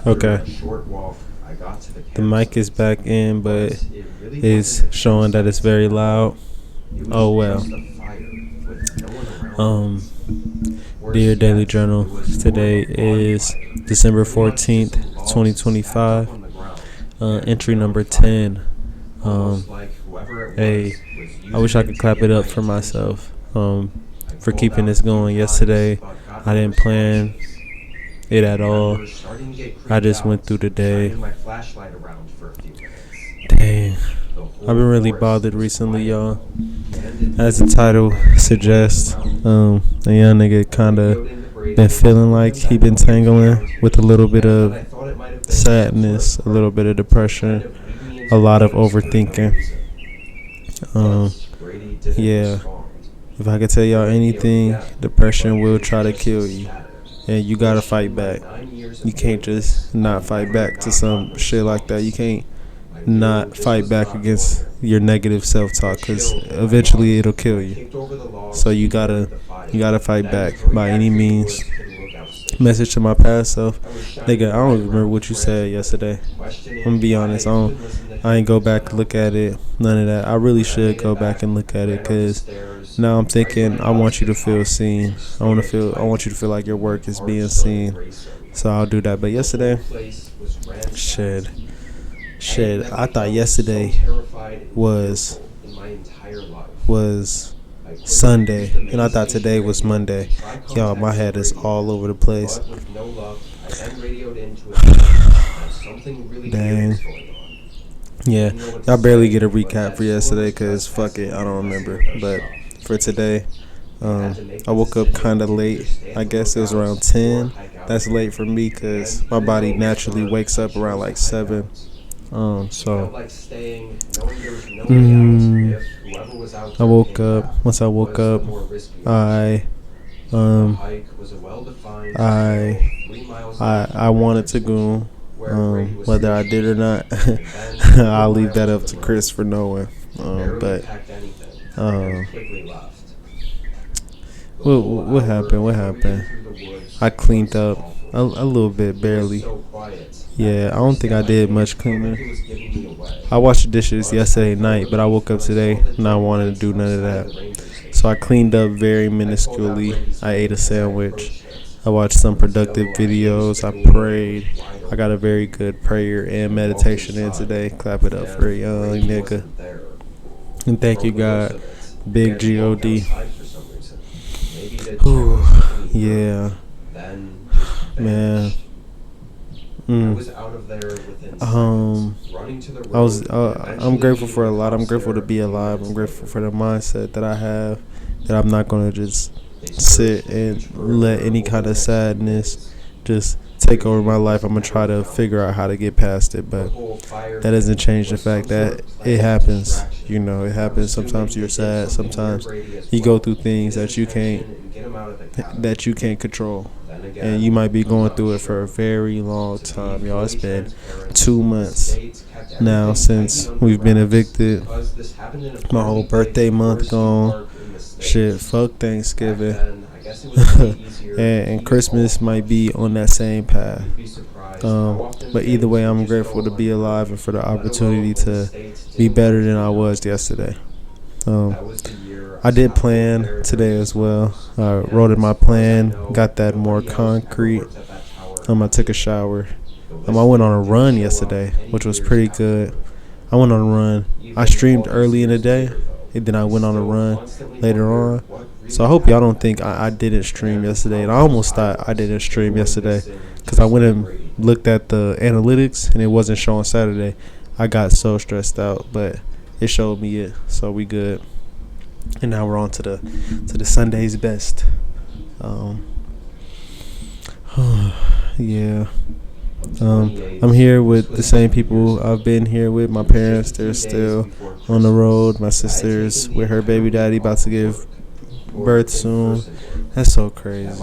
Okay. The mic is back in, but it's showing that it's very loud. Oh well. Um, Dear Daily Journal, today is December 14th, 2025. Entry number 10. Um, hey, I wish I could clap it up for myself. For keeping this going yesterday. I didn't plan it at all. I just went through the day. Dang. I've been really bothered recently, y'all. As the title suggests, a young nigga kinda been feeling like he been tangling with a little bit of sadness, a little bit of depression, a lot of overthinking. Um, yeah. If I could tell y'all anything, depression will try to kill you. And you gotta fight back. You can't just not fight back to some shit like that. You can't not fight back against your negative self-talk, because eventually it'll kill you. So you gotta fight back by any means. Message to my past self, nigga, I don't remember what you said yesterday. I'm gonna be honest, I ain't go back and look at it, none of that. I really should go back and look at it, because now I'm thinking I want you to feel seen. I want you to feel like your work is being seen. So I'll do that. But yesterday, shit. I thought yesterday was Sunday, and I thought today was Monday. Y'all, my head is all over the place. Dang. Yeah, y'all barely get a recap for yesterday because fuck it, I don't remember. But for today, I woke up kind of late. I guess it was around 10. That's late for me because my body naturally wakes up around like 7. So I woke up. Once I woke up, I I wanted to go. Whether I did or not, I'll leave that up to Chris for knowing. But what happened? What happened? I cleaned up a little bit, barely. Yeah, I don't think I did much cleaning. I washed the dishes yesterday night, but I woke up today not wanting to do none of that. So I cleaned up very minusculely. I ate a sandwich. I watched some productive videos. I prayed. I got a very good prayer and meditation in today. Clap it up for a young nigga. And thank you, God. Big God. Ooh, yeah. Man. I'm grateful for a lot. I'm grateful to be alive. I'm grateful for the mindset that I have, that I'm not gonna just sit and let any kind of sadness just take over my life. I'm gonna try to figure out how to get past it, but that doesn't change the fact that it happens. You know, it happens. Sometimes you're sad. Sometimes you go through things that you can't control. And you might be going through it for a very long time, y'all. It's been 2 months now since we've been evicted. My whole birthday month gone. Shit, fuck Thanksgiving. and Christmas might be on that same path. But either way, I'm grateful to be alive and for the opportunity to be better than I was yesterday. I did plan today as well. I wrote in my plan, got that more concrete. I took a shower. I went on a run yesterday, which was pretty good. I went on a run. I streamed early in the day, and then I went on a run later on. So I hope y'all don't think I didn't stream yesterday. And I almost thought I didn't stream yesterday because I went and looked at the analytics, and it wasn't showing Saturday. I got so stressed out, but it showed me it, so we good. And now we're on to the Sunday's best. Yeah. I'm here with the same people I've been here with. My parents, they're still on the road. My sister's with her baby daddy, about to give birth soon. That's so crazy.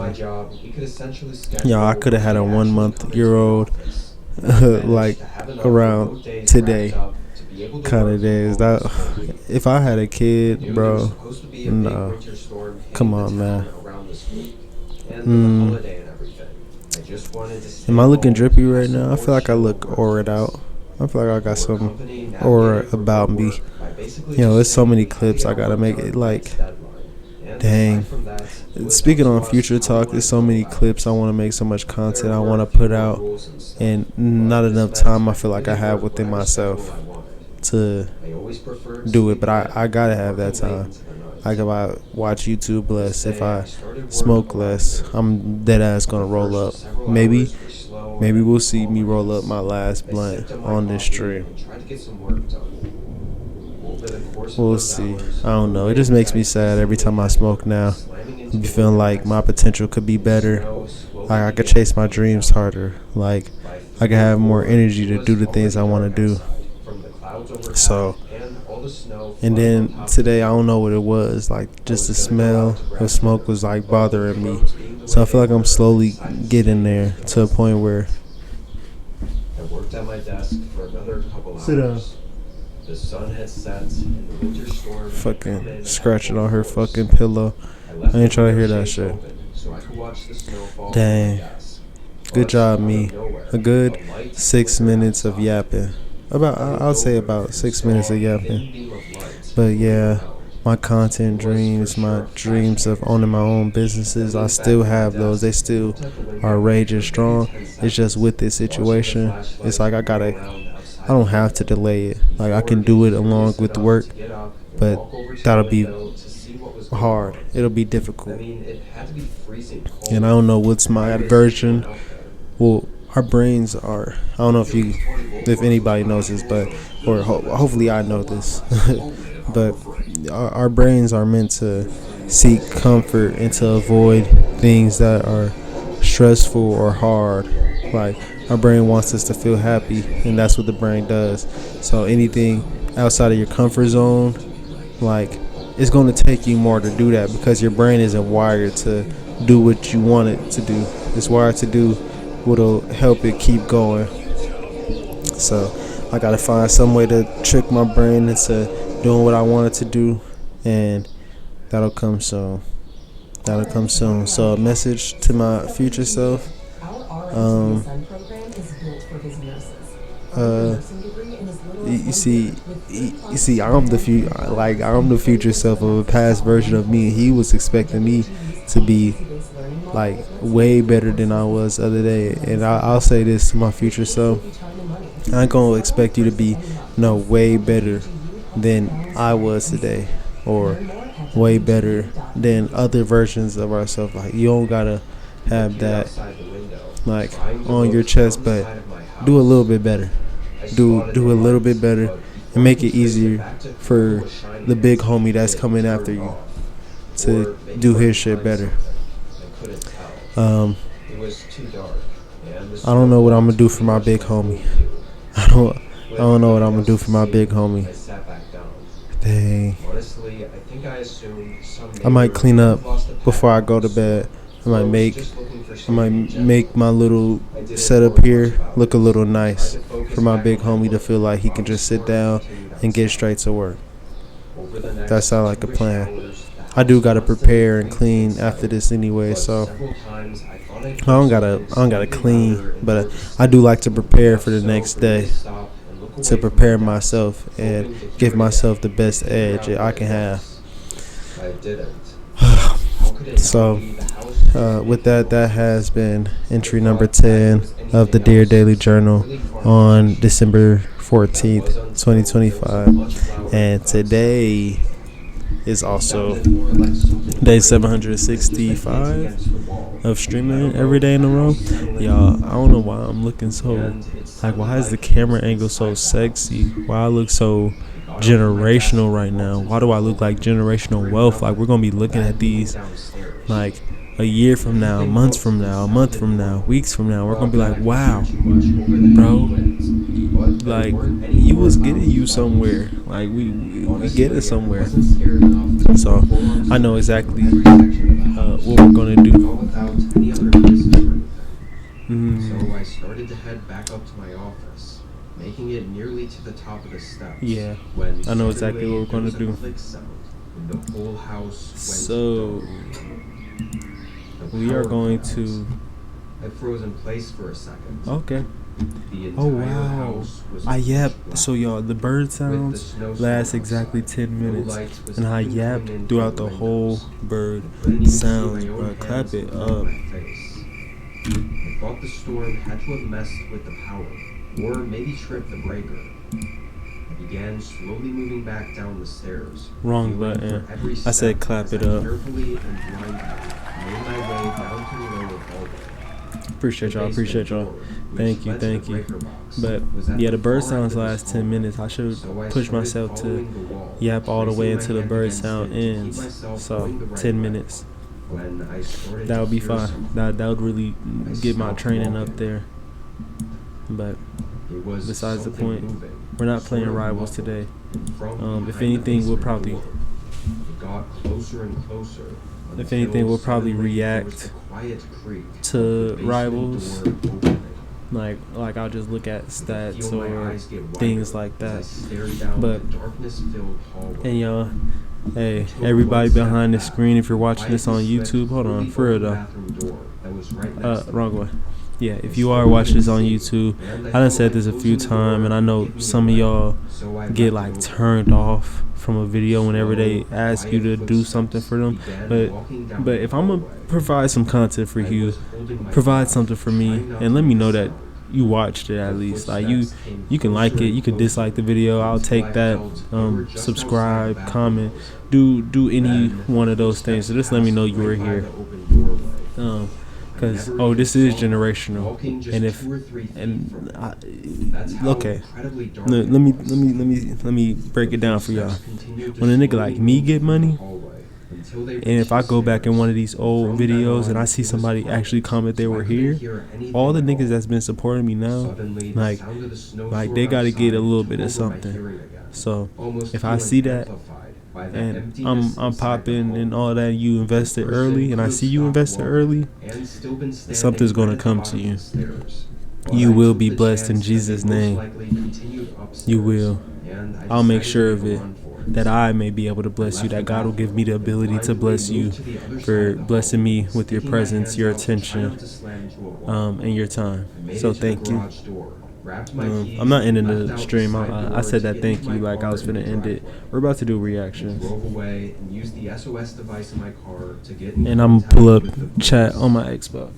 Yeah, I could have had a 1-month-year-old like around today kind of days. That if I had a kid, bro, no, come on, man. Am I looking drippy right now? I feel like I look aurored out. I feel like I got some aura about me. There's so many clips I gotta make it like, dang. Speaking on Future Talk, there's so many clips I want to make, so much content I want to put out, and not enough time I feel like I have within myself to do it. But I gotta have that time. Like if I watch YouTube less, if I smoke less, I'm dead ass gonna roll up. Maybe we'll see me roll up my last blunt on this stream. We'll see. I don't know. It just makes me sad every time I smoke now. I be feeling like my potential could be better. Like I could chase my dreams harder. Like I could have more energy to do the things I want to do. So, and then today I don't know what it was. Like just the smell of smoke was like bothering me. So I feel like I'm slowly getting there to a point where. I worked at my desk for another couple hours. Sit down. The sun had set and the winter storm. Fucking scratching on her fucking pillow. I ain't trying to hear that shit. Dang. Good job, me. A good 6 minutes of yapping. I'll say about 6 minutes of yapping. But yeah, my content dreams, my dreams of owning my own businesses, I still have those. They still are raging strong. It's just with this situation, it's like I don't have to delay it. Like I can do it along with work, but that'll be hard. It'll be difficult. And I don't know what's my aversion. Well, our brains are. I don't know if anybody knows this, but hopefully I know this. But our brains are meant to seek comfort and to avoid things that are stressful or hard. Like our brain wants us to feel happy, and that's what the brain does. So anything outside of your comfort zone, like it's going to take you more to do that because your brain isn't wired to do what you want it to do. It's wired to do what'll help it keep going. So I gotta find some way to trick my brain into doing what I want it to do, and that'll come soon. So a message to my future self. You see, I'm the future self of a past version of me. He was expecting me to be like way better than I was the other day, and I'll say this to my future self: I ain't gonna expect you to be way better than I was today, or way better than other versions of ourselves. Like you don't gotta have that like on your chest, but do a little bit better. Do a little bit better and make it easier for the big homie that's coming after you to do his shit better. I don't know what I'm gonna do for my big homie. I don't know what I'm gonna do for my big homie. Dang. I might clean up before I go to bed. I might make my little setup here look a little nice for my big homie to feel like he can just sit down and get straight to work. That sounds like a plan. I do gotta prepare and clean after this anyway, so I don't gotta clean, but I do like to prepare for the next day, to prepare myself and give myself the best edge I can have. So with that has been entry number 10 of the Dear Daily Journal on December 14th, 2025. And today is also day 765 of streaming every day in a row. Y'all, I don't know why I'm looking so, like, why is the camera angle so sexy? Why I look so generational right now? Why do I look like generational wealth? Like, we're going to be looking at these, like, a year from now, months from now, a month from now, weeks from now. We're going to be like, wow, bro. Like, you was getting you somewhere. Like, we get it somewhere. So, I know exactly what we're going to do. So I started to head back up to my office, making it nearly to the top of the steps. Yeah, I know exactly what we're going to do. The whole house went so, we are going to I froze in place for a second. Okay. The Oh entire wow. house was Yap. pitch black. So y'all, the bird With the sounds snowstorm last exactly outside, 10 no minutes, lights was and I even coming yapped in throughout through the whole windows. bird I couldn't even see sounds, my own bro. hands Clap it in front up. of my face. I thought the storm had to have messed with the power, or maybe tripped the breaker. I began slowly moving back down the stairs. Wrong feeling button. for every I said step clap as it I up. carefully and blindly made my way down to the lower hallway. Appreciate The y'all. Appreciate basement y'all. door, which Thank you. led to the Thank you. breaker box, But was at yeah, the bird far end sounds of this last 10 hallway. minutes. I should So I push started myself to following the wall, yap all the way placing until my the hand bird against sound it to keep ends. myself So going the right 10 way. minutes. When I started That would to be hear fine. something, That would really I get my stopped training up walking. there. But It was besides the something point, moving, we're not sort playing of rivals muffled, today. and from If behind the anything, we'll basement probably door. It got closer and closer. If anything, we'll probably Suddenly there was react the quiet creak to of the basement rivals. door opening. Like I'll just look at I could stats feel my or eyes get wider things like as I that. stared down But the darkness-filled hallway. and y'all, hey, I took everybody one step behind the back screen, if you're and watching this on quietly slipped YouTube, hold through on, the for real open though. bathroom door that was right next to Wrong me. way. Yeah, if I you are slowly watching this on receded, YouTube, and I done felt said like this a few closing the times, and I door know would give me some of away, y'all so I get left like it open. turned off from a video whenever they Slow, ask you to quiet do something for them. footsteps began But walking down but the if I'm gonna hallway. provide some content for I you, was holding my provide breath, something for me, trying not and to let me make a know that sound. you watched it at The least. Like footsteps came you can like closer it, and you can closer dislike the video. I'll until take I that. felt they were just outside the Subscribe, bathroom comment, hose. do any Then one of the those things. So footsteps just let me know passed you were right by here. the open doorway. I Cause never this even is saw them, generational, walking just and if 2 or 3 feet and from me. I, That's how okay, incredibly dark let it me was. let me break it down for y'all. Footsteps continued to When a nigga slowly like me move get through the money, hallway until they and reached if I the go back in one of these stairs. old From then videos and on, I see it was somebody quiet, actually comment they so I were couldn't here, hear anything all the at niggas all. that's been supporting me now, Suddenly, the like sound of the snowstorm like they gotta get a outside little took bit of over my something. hearing again, So almost if I feeling see that amplified by the and emptiness I'm inside the popping and home. all that, you The invested person early, and I could see have you stopped invested walking early, and still been standing something's right gonna at the come to bottom of you. the stairs. But You I will took be the blessed in chance that Jesus' they most name. likely continued upstairs, You will. and I I'll make decided sure to of make a it, run for it. that I may be able to I bless you, left that the God will give me the bathroom ability and to bless blindly you moved to the other side for of the blessing hall, me with your sticking my presence, hands your out to try attention, not to slam into a wall. and your time. I made So it to thank the you. garage door, grabbed my keys, I'm not and ending left the out stream. the side I door said to that get thank into you my like I car was in the finna end it. driveway. We're about to do I reactions. drove away and used the SOS device in my car to get in And I'm contact pull up with the chat police. on my Xbox.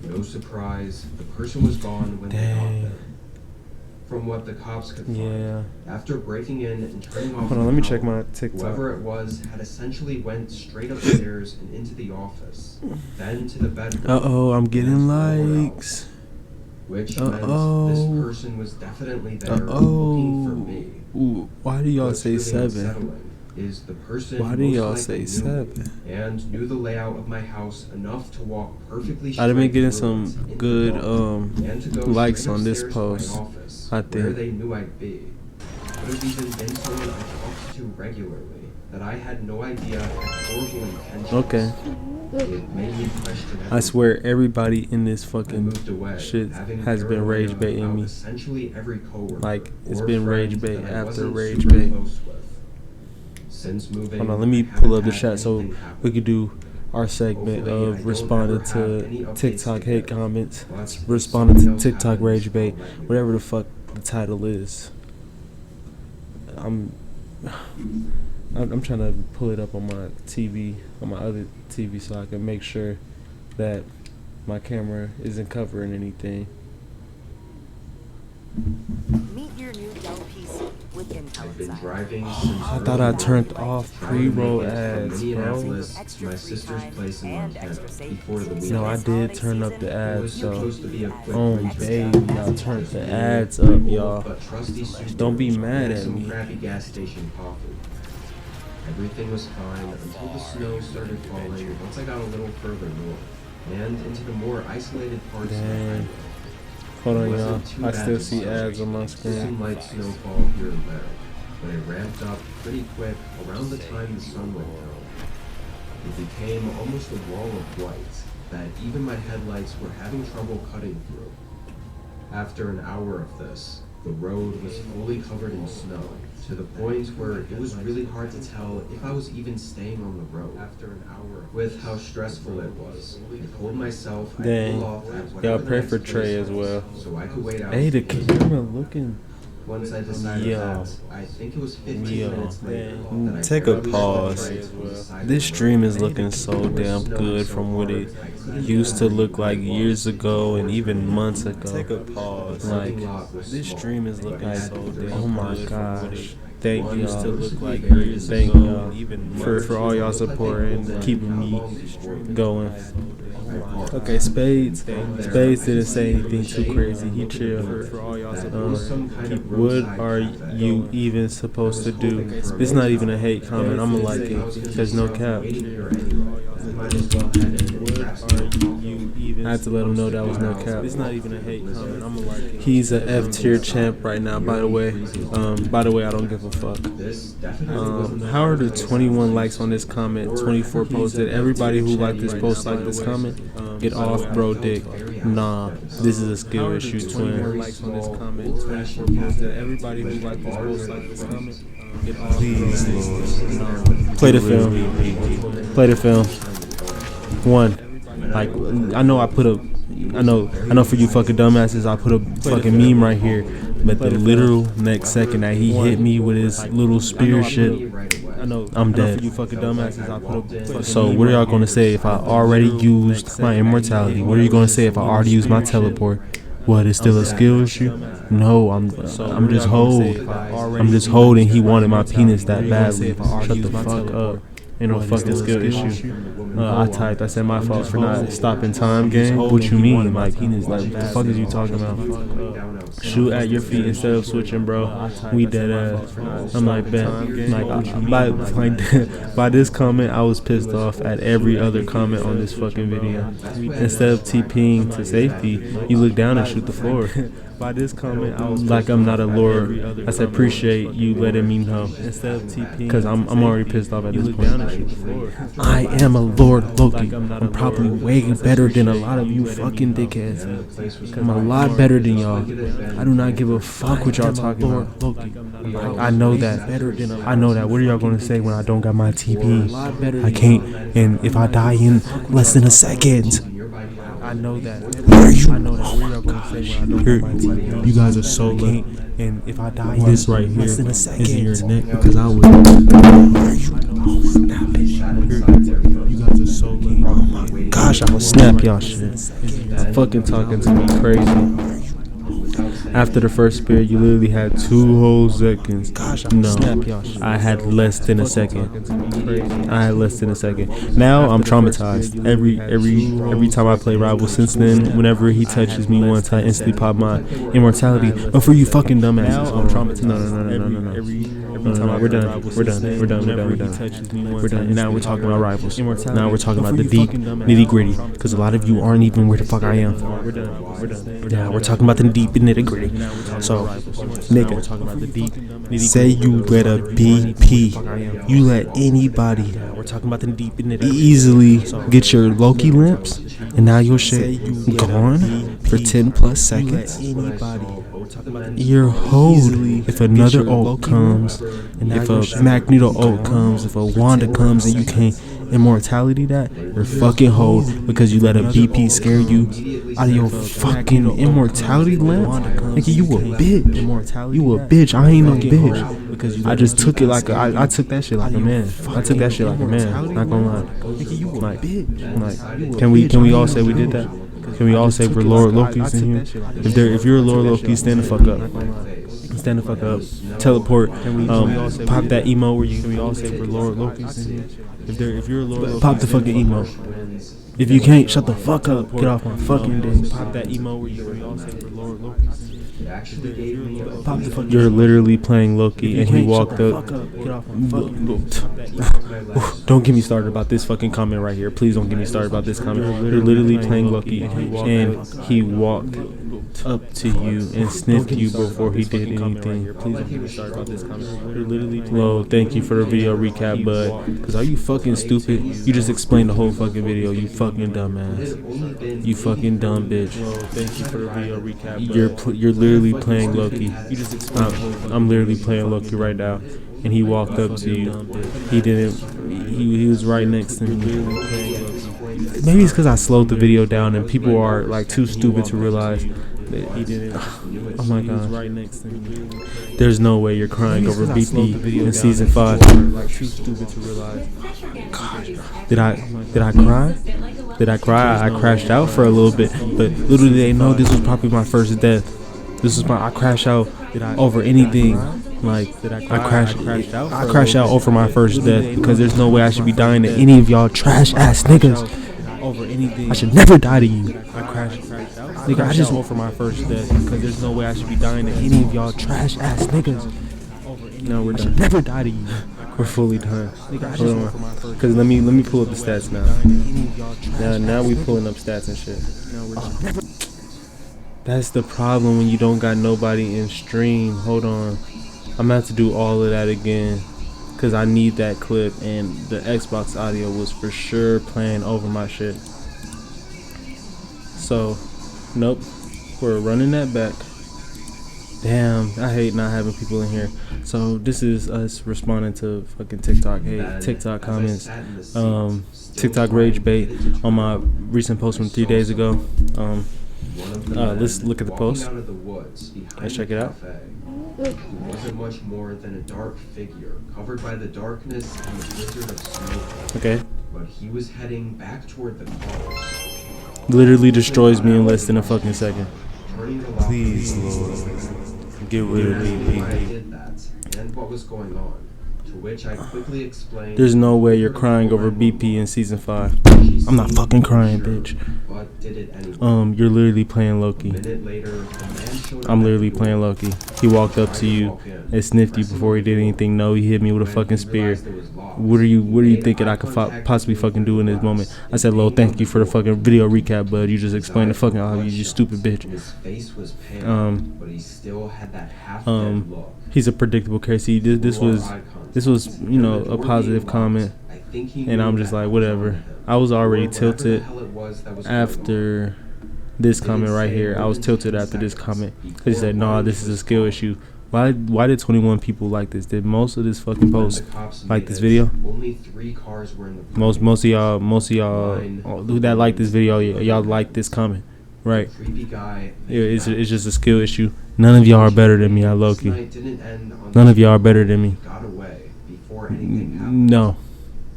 No surprise, the person was gone when they got Dang. there. From what the cops could find, Yeah. after breaking in and turning off Hold on, the let me power, check my TikTok. whoever it was had essentially went straight upstairs and into the office, then to the bedroom. I'm getting and nowhere likes. else. Which meant this person was definitely there looking for me. Ooh, why do y'all What's say really 7? unsettling is the person Why do most y'all likely say knew 7? me and knew the layout of my house enough to walk perfectly straight I've been getting through some it in good the dark, and to go likes straight on this upstairs to my post, office, I where think. they knew I'd be. Could have even been someone I talked to regularly that I had no idea had horrible intentions. Okay. It made me question I swear everybody in this I fucking moved away, shit having has been paranoia rage baiting about me. essentially every coworker Like, it's or been friend rage bait that I after wasn't rage super bait. close with. Since moving, Hold on, let me I pull haven't up the had chat so anything happen. we could do our segment Hopefully, I of don't responding ever have any to updates TikTok to hate give, comments, but if responding something to else TikTok happens, rage bait, I'll let you whatever know. the fuck the title is. I'm trying to pull it up on my TV, on my other TV, so I can make sure that my camera isn't covering anything. Meet your new Dell PC with Intel I've been inside. driving since I thought I early turned morning, off trying to make pre-roll it from ads, bro. Minneapolis to Extra my free sister's time place in and Montana extra savings. before the weekend. No, I This did holiday turn up season, the It ads, was so supposed to be a quick oh retreat. baby, y'all turned the ads up, y'all. But trusty Don't be Subaru mad and at some me. crappy gas station coffee. Everything was fine until the snow started falling once I got a little further north and into the more isolated parts of the Dang. highway. Hold on, It y'all. wasn't too I bad still to see start. ads on my Just screen. some light snowfall here and there, but it ramped up pretty quick around the time the sun went down. It became almost a wall of white that even my headlights were having trouble cutting through. After an hour of this, The road was fully covered in snow, to the point where it was really hard to tell if I was even staying on the road. After an hour, with how stressful it was, I told myself I'd Dang. pull off at Y'all whatever pray the for next Trey place as was, well. so I could wait out. Hey, the camera looking. Once I decided that, I think it was 15 Yo, minutes later. man. that I Take a barely saw pause. Trey from the side of This the stream road. is looking so damn good from what it used to look like years ago and even months ago. Take a pause. Like, this stream is looking so damn Oh my good gosh. from what it used to look like Thank years Thank ago. y'all Even for all y'all support and keeping me going. Okay, Spades didn't say anything too crazy. He chilled. for all y'all What are you even supposed to do? It's not even a hate comment. I'ma like it. There's no cap. I had to let him know that was no cap. It's not even a hate comment. I'ma like it. He's a F tier champ right now. By the way, I don't give a fuck. How are the 21 likes on this comment? 24 posted. Everybody who liked this post like this comment. Get off, bro, dick. Nah, this is a skill issue, twin. Likes on this comment. 24 posted. Everybody who liked this post like this comment. Get off, bro. Play the film. Play the film. One. Like, I know for you fucking dumbasses, I put a fucking meme right here, but the literal next second that he hit me with his little spear shit, I'm dead. So what are y'all gonna say if I already used my immortality? What are you gonna say if I already used my teleport? What, it's still a skill issue? No, I'm just hold. I'm just holding. He wanted my penis that badly. Shut the fuck up. Ain't no fucking skill issue. I said my fault for not stopping time, gang. What you mean? Like, what the fuck is you talking about? Shoot at your feet instead of switching, bro. We dead ass. I'm like, bet. By this comment, I was pissed off at every other comment on this fucking video. Instead of TPing to safety, you look down and shoot the floor. By this comment, I was like, I'm not a lord. I said, appreciate you letting me know. Instead of TPing, because I'm already pissed off at this point. I am a Lord Loki. I'm probably way better than a lot of you fucking dickheads. I'm a lot better than y'all. I do not give a fuck what y'all talking about. Like, I know that. I know that. What are y'all gonna say when I don't got my TP? I can't. And if I die in less than a second. I know that. Where are you? I know that. What are y'all gonna say when I don't got my TP? You guys are so lucky. And if I die in This right here less than a is second. in your neck because I would. You guys are so lucky. Gosh, I will snap y'all shit. I'm fucking talking to me crazy. After the first spear, you literally had 2 whole seconds. No, I had less than a second. I had less than a second. Now I'm traumatized. Every time I play Rival since then, whenever he touches me once, I instantly pop my immortality. But for you fucking dumbasses, Now I'm traumatized. No. We're done. Now we're talking about Rivals. Now we're talking about the deep nitty gritty. Because a lot of you aren't even where the fuck I am. Yeah, we're talking about the deep nitty gritty. So, nigga, say you let a BP, you let anybody easily get your Loki limps, and now your shit gone for 10 plus seconds. You're hold if another ult comes, if a Magneto ult comes, if a Wanda comes and you can't immortality that, you're fucking hold because you let a BP scare you out of your fucking immortality limp. Nigga, you a bitch. You a bitch. I ain't no bitch. I just took it like I took that shit like a man. I took that shit like a man. Not gonna lie. Like, can we all say we did that? Can we all say we're Lord Loki's in here? If you're a Lord Loki, stand the fuck up. Stand the fuck up. Teleport. Pop that emo where you. Can we all say we're Lord Loki's in here? If you're a Lord Loki, pop the fucking emo. If you can't, shut the fuck up. Get off my fucking dick. Pop that emo where you. Can we all say we're Lord Loki's in here? Pop the fuck. You're literally playing Loki, and he walked up. Don't get me started about this fucking comment right here. Please don't get me started about this comment. You're literally playing Loki, and he walked up to you and sniffed you before he did anything. Please don't get me started about this comment. You're literally Lo, thank you for the video recap, bud. Cause are you fucking stupid? You just explained the whole fucking video. You fucking dumbass. You fucking dumb bitch. Lo, thank you for the video recap. You're literally playing Loki. You just explained. I'm literally playing Loki right now. And he walked up to you. He didn't. He was right next to me. Maybe it's because I slowed the video down and people are like too stupid to realize that he didn't. Oh my god! Right next to me. There's no way you're crying over BP in season 5. Like too stupid to realize. God, did I cry? Did I cry? I crashed out for a little bit, but little did they know this was probably my first death. I crashed out over anything. Like I crashed out over my first death because there's no way I should be dying to any of y'all trash ass niggas. Over anything, I should never die to you. I just went for my first death because there's no way I should be dying to any of y'all trash ass niggas. No, we're done. Never die to you. We're fully done. Hold on, because let me pull up the stats now. Now we pulling up stats and shit. That's the problem when you don't got nobody in stream. Hold on. I'm gonna have to do all of that again because I need that clip, and the Xbox audio was for sure playing over my shit. So, nope, we're running that back. Damn, I hate not having people in here. So this is us responding to fucking TikTok hate, TikTok comments, TikTok rage bait on my recent post from 3 days ago. Let's look at the post. Let's check it out. He wasn't much more than a dark figure, covered by the darkness and the blizzard of snow. Okay. But he was heading back toward the cars. Literally destroys me in less than a fucking second. Turning the lock. Please, Lord, get rid of me. I did that, and what was going on. To which I quickly explained. There's no way you're crying over BP in season 5. I'm not fucking crying, bitch. But did it anyway. You're literally playing Loki. A minute later, the man showed up. I'm literally playing Loki. He walked up to you and sniffed you before he did anything. No, he hit me with a fucking spear. What are you thinking I could possibly fucking do in this moment? I said, Lo, thank you for the fucking video recap, bud. You just explained the fucking you stupid bitch. His face was pale, but he still had that half-dead look. He's a predictable case. This was, you know, a positive comment, and I'm just like, whatever. I was already tilted after this comment right here. I was tilted after this comment because he said, "Nah, this is a skill issue." Why did 21 people like this? Did most of this fucking post like this video? Only 3 cars were in the Most of y'all that like this video, y'all like this comment, right? Yeah, it's just a skill issue. None of y'all are better than me, I low-key. None of y'all are better than me. No,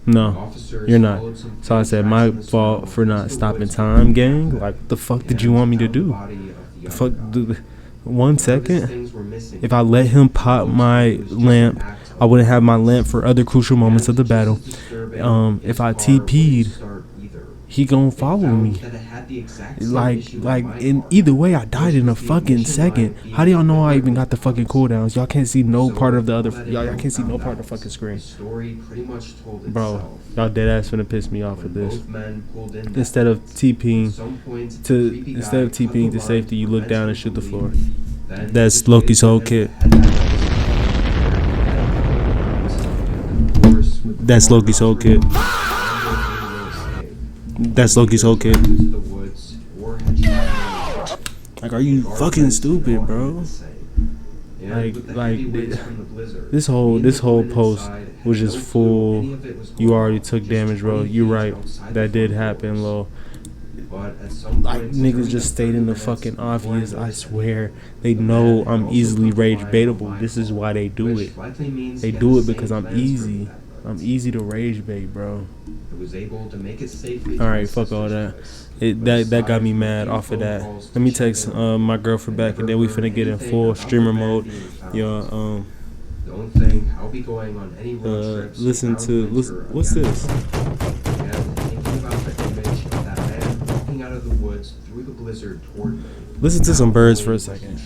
you're not. So I said, my fault for not stopping time, gang. Like, what the fuck did you want me to do? The fuck, 1 second? If I let him pop my lamp, I wouldn't have my lamp for other crucial moments of the battle. If I TP'd, he gonna follow me. Like in either way, I died in a fucking second. How do y'all know I even got the fucking cooldowns? Y'all can't see no part of the other. Y'all can't see no part of the fucking screen. Bro, y'all dead ass finna piss me off with this. Instead of TPing to safety, you look down and shoot the floor. That's Loki's whole kit. That's Loki's whole kit. That's Loki's whole kit. Like, are you fucking stupid, bro? Like this whole post was just full. You already took damage, bro. You right. That did happen, Lo. Like, niggas just stating the fucking obvious. I swear, they know I'm easily rage baitable. This is why they do it. They do it because I'm easy. I'm easy to rage bait, bro. Alright, fuck all that. That got me mad off of that. Let me text my girlfriend back, and then we finna get in full streamer mode. Listen, what's this? Listen to some birds for a second.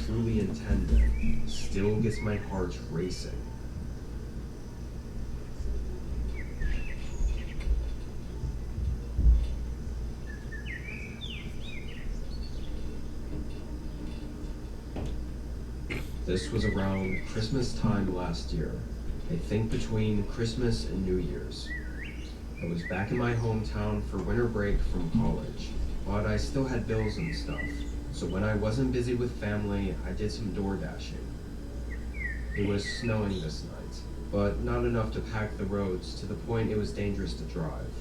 Still gets my heart racing. This was around Christmas time last year. I think between Christmas and New Year's. I was back in my hometown for winter break from college, but I still had bills and stuff. So when I wasn't busy with family, I did some door dashing. It was snowing this night, but not enough to pack the roads to the point it was dangerous to drive.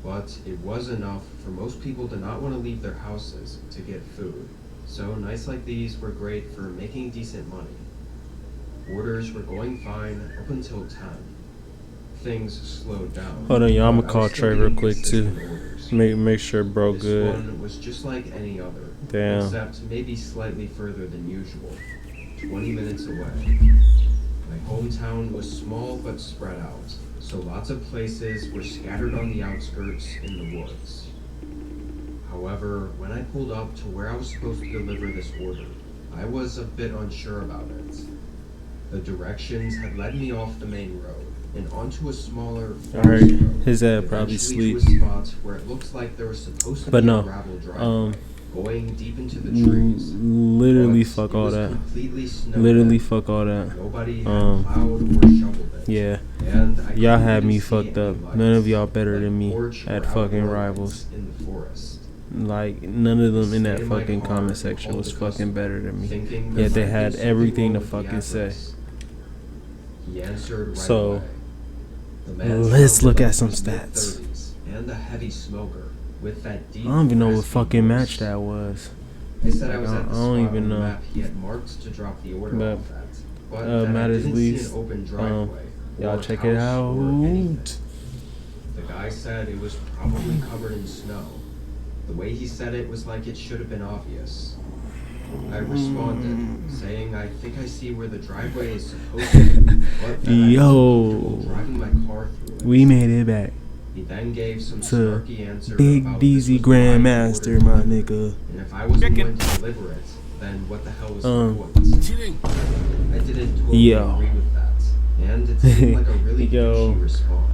But it was enough for most people to not want to leave their houses to get food. So nights like these were great for making decent money. Orders were going fine up until 10. Things slowed down. Hold on, y'all. I'm but gonna I call was still Trey real getting quick too. consistent orders. Make sure bro This good. one was just like any other, Damn. except maybe slightly further than usual, 20 minutes away. My hometown was small but spread out, so lots of places were scattered on the outskirts in the woods. However, when I pulled up to where I was supposed to deliver this order, I was a bit unsure about it. The directions had led me off the main road and onto a smaller Alright, forest road, his dad probably eventually sleep. to a spot where it looks like there was supposed to But be no, a gravel driveway going deep into the trees. Literally But fuck it all was that. completely snowed Literally in. fuck all that. Nobody had Um, plowed or shoveled it. Yeah, And I y'all couldn't had even me see fucked any up. lights, None of y'all better like than me porch or at fucking outdoor rivals. lights in the forest. Like none of them in that Stayed in my fucking car comment and section called was the fucking customer, better than me. thinking there Yet they might be had something everything to wrong with the fucking say. address. He answered right So, away. The man let's sounded look like at some he was stats. mid-30s and a heavy smoker with that deep, I don't even know what raspy fucking voice. match that was. I said I Like, was I at the don't spot even on the know. map he had marked to drop the order But, off at, but that I Matters didn't see least, an open driveway y'all or check it house or anything. out. The guy said it was probably covered in snow. The way he said it was like it should have been obvious. I responded, saying I think I see where the driveway is supposed to be, but that I Yo. wasn't comfortable driving my car through it. We made it back He then gave some to snarky answer Big about this DZ was my Grandmaster, order, my nigga. and if I wasn't going to deliver it, then what the hell was the point? I didn't totally Yo. agree with that, and it seemed like a really Yo, douchey response.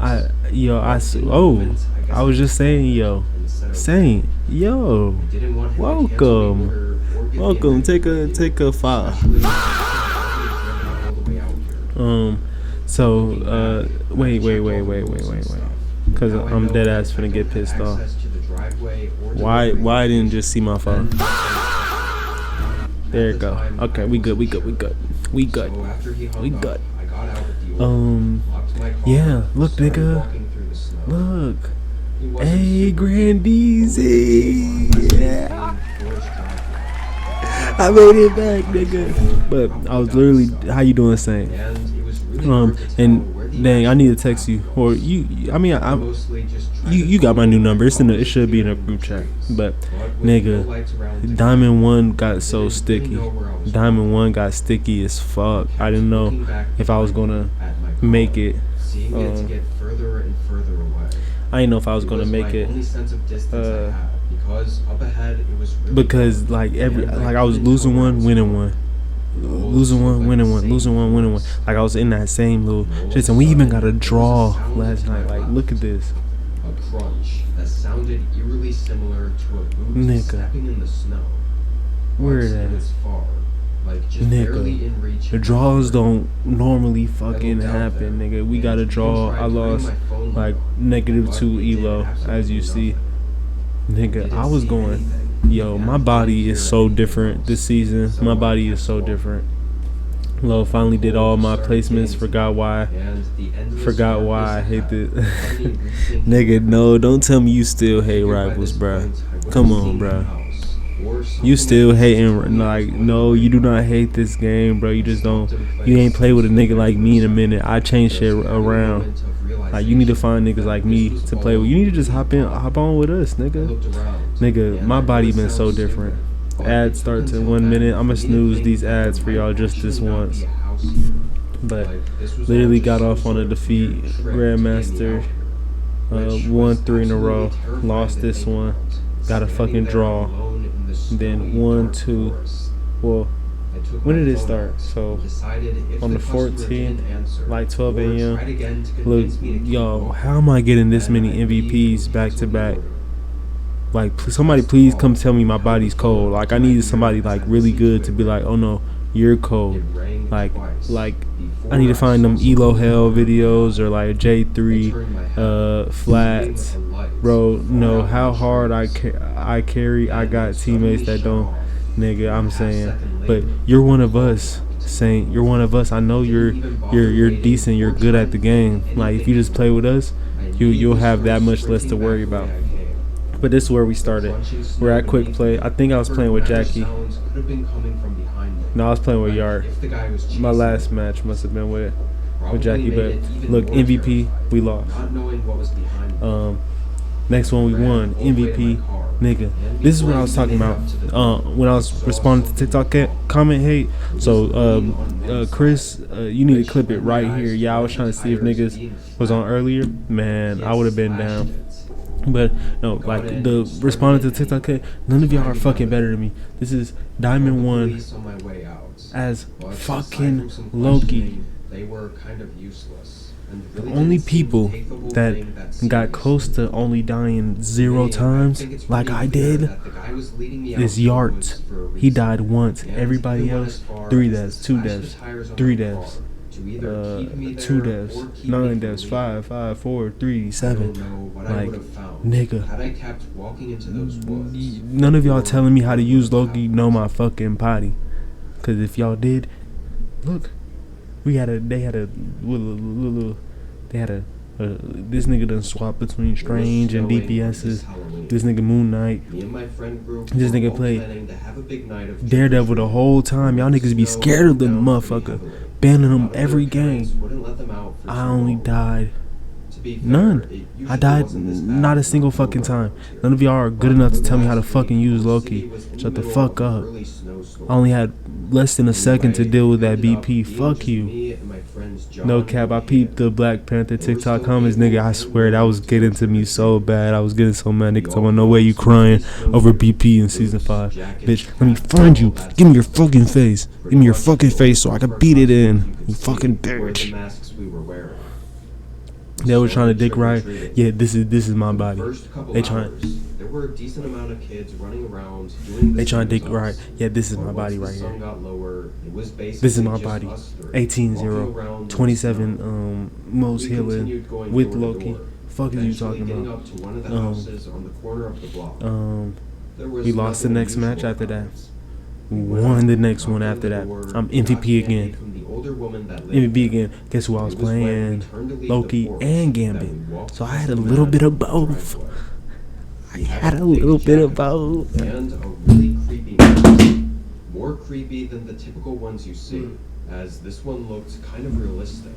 I was just saying, yo, saying, yo, Didn't want him to welcome. cancel the order or give me welcome. anything Take to a do, take a file. especially since I was driven all the way out here. So, wait. Cause I'm dead ass finna get pissed off. Why I didn't just see my phone? There it go. Okay, we good. Yeah, look, nigga. Look. Hey, Grandeezy. Yeah. I made it back, nigga. But I was literally, how you doing, saying? And dang, I need to text you, or you. I mean, you got my new number. It should be in a group chat. But nigga, Diamond 1 got so sticky. Diamond 1 got sticky as fuck. I didn't know if I was gonna make it. I didn't know if I was gonna make it. Because like I was losing one, winning one. Losing one, winning one, losing one, winning one. Like I was in that same little shit, and we even got a draw last night. Like, look at this. A crunch that sounded eerily similar to a boot Nigga. stepping in the snow. Where Once that? it was far, like just barely in reach. The draws don't normally fucking happen, nigga. We got a draw. I lost like -2 elo, as you see. Nigga, I was going. Yo, my body is so different this season. My body is so different. Lo finally did all my placements. Forgot why I hate this. Nigga, no, don't tell me you still hate rivals, bruh. Come on, bruh. You still hating, like, no, you do not hate this game, bro. You just don't. You ain't play with a nigga like me in a minute. I change shit around. Like, you need to find niggas like me to play with. You need to just hop on with us, nigga. Nigga, my body been so different. Ad starts in 1 minute. I'ma snooze these ads for y'all just this once. But literally got off on a defeat. Grandmaster, 1-3 in a row. Lost this one. Got a fucking draw. Then 1-2. Well, when did it start? So on the 14th, like 12 a.m. Look, yo, how am I getting this many MVPs back to back? Like, somebody please come tell me my body's cold. Like, I needed somebody like really good to be like, oh no, you're cold. It rang Like twice before I need to find them saw someone Elo Hell come videos or like I J3 turned my head, flats. seeing a light Bro, far no, out in how the hard I trees. carry. I Then got it teammates suddenly that don't. shut off. Nigga, I'm Half saying, second but later, you're one of the us. phone rang. Saying you're one of us. I know Didn't even bother you're waiting decent. You're or good at the trying to game. think Like if anything you just play with us, I you'll immediately have that started much less to sprinting worry back the way about. I came. But this is where we started. Crunching snow We're at quick beneath play. me. I think I was Heard playing with metal Jackie. sounds could have been coming from behind me. No, I was playing with Like Yard. if the guy was My chasing last me. match must have been with Probably Jackie. made But it even look, more MVP, terrified, we lost. not knowing what was behind me. Next one we Ran won. all the way to my MVP. car. Nigga, And this is what before I was I talking made it about. up to the door, When I was saw responding to something TikTok wrong. comment hate. It was So leaning on one Chris, side, you need to which clip it when my right eyes here. Yeah, I was saw trying the to see if tires niggas being was on flat, earlier. Man, he I would have been slashed down. it. But no, Got like in, the started responding to it, TikTok, and none of y'all are finding fucking out better than me. This is Diamond called the One police on my way out. as But aside fucking from some Loki. questioning, they were kind of useless. And The really only didn't seem to people take the whole that thing that got close seriously. to only dying 0 I times, think it's like pretty I clear did, that the guy was leading me out is to the Yards. woods for a He reason. died once. And Everybody he went else, as far 3 as to deaths, 2 slash the deaths, tires on 3 my deaths, car to either keep me 2 there deaths, or keep me 9 from deaths, leaving. 5, 4, 3, I 7. don't know what I Like, would have found nigga. had I kept walking into those woods. None of y'all or telling me how to what use would have Loki happened. know my fucking potty. Cause if y'all did, look, they had a this nigga done swap between It was Strange and snowing on DPSs. this Halloween. This nigga Moon Knight, Me and my friend group This were nigga all played planning to have a big night of Daredevil the whole time. Y'all niggas be scared of the Snow motherfucker, down pretty banning heavily. him A lot of every their parents game. wouldn't let them out for I too only long. died To be fair, none. it I usually died wasn't this bad not a in single October fucking time. around here. None of y'all are good But enough to the tell me how to last fucking week, use the Loki. city was in Shut the middle fuck of an up. early snowstorm. I only had less than a second to Anyway, deal with it that ended up BP. being Fuck just you. me and my friends John No and cap, I Hayden. peeped the Black Panther There were TikTok still comments, people nigga. I and swear that was willing getting to to me so bad. I was getting so mad. Nigga, We talking all no way you put crying snow over boots, BP in season 5. jackets, Bitch, let me hats, find you. all that Give me your stuff. fucking face. Give me your fucking face so I can beat it in. You fucking Were the bitch. masks we were wearing. They were trying to dick ride. Trick-or-treating. Yeah, this is my For the body. first couple They trying. hours, there were a decent amount of kids running around doing They the trying to same dick as ride. us. Yeah, this is But my body once right the sun here. got lower, it was This is basically my just body. us three, 18-0, walking around in the 27 snow. most We healing continued going with door to Loki. door, Fuck is you eventually talking getting about? up to one of the Um, houses on the corner of the block. There was We lost the nothing next match unusual after that. about it. We went Won out, the next knocked one on after the that. door, I'm got MVP candy again. from the older woman that lived MVP there. again. Guess who I was It was when we playing? turned to leave Loki the forest and that Gambit. we walked So I past had a the little man bit of in the both. driveway. I He had a big little bit of jacket both. and a really creepy mask. More creepy than the typical ones you see, as this one looked kind of realistic,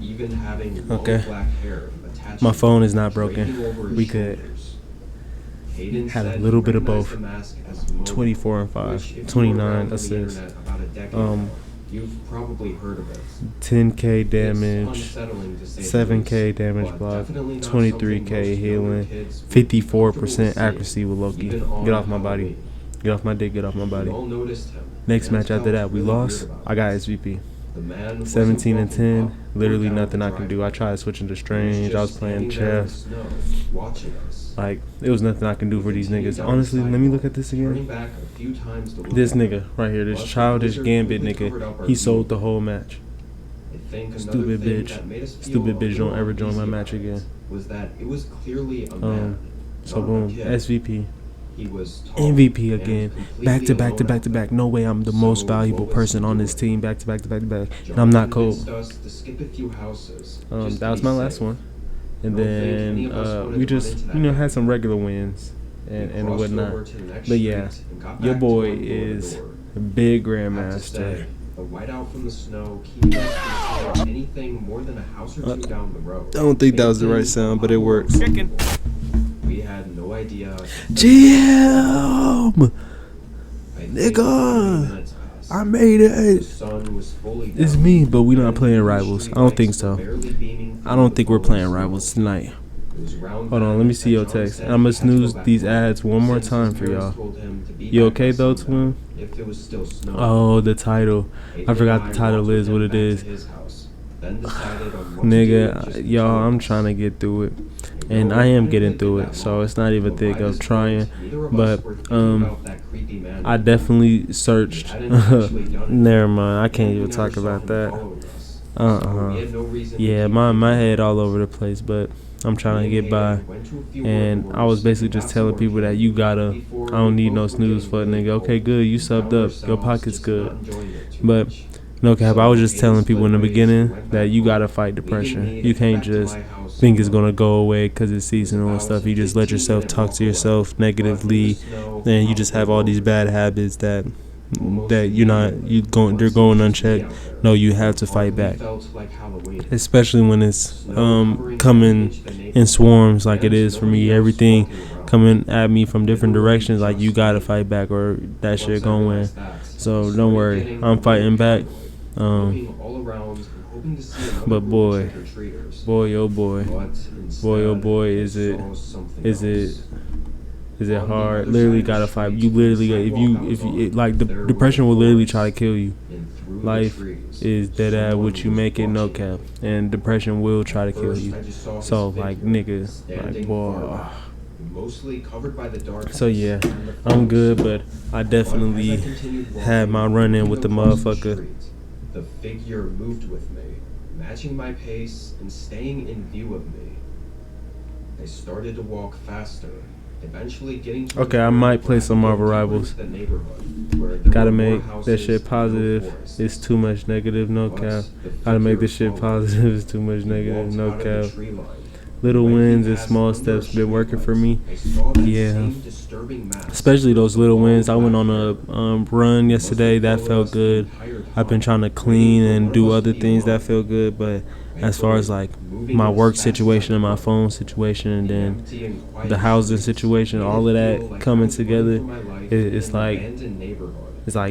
even having long Okay. black hair attached. My to phone it, is not broken. draping over his We good. shoulders. Hayden Had a said little he bit of recognized both. the mask as Momo, 24 and 5, which, if you were 29 around on the assists. internet about a decade Um, ago, you've probably heard of it. 10k It's damage, unsettling to say the 7k least, damage but block, definitely not 23k something most younger healing, kids would be 54% comfortable accuracy with Loki. seeing, even on Get off my body. Halloween. Get off my dick. Get off my We body. all noticed him, Next and match after felt that, we really lost. weird about I it. got SVP. The man wasn't 17 and walking 10. up or Literally down nothing the I can do. I driveway. tried switching to He was Strange. I was just playing standing there in the chess. snow, watching us. Like, it was nothing I can do for these Continued niggas. down the Honestly, let me look sidewalk, at this turning again. back a few times to look This at nigga him. right here, this But the childish blizzard Gambit quickly covered nigga, up our he view. sold the whole match. I think another Stupid thing bitch. that made us feel Stupid a bitch don't little ever join my uneasy match about it again. was that it was clearly a man, So not a boom, kid. SVP. He was tall MVP and again. completely Back to back to alone back out to back. there. No way I'm the So most valuable what was person he on this doing? team. Back to back to back to back. John And I'm not cold. convinced us to skip a few houses, just That to was be my last safe. one. And Don't think any then of us wanted we to run just, into that you know, guy. had some regular wins We and crossed whatnot. over to the next But yeah, street and got your back to boy going door to is door. a big I have to grandmaster. say, the whiteout from the snow keeping us from seeing anything more than a house or two down the road. I don't think that was the right Made sound, things but it a lot works. more We had no idea. GM! I think Nigga! 20 minutes passed. I made The it! sun was fully It's down, me, but we not and playing the Rivals. street I don't think lights so. were barely beaming I don't through think the we're playing falling Rivals snow. tonight. It was around Hold on, then let me see that your John text. said I'm gonna he had to go snooze back these home, ads one more since his time for parents y'all. told him to be You back okay by though, sundown twin? if it was still snowing. Oh, the title. I Hayden forgot and the title walked with is him what it back to is. his house. then decided on what to do with just nigga, y'all, I'm trying to get through it, and I am getting through it. So it's not even a thing of trying, but I definitely searched. Never mind, I can't even talk about that. Yeah, my head all over the place, but I'm trying to get by. And I was basically just telling people that you gotta, I don't need no snooze for a nigga. Okay, good, you subbed up, your pocket's good. But no cap, I was just telling people in the beginning that you gotta fight depression. You can't just think it's gonna go away because it's seasonal and stuff. You just let yourself talk to yourself negatively, and you just have all these bad habits that they're going unchecked. No, you have to fight back, especially when it's coming in swarms like it is for me. Everything coming at me from different directions, like you gotta fight back or that shit gonna win. So don't worry, I'm fighting back. But boy, oh boy, is it hard? Literally gotta fight. You literally, if you like, the depression will literally try to kill you. Life is dead ass what you make it, no cap, and depression will try to kill you. So like, nigga, like, boy. So yeah, I'm good, but I definitely had my run in with the motherfucker. The figure moved with me, matching my pace and staying in view of me. I started to walk faster, eventually getting to okay, I might play some Marvel Rivals. Gotta make that shit positive. It's too much negative, no cap. Gotta make this shit positive. It's too much negative, no cap. Little wins and small steps been working for me. Yeah, especially those little wins. I went on a run yesterday. That felt good. I've been trying to clean and do other things that feel good. But as far as like my work situation and my phone situation and then the housing situation, all of that coming together, it's like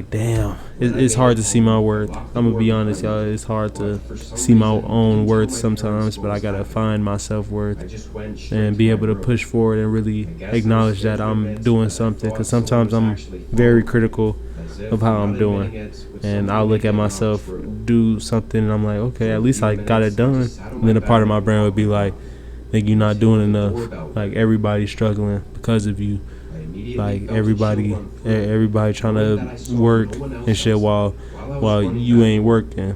damn, it's hard to see my worth. I'm gonna be honest, y'all. It's hard to see my own worth sometimes, but I gotta find my self-worth and be able to push forward and really acknowledge that I'm doing something. Because sometimes I'm very critical of how I'm doing, and I'll look at myself do something and I'm like, okay, at least I got it done. And then a part of my brain would be like, think you're not doing enough. Like everybody's struggling because of you. Like everybody trying to work and shit while you ain't working.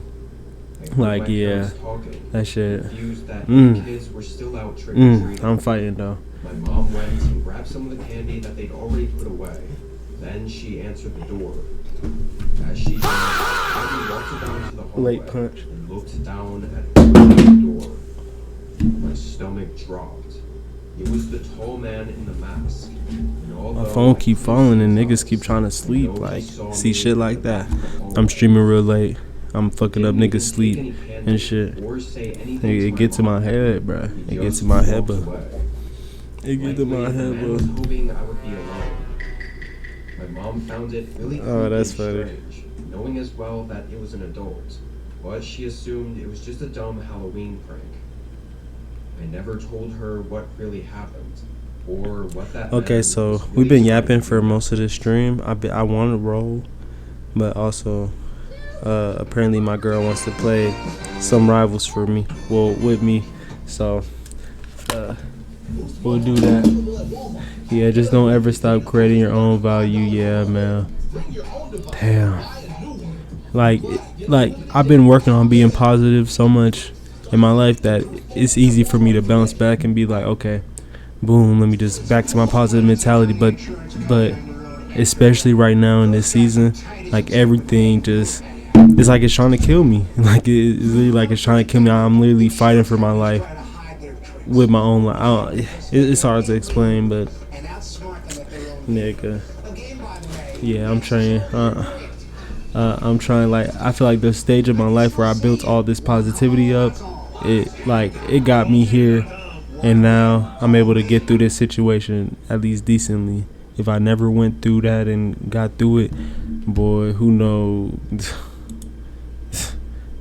Like yeah, that shit. I'm fighting though. My mom went and grabbed some of the candy that they'd already put away. Then she answered the door. As she did, I walked down to the hallway Late punch. and looked down at the door. My stomach dropped. It was the tall man in the mask. My phone keep falling and niggas keep trying to sleep. Like, see shit like that. I'm streaming real late. I'm fucking up niggas' sleep and shit. It gets to my head, bruh. It gets to my head, but it gets to my head, bro. My mom found it really that's funny. strange, knowing as well that it was an adult, but she assumed it was just a dumb Halloween prank. I never told her what really happened, or what that Okay, so we've been yapping for most of the stream. I want to roll, but also apparently my girl wants to play some rivals for me, well, with me, so we'll do that. Yeah, just don't ever stop creating your own value. Yeah, man. Damn. Like I've been working on being positive so much in my life that it's easy for me to bounce back and be like, okay, boom, let me just back to my positive mentality. But especially right now in this season, like everything just, it's like it's trying to kill me. Like it's really like it's trying to kill me. I'm literally fighting for my life with my own life. It's hard to explain, but nigga, yeah, I'm trying. I'm trying. Like I feel like the stage of my life where I built all this positivity up, it got me here, and now I'm able to get through this situation at least decently. If I never went through that and got through it, boy, who knows?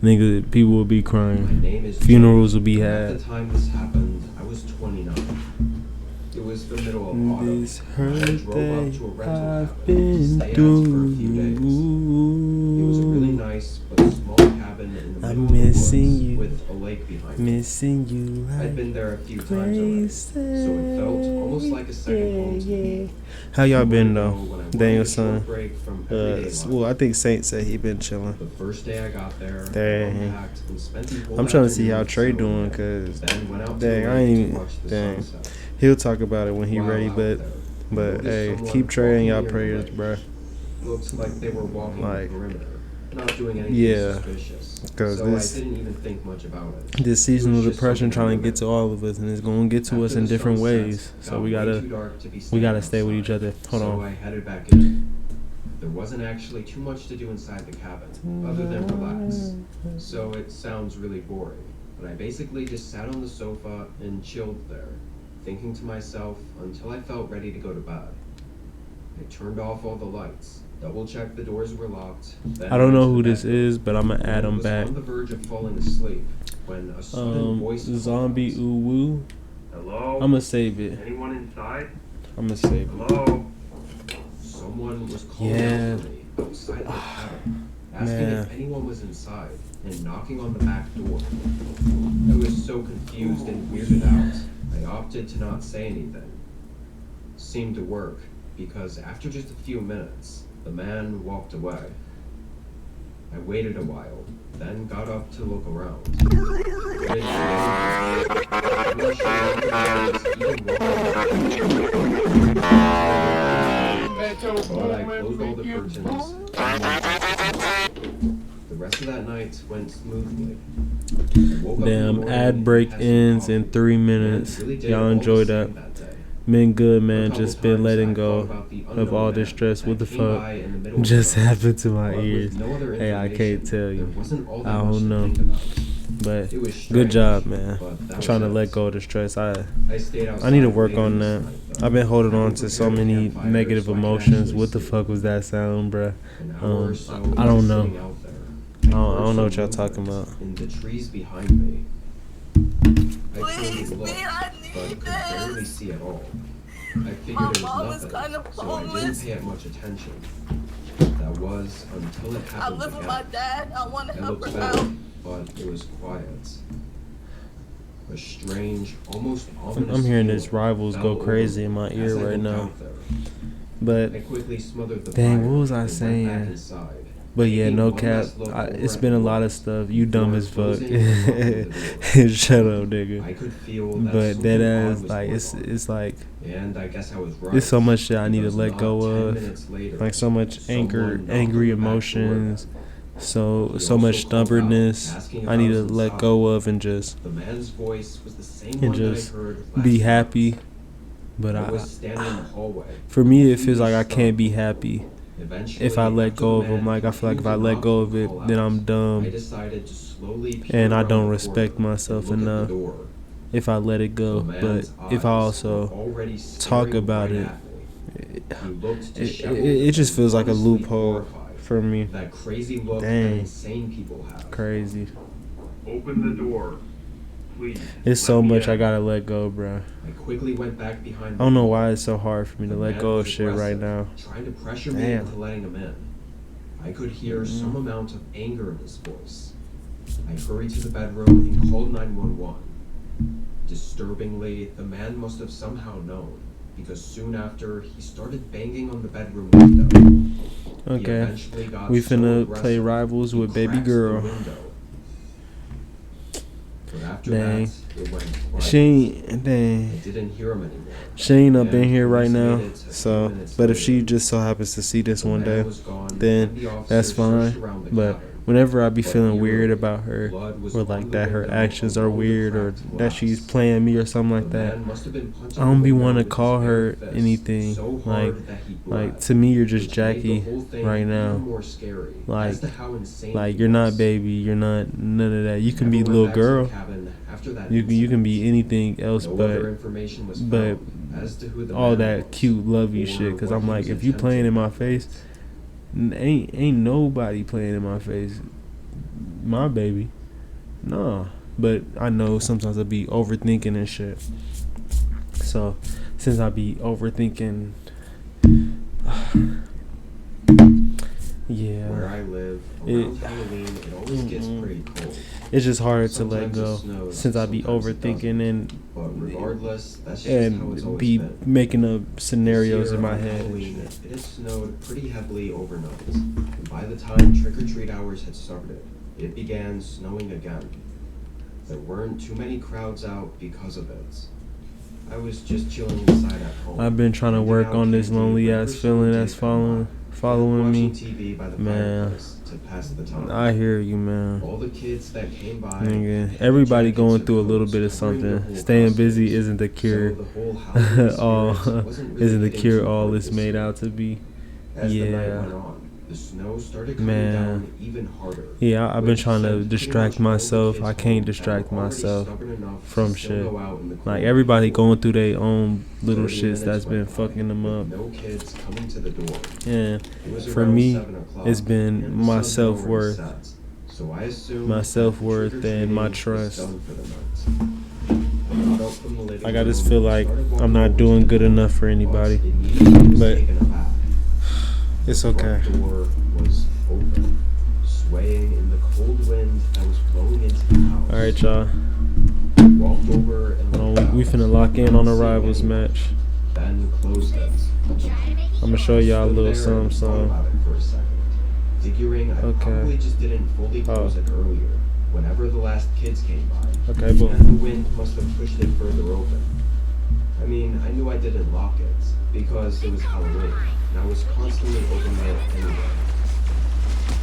Nigga, people will be crying. Funerals will be had. At the time this happened, I was 29. It was the middle of autumn. This hurt I drove up that to a rental I've cabin been to stay at for a few days. It was a really through. nice but small cabin in the I'm middle of the missing woods you. with a lake behind me. Missing you I'd like been there a few times already, so it felt almost like a second home to me. How y'all been When I though? wanted Daniel a short son. break from everyday life. Well, I think Saint said he been chilling. The first day I got there, Dang. I unpacked and spent the whole I'm trying to see afternoon how Trey settling doing, in. cause Then went out to dang, the I lake ain't to even watch the dang. sunset. He'll talk about it when he While ready, out but there, I but noticed hey, someone keep Trey in walking y'all near the prayers, lake. bruh. Looked like they were walking Like, the perimeter, not doing anything yeah, suspicious. cause So this I didn't even think much about it. this It was seasonal just depression something I trying to get to remembered. all of us, and it's gonna get to us After in the different sunset, ways. So got we way gotta too dark to be we staying gotta stay with each outside. other. Hold So on. I headed back in. There wasn't actually too much to do inside the cabin, other than relax. So it sounds really boring, but I basically just sat on the sofa and chilled there, thinking to myself until I felt ready to go to bed. I turned off all the lights, double-checked the doors were locked. Then I don't went know to who the this bedroom. is, but I'm gonna add I him was back. on the verge of falling asleep when a sudden voice called Zombie out, Uwu. "Hello? I'm gonna save it. Anyone inside? I'm gonna save it. Hello?" Someone was calling Yeah. out for me outside the cabin, asking Man. if anyone was inside and knocking on the back door. I was so confused and weirded out, I opted to not say anything. Seemed to work, because after just a few minutes, the man walked away. I waited a while, then got up to look around. I didn't see anything. I'm not sure if the man was even walking. But I closed all the curtains and went back to sleep. The rest of that night went smoothly. I woke up in the Damn, morning, ad break had some ends in coffee, 3 and minutes. really did Y'all all the enjoy same that. day. Been good, A man. couple Just been times letting I go thought about the of unknown all this man stress. that What the came fuck by in the middle of just the night. happened to my But with ears? no other Hey, I can't information, tell there you. wasn't all that I much don't to know. think about. But It was good strange, job, man. but that Trying to was let it. go of the stress. I stayed outside I need to work later on this that. night, though. I've been holding on Having to so prepared a many campfire negative so I could emotions. actually What the sleep. fuck was that sound, bruh? An hour or so I don't into know. sitting out there, I don't know heard what y'all some talking movement about. in the trees behind me. I turned Please, and looked, me, I but need could barely this. see at all. I figured My it was mom is nothing, kinda so I didn't homeless. pay it much attention. That was until it I happened live with my again. dad. I want to I help looked her back, out. but it was quiet. A strange, almost ominous I'm hearing feeling this Rivals fell go over crazy me in my as ear I right looked now. out there. I But quickly smothered the dang, fire what was I and went back saying? inside. But yeah, Taking no one cap. last look over It's at been the a lot of woods stuff. You dumb before as fuck. closing and locking the door. Shut up, nigga. I could feel that But something that odd ass, was like going it's on. it's like And I guess I was right. there's so much shit I need to because let not go 10 of. minutes later, Like so much anger, someone knocked angry on the back door emotions. again. So He so also much called out, stubbornness. asking I if need I to was let inside. go of and just The man's voice was the same and one that I just heard last be night. happy. But I was I, standing in the hallway. for me, it feels completely like I can't be stunned. happy Eventually, if I let after go the of him. man Like I feel like if I continued to let knock go and of it, call then out, I'm I dumb, decided to slowly peer and I around don't the respect corner myself and look at enough. the door. If I let it go, The but man's if I eyes also were already talk staring about right it, at me. He looked it disheveled it just and feels like a honestly loophole horrified. for me. That crazy look that Dang. insane people have. Crazy. Open the door, please. It's so Let me much I in. gotta let go, bro. I quickly went back behind I the don't know wall. why it's so hard for me to The let man go of was shit right aggressive, now. trying to pressure me Damn. into letting him in. I could hear some amount of anger in his voice. I hurried to the bedroom and called 911. Disturbingly, the man must have somehow known, because soon after, he started banging on the bedroom window. He Okay, eventually got we so finna aggressive, play Rivals he with baby cracked the girl. window. But after Dang. that, it went quiet. She ain't I dang. didn't hear him anymore. She ain't up in And here right police now. made it a few So, minutes but if later. she just so happens to see this The one man day, was gone, then and the officers that's searched fine. around the But cabin. whenever I be But feeling weird eerily, about her, blood was or on like the that her window actions are along the weird, or cracked that she's glass. playing me or something like The that, man must have been punching I don't the be window want to with his call bare her fist anything. so Like, hard that he bled, to me, you're just which made the Jackie whole thing right now. even more scary Like, as to how insane Like he you're not was. baby, you're not none of that. You can Never be went little back to the girl. cabin after that You can incident. be anything else, No other but information was but found as to who the all man that was, cute lovey or shit. Cause what I'm he like, was if you playing in my attempting. face, ain't nobody playing in my face. My baby, nah. But I know sometimes I be overthinking and shit. So since I be overthinking, Where yeah. I live, around Halloween, it always gets pretty cold. It's just hard to let Sometimes it go snows, since I be sometimes it overthinking But regardless, that's just how it's and always be been. making up scenarios This in year my on head. Halloween, it had snowed pretty heavily overnight. And by the time trick-or-treat hours had started, it began snowing again. There weren't too many crowds out because of it. I was just chilling inside at home. I've been trying to handing work out on this candy lonely whenever ass feeling someone that's did come by, following and me. watching TV by the Man, fireplace to pass the time. I hear you, man. All the kids that came by, Nigga, everybody jackets going and through a little coats bit of covering their something. whole Staying busy costumes. isn't the cure. So the whole Halloween all spirit wasn't really isn't the hitting cure too all hard it's this made year. out to be. As the night Yeah. went on, the snow started coming Man. down even harder. Yeah, I've been which trying to sent pretty distract much all the myself. kids I home can't that distract were already myself stubborn enough to from still shit. go out in the Like cold everybody before. going through their own little 30 shits minutes that's been went by fucking them with up. No kids coming to the door. And It was for around me, 7 o'clock, it's and been the my sun had self-worth. already set. So I assumed My that self-worth trick-or-treating and my was trust. done for the night. I got up from the living Like I just room feel and like started I'm walking not over doing to good the door, enough for anybody. but immediately was But taken aback. it's The okay. front door was open, swaying in the cold wind that was blowing into the house. All right, y'all. Walked over and Hold looked on, we out. finna lock in on a Didn't see rivals anyone. match. Then closed it. I'm gonna show y'all a Stood little there and thought something. about it for a second, figuring I Okay. probably just didn't fully Oh. close it earlier, whenever the last kids came by. Okay, And boom. the wind must have pushed it further open. I mean, I knew I didn't lock it, because it was Halloween, and I was constantly opening it anyway.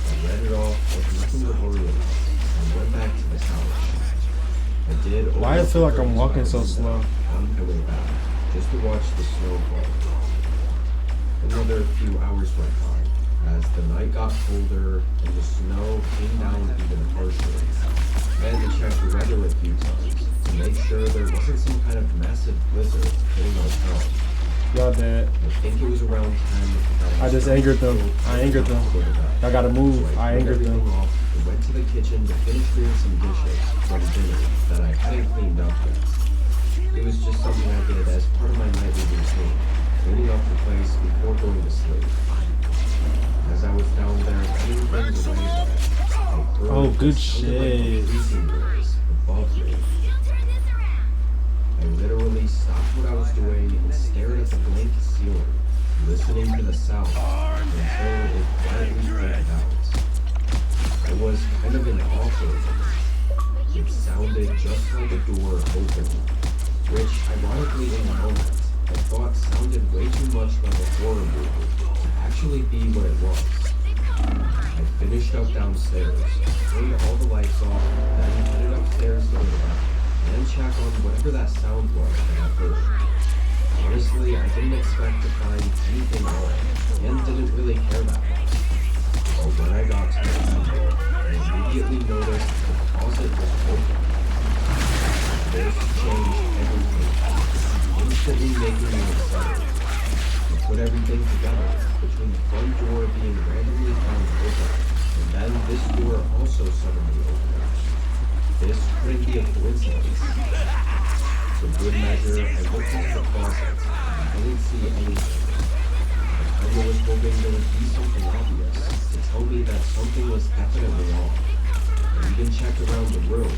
I read it off with nothing to worry about, and went back to the couch. I did open Why I up feel the like I'm curtains walking by so the slow? window on my way back, just to watch the snow fall. Another few hours went by, as the night got colder and the snow came down even harsher. I had to check the weather a few times to make sure there wasn't some kind of massive blizzard hitting our town. Y'all dead. I think it was around 10 that I just started angered them. to feel I angered them. to go to bed. I gotta move. So I turned angered them. everything off and went to the kitchen to finish doing some dishes from dinner that I hadn't cleaned up yet. It was just something I did as part of my nightly routine, cleaning up the place before going to sleep. As I was down there putting things away, I heard Oh, good what sounded like a shit. creaking noise above me. I literally stopped what I was doing and stared at the blank ceiling, listening to the sound until it quietly faded out. I was kind of in awe for a moment. It sounded just like a door opening, which ironically in the moment I thought sounded way too much like a horror movie to actually be what it was. I finished up downstairs, turned all the lights off, then headed upstairs to go to bed, and check on whatever that sound was that I heard. Honestly, I didn't expect to find anything at all, and didn't really care that much. But when I got to the window, I immediately noticed the closet was open. This changed everything, instantly making me excited. I put everything together, between the front door being randomly found open, and then this door also suddenly opened. This couldn't be a coincidence. For good measure, I looked into the closet, and I didn't see anything. I kinda was hoping there would be something obvious to tell me that something was definitely wrong. I even checked around the room.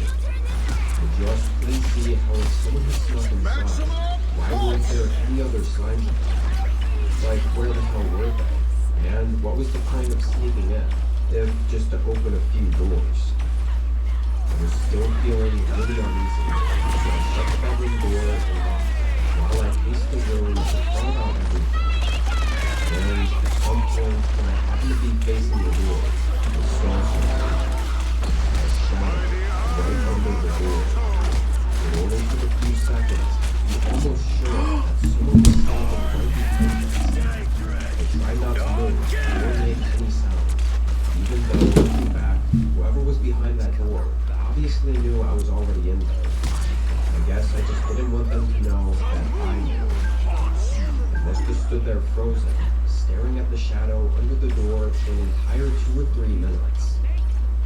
I just couldn't see how if someone had snuck inside, why weren't there any other signs of that? Like, where the hell were they? And what was the point of sneaking in, if just to open a few doors? I was still feeling really uneasy, so I shut the bedroom door and locked it, while I paced the room and thought about everything. And at some point, when I happened to be facing the door, I saw something. A shadow right under the door. It only took a few seconds to be almost sure that someone was standing right behind us. I tried not to move or make any sound, even though, looking back, whoever was behind that door obviously knew I was already in there. I guess I just didn't want them to know that I knew. I must have stood there frozen, staring at the shadow under the door for an entire 2 or 3 minutes.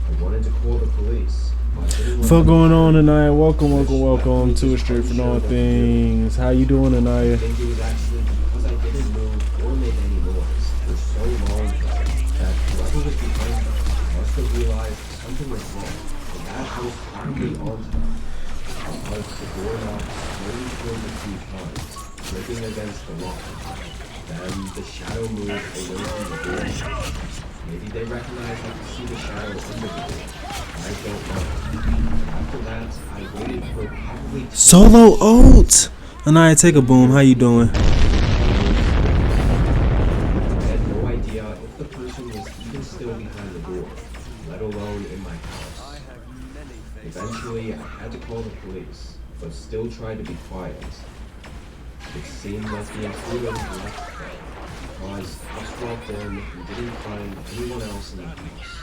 I wanted to call the police, but I didn't want Fuck them going to on hear me. tonight? Welcome to a Straight for Knowing Things. How you doing I tonight? think it was actually because I didn't move or make any noise for so long that whoever was behind me also realized something was wrong, and that I was probably onto them. Because the doorknob slowly turned a few times, scraping against the lock. Then the shadow moved away from the door. Maybe they recognized I could see the shadow under the door. I don't know. After that, I waited for probably 10 Solo Oats. Anaya, take a boom. How you doing? I had no idea if the person was even still behind the door, let alone in my house. Eventually, I had to call the police, but still tried to be quiet. It seemed like the intruder left though, because cops walked in and didn't find anyone else in the house.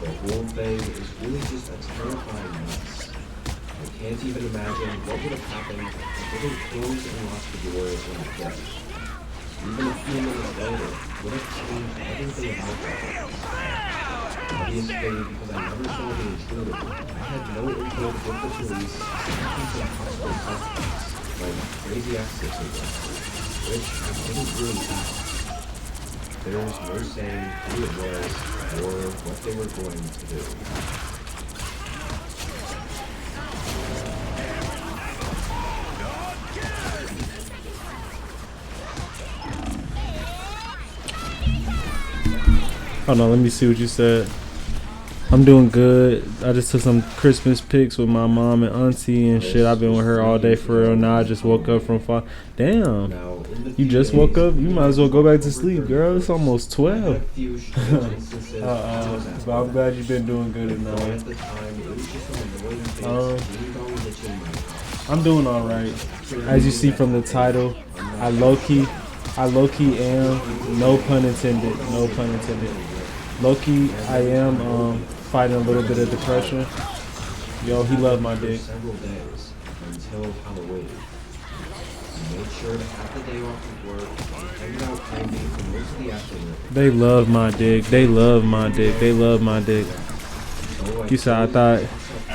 The whole thing is really just a terrifying mess. I can't even imagine what would have happened if I didn't close and lock the door when I did. Even a few minutes later would have changed everything about the house. Obviously, because I never saw the intruder, I had no info to give the police anything to the possible suspects, like crazy exits or whatever, which I didn't really have. There was no saying who it was or what they were going to do. Hold on, let me see what you said. I'm doing good. I just took some Christmas pics with my mom and auntie and shit. I've been with her all day for real. Now I just woke up from Damn. Now, in the You few just woke days up? You might as well go back to sleep, girl. It's almost I had 12. a few strange instances when I was at But I'm work. glad you've been doing good Though tonight. at the time, it was just an annoying face ding dong itching my house. I'm doing all right. As you see from the title, I low-key am, no pun intended, low-key, I am fighting a little bit of depression. Yo, he loved my dick. Several days until Halloween. I made sure to have the day off of work and hanged out candy for most of the afternoon. They love my dick. They love my dick. They love my dick. So You said I thought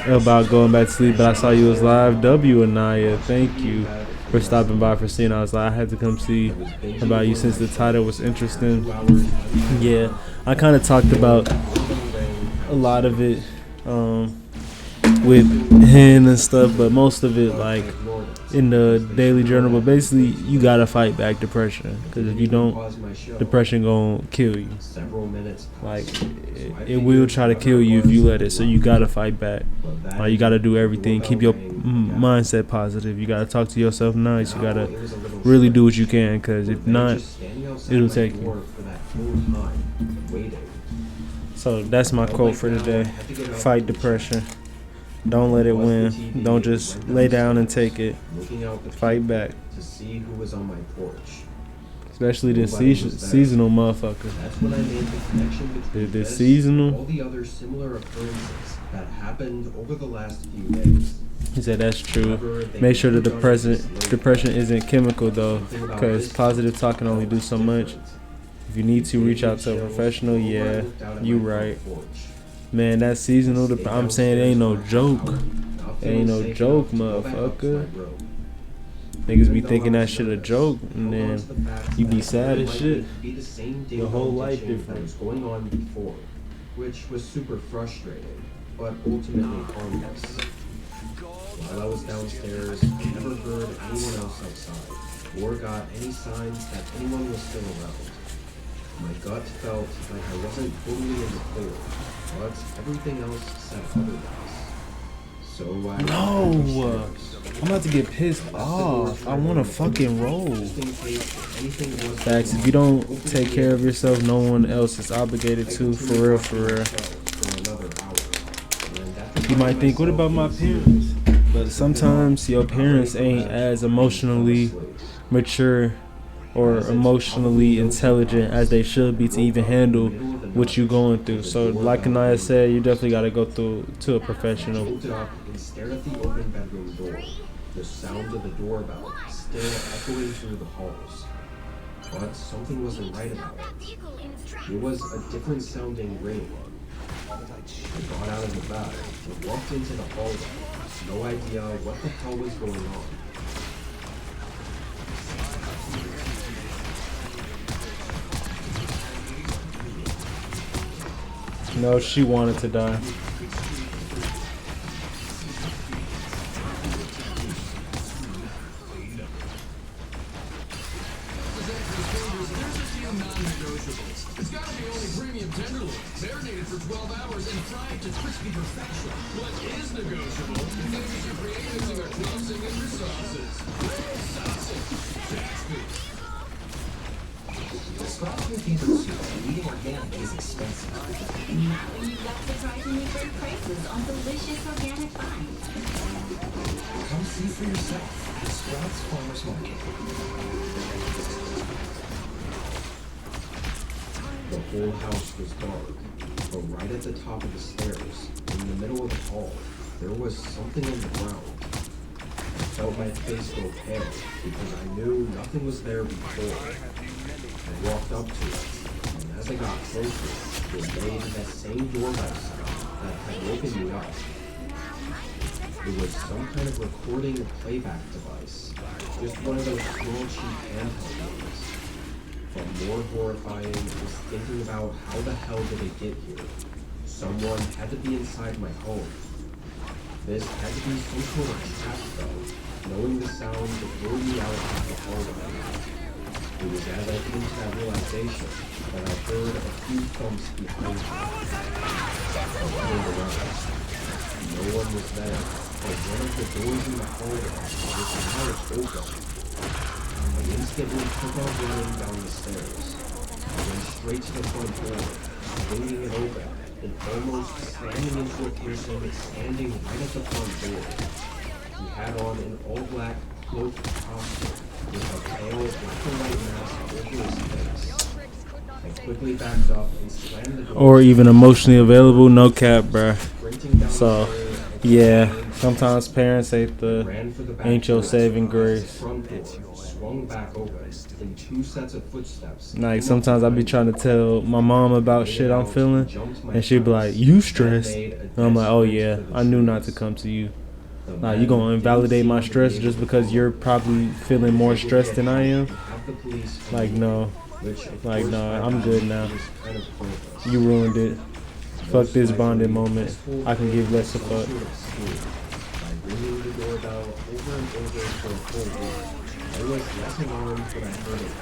about going back to sleep, but I saw you was live. W Anaya, thank you for stopping by for seeing. I was like, I had to come see about you since the title was interesting. Yeah, I kind of talked about a lot of it with him and stuff, but most of it like in the daily journal. But basically, you gotta fight back depression, because if you don't, depression gonna kill you. Several minutes Like it will try to kill you if you let it. So you gotta fight back. You gotta do everything. Keep your mindset positive. You gotta talk to yourself nice. You gotta really do what you can, because if not, it'll take you. So that's my quote for today. Fight depression. Don't let it win. Don't just lay down and take it. Fight back. To see who was on my porch. Especially this seasonal motherfucker. That's when I made the connection between The this seasonal. and all the other similar occurrences that happened over the last few days. He said that's true. Make sure the depression isn't chemical though, because positive talk can only do so much. If you need to reach out to a professional, yeah, you right. Man, that seasonal, I'm saying it ain't no joke. It ain't no joke, motherfucker. Niggas be thinking that shit a joke, and then you be sad as shit. Your whole life different. Was going on before, which was super frustrating, but ultimately harmless. While I was downstairs, I never heard anyone else outside, or got any signs that anyone was still around. My gut felt like I wasn't totally in the clear, but everything else said otherwise. So I No, I'm about to get pissed off. I want to fucking roll. Facts, if you don't take care of yourself, no one else is obligated to, for real, for real. You might think, what about my parents? But sometimes your parents ain't as emotionally mature or emotionally intelligent as they should be to even handle what you going through. So like Anaya said, you definitely got to go to a professional. I looked up and stared at the open bedroom door, the sound of the doorbell still echoing through the halls. But something wasn't right about it. It was a different sounding ring. I got out of the bed and walked into the hallway, no idea what the hell was going on. No, she wanted to die. It's gotta be only premium tenderloin, marinated for 12 hours and fried to crispy perfection. What is negotiable? Things your creatives are tossing in your sauces. Sausage. Zaxby. Describe your favorite soup. Eating organic is expensive. Now you've got surprisingly great prices on delicious organic finds. Come see for yourself at Sprouts Farmers Market. The whole house was dark, but right at the top of the stairs, in the middle of the hall, there was something on the ground. I felt my face go pale because I knew nothing was there before. I walked up to it, and as I got closer, it made that same doorbell sound that had woken me up. It was some kind of recording or playback device, just one of those small cheap handheld ones. But more horrifying was thinking about how the hell did it get here? Someone had to be inside my home. This had to be some sort of trap though, knowing the sound that blew me out of the hallway. It was as I came to that realization that I heard a few thumps behind me. I turned around. No one was there, but one of the doors in the hallway was now open. I instantly took off running down the stairs. I went straight to the front door, swinging it open, and almost slamming into a person standing right at the front door. He had on an all-black cloaked costume with a pale black and white mask over his face. I quickly backed up and slammed the door. Or even emotionally available, no cap, bruh. Sprinting down So, the stairs, I yeah, sometimes parents ain't ran for the back ain't your door. saving The grace. front door swung back open, and two sets of footsteps. Like sometimes I be trying to tell my mom about shit I'm feeling, and she'd be like, "You stressed?" And I'm like, "Oh yeah, I knew not to come to you. Like you gonna invalidate my stress just because you're probably feeling more stressed than I am? Like no, like no, I'm good now. You ruined it. Fuck this bonding moment. I can give less a fuck." By ringing the doorbell over and over for a full week, I was less alarmed when I heard it.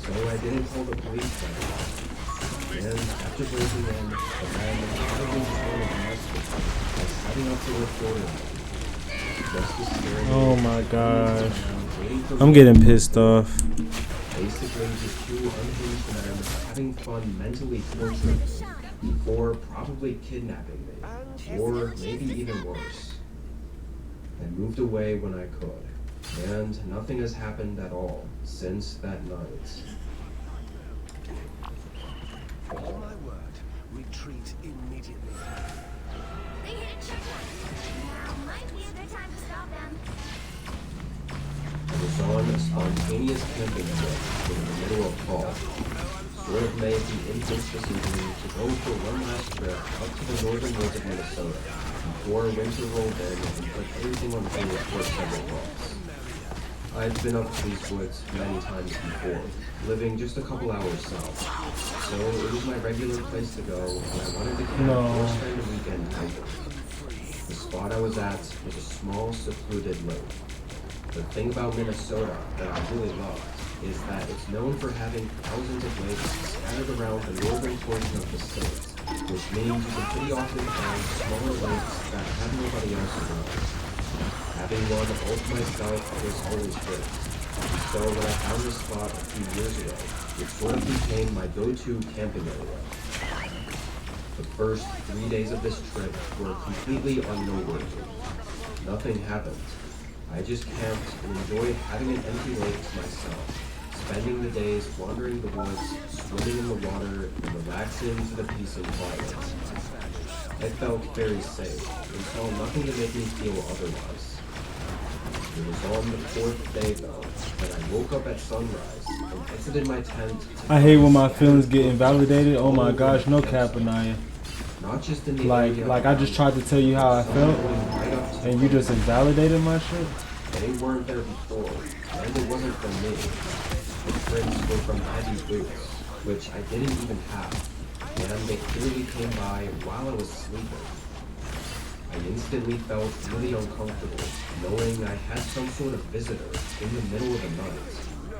So I didn't call the police right away. And after breaking in, the man probably wanted to mess with me by setting up the recorder. Just to scare me. Oh my gosh, Waiting for I'm me. getting pissed off. Basically, just two unhinged men having fun mentally torturing me before probably kidnapping me, or maybe even worse. I moved away when I could, and nothing has happened at all since that night. On my word, retreat immediately. They hit a checkpoint. Now might be a good time to stop them. I was on a spontaneous camping trip in the middle of fall. Sort of made the impulse decision to go for one last trip up to the northern woods of Minnesota before winter rolled in and put everything on hold for several months. I've been up to these woods many times before, living just a couple hours south. So it was my regular place to go when I wanted to camp or spend a weekend hiking. The spot I was at was a small, secluded lake. The thing about Minnesota that I really love is that it's known for having thousands of lakes scattered around the northern portion of the state, which means you can pretty often find smaller lakes that have nobody else around. Having one all to myself was always great. So when I found this spot a few years ago, it sort of became my go-to camping area. The first 3 days of this trip were completely unnoteworthy. Nothing happened. I just camped and enjoyed having an empty lake to myself, spending the days wandering the woods, swimming in the water, and relaxing to the peace and quiet. I felt very safe and saw nothing to make me feel otherwise. It was on the fourth day, though, that I woke up at sunrise and exited my tent. I hate when my feelings get invalidated. Oh my gosh, no cap, Anaya. Not just in the Like I just tried to tell you how I felt, and you just invalidated my shit. They weren't there before, and it wasn't from me. The prints were from heavy boots, which I didn't even have. and they clearly came by while I was sleeping. I instantly felt really uncomfortable, knowing I had some sort of visitor in the middle of the night.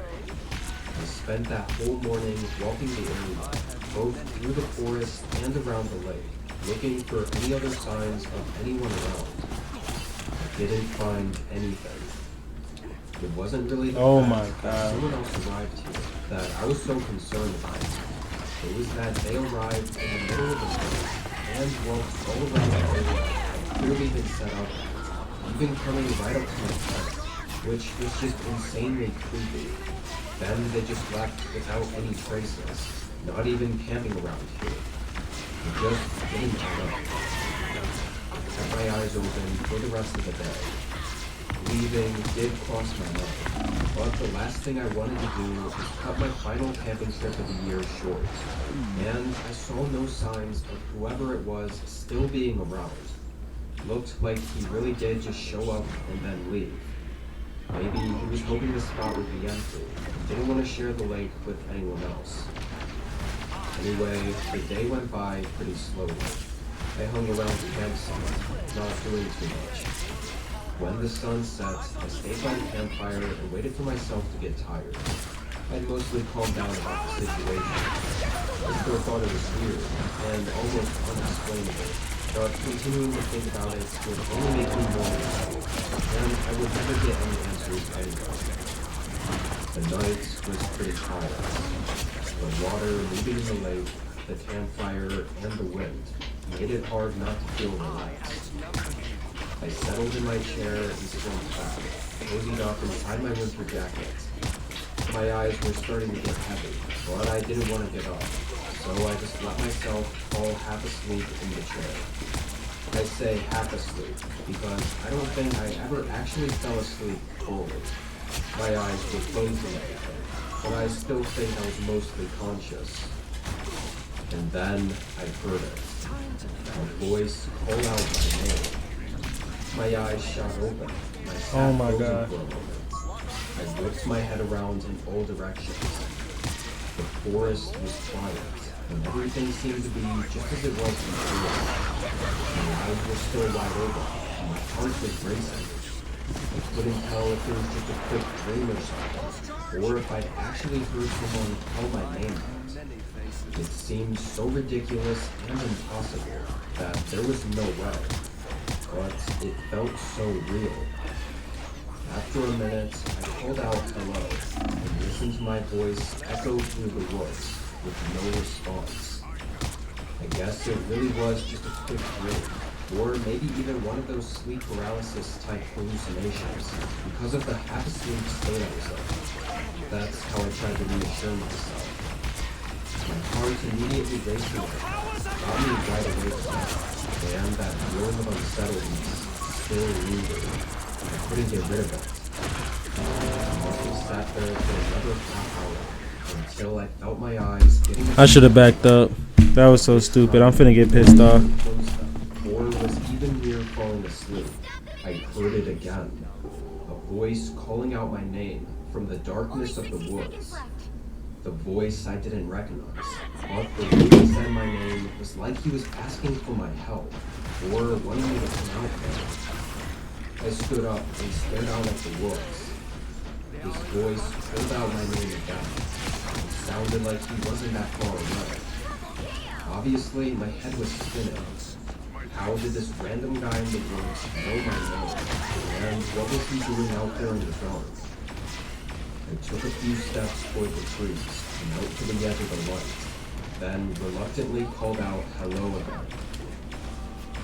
I spent that whole morning walking the area, both through the forest and around the lake, looking for any other signs of anyone around. I didn't find anything. It wasn't really the fact that someone else arrived here that I was so concerned about. It was that they arrived in the middle of the night and walked all around the area I'd clearly been set up at, even coming right up to my tent, which was just insanely creepy. Then they just left without any traces, not even camping around here. It just didn't add up. I kept my eyes open for the rest of the day. Leaving did cross my mind, but the last thing I wanted to do was cut my final camping trip of the year short, and I saw no signs of whoever it was still being around. Looked like he really did just show up and then leave. Maybe he was hoping the spot would be empty and didn't want to share the lake with anyone else. Anyway, the day went by pretty slowly. I hung around the campsite, not doing too much. When the sun set, I stayed by the campfire and waited for myself to get tired. I'd mostly calmed down about the situation. I still thought it was weird and almost unexplainable, but continuing to think about it would only make me more anxious, and I would never get any answers anyway. The night was pretty quiet. The water moving in the lake, the campfire, and the wind made it hard not to feel relaxed. I settled in my chair and slumped back, cozied up inside my winter jacket. My eyes were starting to get heavy, but I didn't want to get up, so I just let myself fall half asleep in the chair. I say half asleep because I don't think I ever actually fell asleep fully. My eyes were closed and everything, but I still think I was mostly conscious. And then I heard it. A voice call out my name. My eyes shot open. I sat frozen for a moment. I whipped my head around in all directions. The forest was quiet, and everything seemed to be just as it was before. My eyes were still wide open, and my heart was racing. I couldn't tell if it was just a quick dream or something, or if I'd actually heard someone call my name out. It seemed so ridiculous and impossible that there was no way. But it felt so real. After a minute, I called out hello and listened to my voice echo through the woods with no response. I guess it really was just a quick dream, or maybe even one of those sleep paralysis type hallucinations because of the half-asleep state I was in. That's how I tried to reassure myself. My heart immediately raced away, got me right away from it. And that feeling of unsettledness still lingered. I couldn't get rid of it. I sat there for another half hour until I felt my eyes getting... I should have backed up. That was so stupid. I'm finna get pissed off. Or was even near falling asleep. I heard it again. A voice calling out my name from the darkness of the woods. The voice I didn't recognize, but the way he said my name was like he was asking for my help, or wanting me to come out there. I stood up and stared out at the woods. His voice called out my name again. It sounded like he wasn't that far away. Obviously, my head was spinning. How did this random guy in the woods know my name? And what was he doing out there in the dark? I took a few steps toward the trees and out to the edge of the light, then reluctantly called out hello again.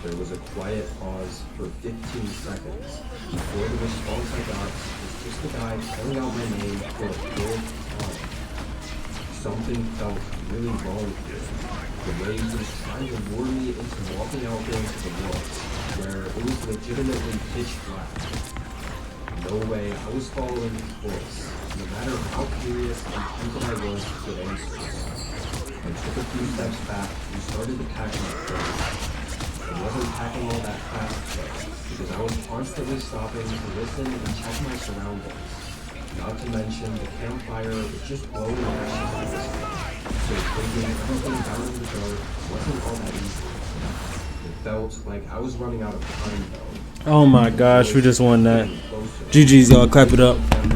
There was a quiet pause for 15 seconds before the response I got was just a guy calling out my name for a fourth time. Something felt really wrong here. The way he was trying to lure me into walking out there into the woods, where it was legitimately pitch black. No way I was following his voice, no matter how curious and tempted I was to get answers. I took a few steps back and started to pack my clothes. I wasn't packing all that fast though, because I was constantly stopping to listen and check my surroundings. Not to mention the campfire was just blowing ashes. So thinking everything down in the dark wasn't all that easy. It felt like I was running out of time though. Oh my gosh, we just won that. GG's, y'all. Clap it up. Several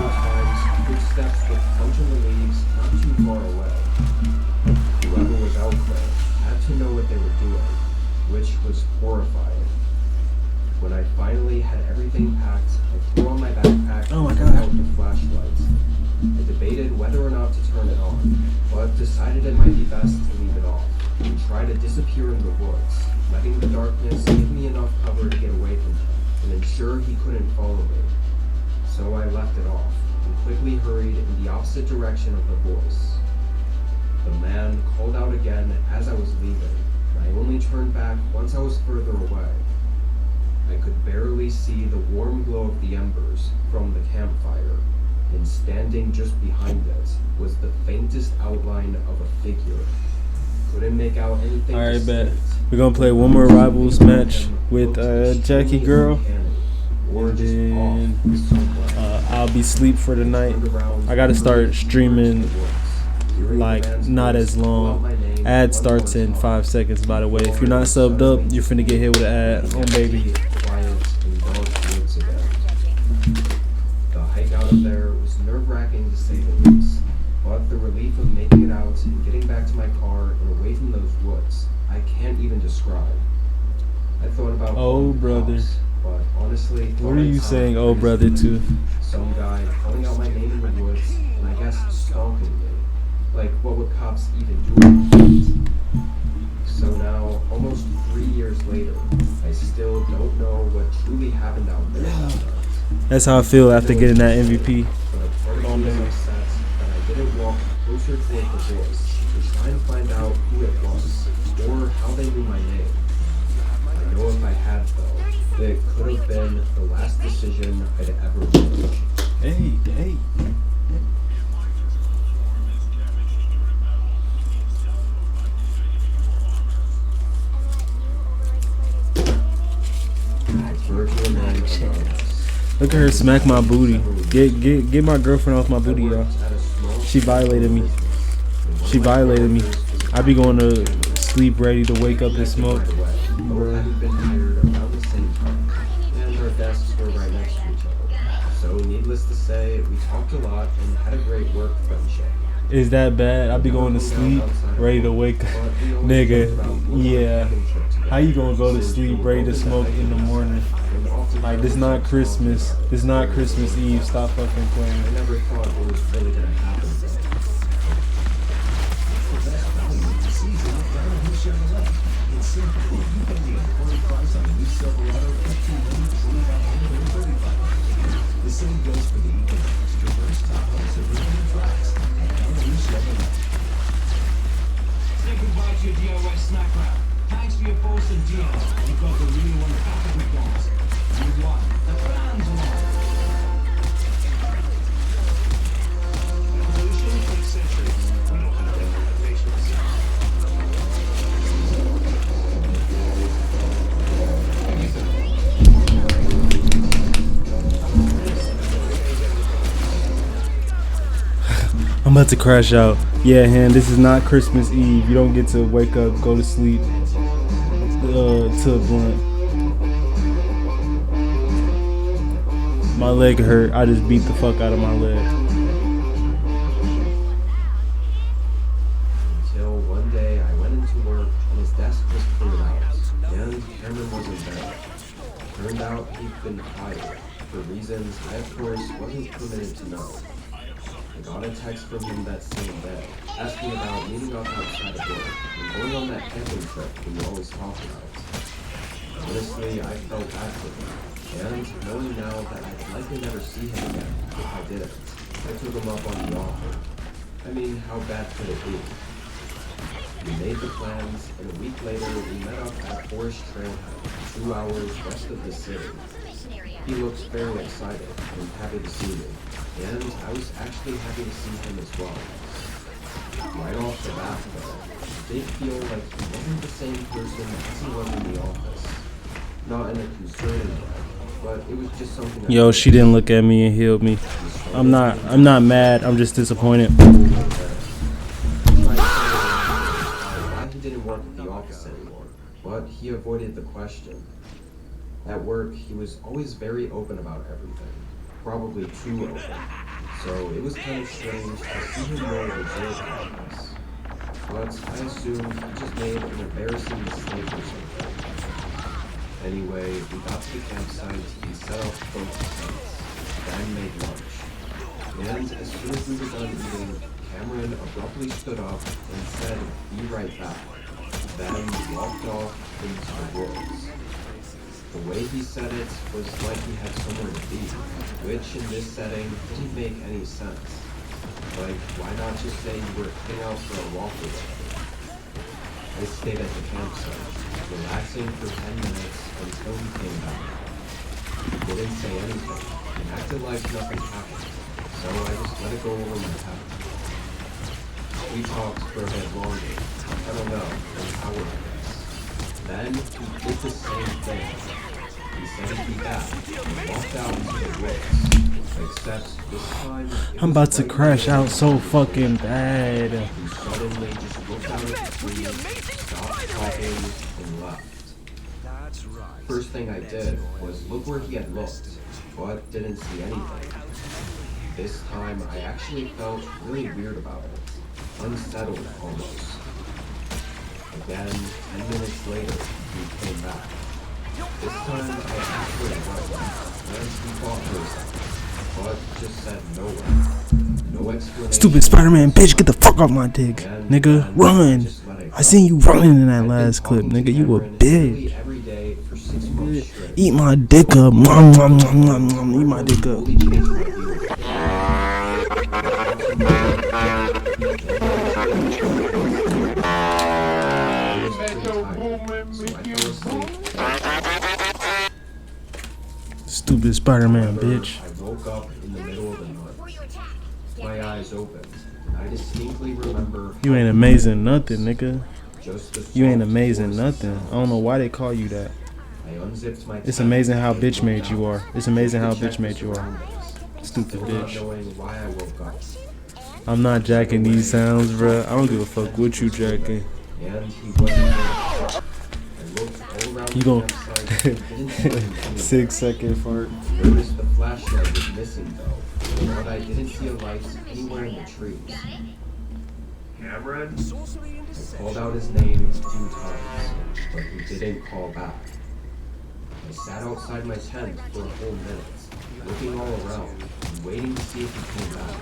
times, footsteps would crunch in the leaves not too far away. Whoever was out there had to know what they were doing, which was horrifying. When I finally had everything packed, I threw on my backpack and took out the flashlights. I debated whether or not to turn it on, but decided it might be best to leave it off and try to disappear in the woods, letting the darkness give me enough cover to get away from him and ensure he couldn't follow me. So I left it off and quickly hurried in the opposite direction of the voice. The man called out again as I was leaving, and I only turned back once I was further away. I could barely see the warm glow of the embers from the campfire, and standing just behind it was the faintest outline of a figure. Couldn't make out anything. Alright, bet. We're gonna play one more Rivals match with Jackie Girl. And then I'll be asleep for the night. I gotta start streaming like not as long. Ad starts in 5 seconds, by the way. If you're not subbed up, you're finna get hit with an ad. Oh baby. The hike out of there was nerve-wracking to say the least, but the relief of making it out and getting back to my car and away from those woods, I can't even describe. I thought about Oh brother. house, but honestly, What are you saying oh brother to? some guy calling out my name in the woods, and I guess stalking me. Like, what would cops even do? So now, almost 3 years later, I still don't know what truly happened out there that night. That's how I feel after getting that MVP. But a part of me is upset that I didn't walk closer toward the voice to try and find out who it was, or how they knew my name. I know if I had, though, it could have been the last decision I'd ever made. Hey. Virtual man anonymous. Look at her smack my booty. Get my girlfriend off my booty, y'all. She violated me. I be going to sleep ready to wake up and smoke. Both hadn't been hired around the same time, and our desks were right next to each other. So, needless to say, we talked a lot and had a great work friendship. Is that bad? I be going to sleep ready to wake up. Nigga, yeah. How you gonna go to sleep ready to smoke in the morning? Like, this not Christmas. This not Christmas Eve. Stop fucking playing. I never thought it was really gonna happen. The same goes for the extra burst Tahoes and premium tracks. Say goodbye to your DIY snack wrap. Thanks for your posts and deals. You've got the real one back at McDonald's. You won. The fans won. Evolution takes centuries. We don't have that kind of patience. I'm about to crash out. Yeah, Han, this is not Christmas Eve. You don't get to wake up, go to sleep to a blunt. My leg hurt. I just beat the fuck out of my leg. Until one day I went into work and his desk was cleared out, and Cameron wasn't there. Turned out he'd been fired for reasons I, of course, wasn't permitted to know. I got a text from him that same day, asking about meeting up outside of work and going on that camping trip we always talk about. Honestly, I felt bad for him, and knowing now that I'd likely never see him again if I didn't, I took him up on the offer. I mean, how bad could it be? We made the plans, and a week later we met up at Forest Trailhead, 2 hours west of the city. He looks very excited and happy to see me, and I was actually happy to see him as well. Right off the bat, though, I did feel like he wasn't the same person as he was in the office. Not in a concerning way, but it was just something I Yo, did. she didn't look at me and healed me. I'm not mad. I'm just disappointed. Why he didn't work at the office anymore, but he avoided the question. At work, he was always very open about everything, probably too open. So it was kind of strange to see him more reserved like this. But I assumed he just made an embarrassing mistake or something. Anyway, we got to the campsite, he set up both tents, then made lunch. And as soon as we were done eating, Cameron abruptly stood up and said, "Be right back." Then walked off into the woods. The way he said it was like he had somewhere to be, which in this setting didn't make any sense. Like, why not just say you were heading out for a walk or something? I stayed at the campsite, relaxing for 10 minutes until he came back. He didn't say anything, and acted like nothing happened, so I just let it go over my head. We talked for a bit longer, I don't know, an hour I guess. Then he did the same thing. He said he'd be back and walked out into the woods. Except this time, I'm about to crash out so fucking bad. he suddenly just looked out at the trees, stopped talking, and left. First thing I did was look where he had looked, but didn't see anything. This time, I actually felt really weird about it. Unsettled almost. Again, 10 minutes later, he came back. This time, I asked where he was, and he thought for a second, but just said nowhere. No explanation. Stupid Spider-Man bitch, get the fuck off my dick. Nigga, run. I seen you running in that last clip, nigga. You a bitch. Every day for 6 months straight. Eat my dick up. Mwah, mwah, mwah, mwah, mwah. Eat my dick up. Stupid Spider-Man bitch. I woke up in the middle of the night. My eyes opened. I distinctly remember You ain't amazing nothing, nigga. just the You ain't soft amazing voice nothing. I don't know why they call you that. I unzipped my It's tent amazing how and bitch looked made out. you are. It's amazing how To check bitch the made you are. surroundings, Stupid still not bitch. knowing why I woke up. I'm not jacking these sounds, bruh. I don't give a fuck what you jacking. And he wasn't there. I looked all around You the gon' campsite and didn't see him anywhere. 6-second fart. Noticed the flashlight was missing though, but I didn't see a light anywhere in the trees. Cameron? I called out his name a few times, but he didn't call back. I sat outside my tent for a whole minute, looking all around and waiting to see if he came back,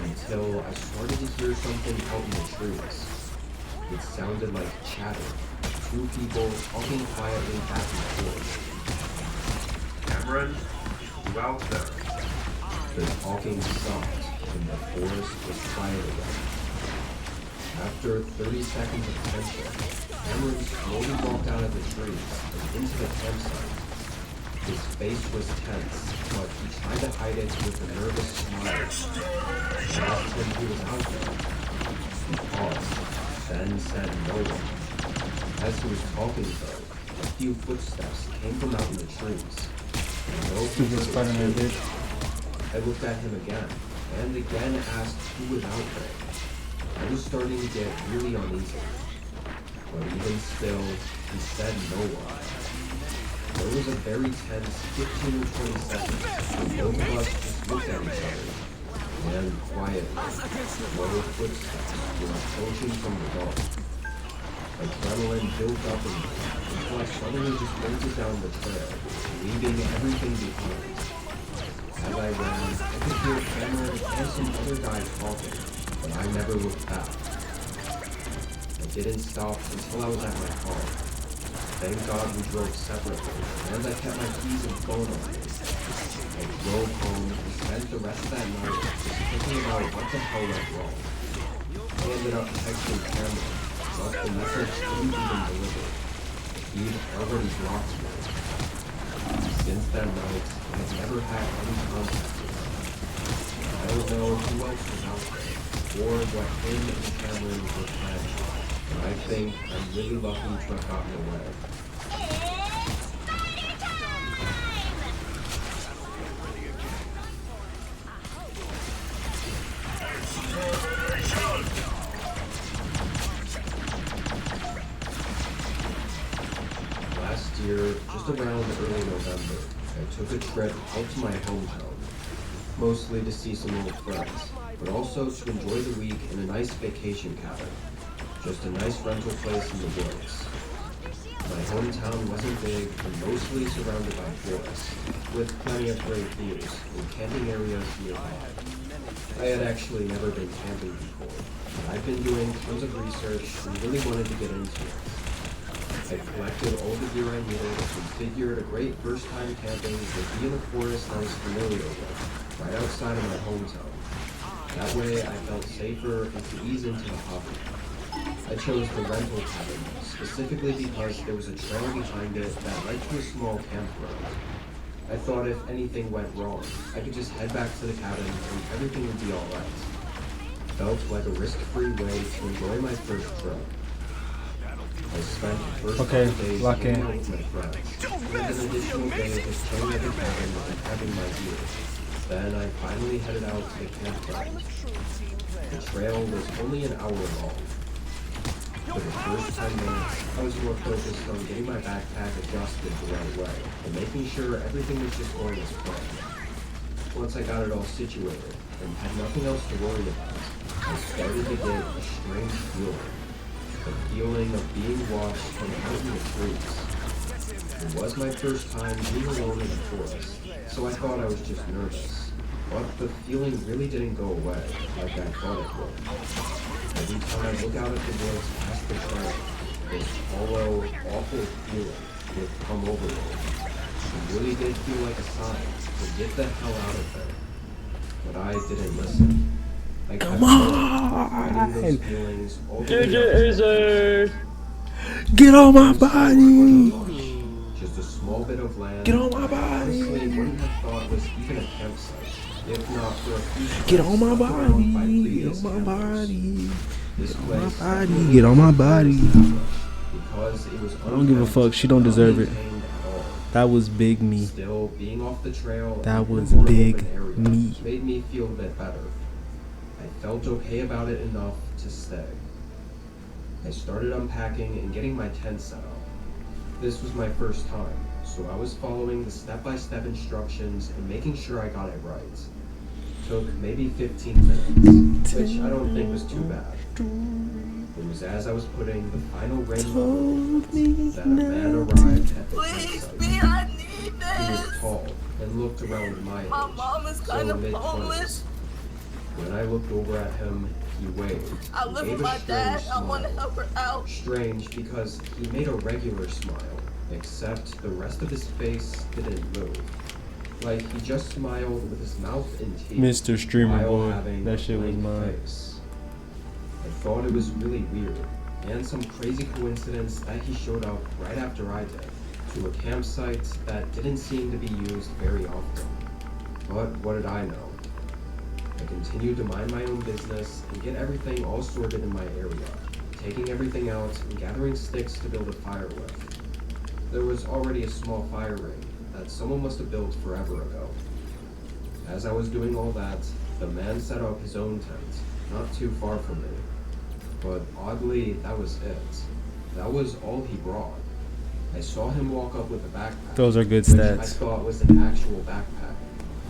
until I started to hear something out in the trees. It sounded like chatter, 2 people talking quietly back and forth. Cameron? You out there? The talking stopped, and the forest was quiet again. After 30 seconds of tension, Cameron slowly walked out of the trees and into the campsite. His face was tense, but he tried to hide it with a nervous smile. I asked him who was out there. He paused, then said no one. As he was talking though, a few footsteps came from out in the trees. No Stupid Spider-Man bitch. I looked at him again, and again asked who was out there. I was starting to get really uneasy. But even still, he said no one. There was a very tense 15 or 20 seconds, and both of us just looked at each other. And quietly, slow footsteps were approaching from the dark. Adrenaline built up in me until I suddenly just bolted down the trail, leaving everything behind. As I ran, I could hear Cameron and some other guys talking, but I never looked back. I didn't stop until I was at my car. Thank God we drove separately, and I kept my keys and phone on me. I drove home and spent the rest of that night just thinking about what the hell went wrong. I ended up texting Cameron, but the message didn't even deliver. He'd already blocked me. Since that night, I've never had any contact with him. I don't know who else was out there, or what him and Cameron were planning, but I think I'm really lucky to have gotten away. around early November, I took a trip out to my hometown, mostly to see some old friends, but also to enjoy the week in a nice vacation cabin, just a nice rental place in the woods. My hometown wasn't big and mostly surrounded by forests, with plenty of great views and camping areas nearby. I had actually never been camping before, but I've been doing tons of research and really wanted to get into it. I collected all the gear I needed and figured a great first time camping would be in a forest I was familiar with, right outside of my hometown. That way I felt safer and could ease into the hobby. I chose the rental cabin, specifically because there was a trail behind it that led to a small campground. I thought if anything went wrong, I could just head back to the cabin and everything would be alright. Felt like a risk-free way to enjoy my first trip. I spent the first couple days hanging out with my friends, with an additional day just chilling at the cabin and having my gear. Then I finally headed out to the campground. The trail was only an hour long. For the first 10 minutes, I was more focused on getting my backpack adjusted the right way and making sure everything was just going as planned. Once I got it all situated and had nothing else to worry about, I started to get a strange feeling. The feeling of being watched from out in the trees. It was my first time being alone in the forest, so I thought I was just nervous. But the feeling really didn't go away like I thought it would. Every time I look out at the woods past the trail, this hollow, awful feeling would come over me. It really did feel like a sign to get the hell out of there. But I didn't listen. I kept fighting those feelings all the way up to Get on my body! just a small bit of land. Get on my I body! honestly wouldn't have thought was even a campsite, if not for a few Get on my spots around by body! Get previous on my campers. body! This Get on my place body! Get on my body! because it was I don't give a fuck. She don't deserve it. unmaintained at all. That was big me. Still, being off the trail That and in a was more big open area me. made me feel a bit better. I felt okay about it enough to stay. I started unpacking and getting my tent set up. This was my first time, so I was following the step-by-step instructions and making sure I got it right. Took maybe 15 minutes, which I don't think was too bad. It was as I was putting the final ring on that a man arrived at the campsite. He was tall and looked around my age, so mid-20s. When I looked over at him, he waved. I live with my dad. I want to help her out. Strange because he made a regular smile, except the rest of his face didn't move. Like he just smiled with his mouth in teeth. Mr. Streamer while Boy, having that a shit was blank mine. face. I thought it was really weird, and some crazy coincidence that he showed up right after I did, to a campsite that didn't seem to be used very often. But what did I know? I continued to mind my own business and get everything all sorted in my area, taking everything out and gathering sticks to build a fire with. There was already a small fire ring that someone must have built forever ago. As I was doing all that, the man set up his own tent, not too far from me. But oddly, that was it. That was all he brought. I saw him walk up with a backpack. Those are good which I stats. thought was an actual backpack,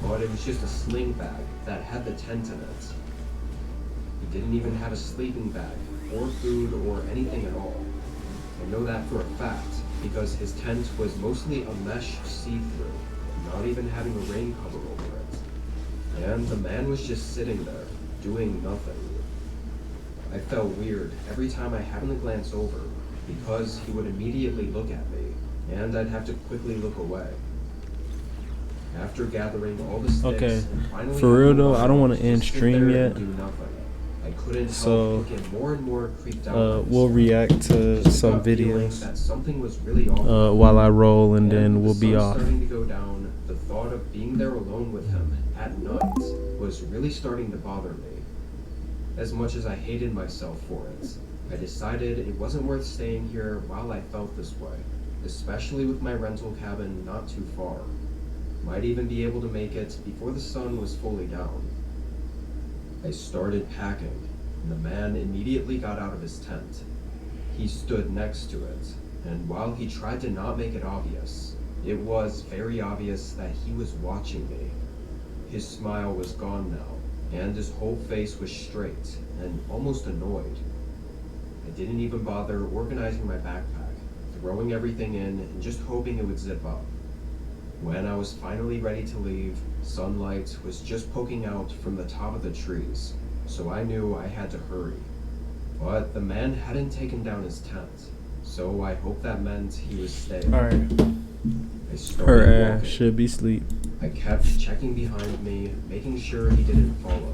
but it was just a sling bag that had the tent in it. He didn't even have a sleeping bag, or food, or anything at all. I know that for a fact, because his tent was mostly a mesh see-through, not even having a rain cover over it. And the man was just sitting there, doing nothing. I felt weird every time I happened to glance over, because he would immediately look at me, and I'd have to quickly look away. After gathering all the sticks Okay, and finally for real having though, a I don't while want to to end sit stream there yet. and do nothing, I couldn't So, help but get more and more creeped out by We'll this react to Just some got feeling videos that something was really off. while I roll, and then with we'll the be sun off. starting to go down, the thought of being there alone with him at night was really starting to bother me. As much as I hated myself for it, I decided it wasn't worth staying here while I felt this way, especially with my rental cabin not too far. Might even be able to make it before the sun was fully down. I started packing, and the man immediately got out of his tent. He stood next to it, and while he tried to not make it obvious, It was very obvious that he was watching me. His smile was gone now, and his whole face was straight and almost annoyed. I didn't even bother organizing my backpack, throwing everything in and just hoping it would zip up. When I was finally ready to leave, sunlight was just poking out from the top of the trees, so I knew I had to hurry. But the man hadn't taken down his tent, so I hoped that meant he was staying. Alright. I started Her ass walking. should be asleep. I kept checking behind me, making sure he didn't follow.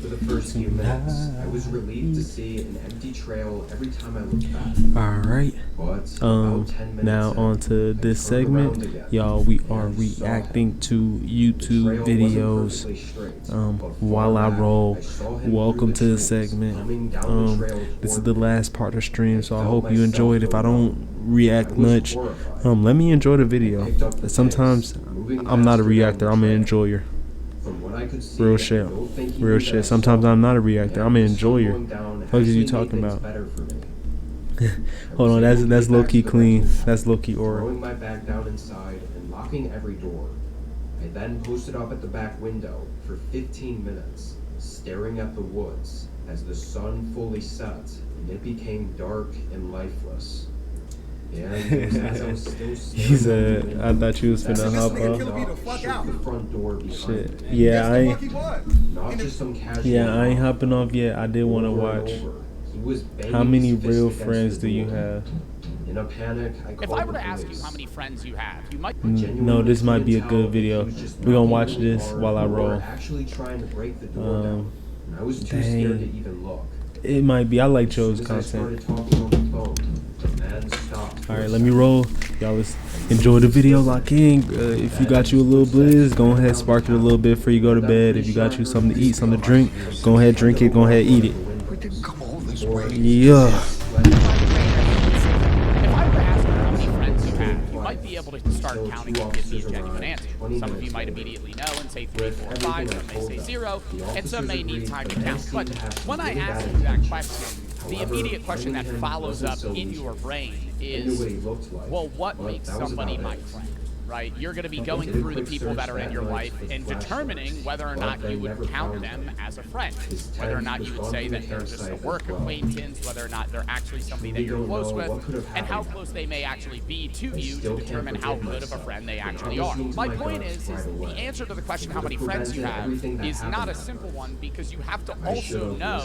For the first few minutes, I was relieved to see an empty trail every time I looked back. Alright. But about 10 minutes Now in, on to this I turned around segment. again Y'all, we are and saw reacting him. to The YouTube trail wasn't videos. perfectly straight, but While far I back, roll, I saw him welcome to through the trees, segment. coming down the trail This is toward the me. last part of the stream, so I felt hope you myself enjoyed. If I go don't numb. react I was much, horrified. let me enjoy the video. I picked up the Sometimes pace, moving I'm not a faster down reactor, the I'm an trail. enjoyer. From what I could see, Real I shit. don't think he Real knew shit. that I Sometimes saw I'm him, not a reactor, and I'm an the sun enjoyer. going down What are you actually made talking things about? better for me. Hold on, that's low key clean. That's low key aura. Throwing my bag down inside and locking every door. I then posted up at the back window for 15 minutes, staring at the woods as the sun fully set and it became dark and lifeless. And it was as I was still staring He out the said, window I thought you was that finna this hop nigga off. killed me the fuck out. The front door behind Shit. me. Yeah, I ain't. Not just some casual Yeah, I ain't knock. hopping off yet. I did want to Over and watch. over, he was banging How many his fist real against friends the do you door. have? In a panic, I If called I were the to ask you police. how many friends you have, you might. No, this might be a good video. We're gonna watch this while I roll. Actually trying to break the door down. And I was too dang. scared to even look. It might be. I like As soon Joe's as I started content. talking on the phone, the man stopped. All right, let me roll. Y'all, let's enjoy the video. Lock in. If you got you a little blizz, go ahead, spark it a little bit before you go to bed. If you got you something to eat, something to drink, go ahead, drink it. Go ahead, eat it. Yeah. If I were to ask you how many friends you have, you might be able to start counting and give me a genuine answer. Some of you might immediately know and say 3, 4, 5. Some may say 0, and some may need time to count. But when I ask you that question, the immediate question that follows up in your brain is, well, what makes somebody my friend? Right? You're going to be going through the people that are in your life and determining whether or not you would count them as a friend. Whether or not you would say that they're just a work acquaintance, whether or not they're actually somebody that you're close with, and how close they may actually be to you to determine how good of a friend they actually are. My point is the answer to the question how many friends you have is not a simple one, because you have to also know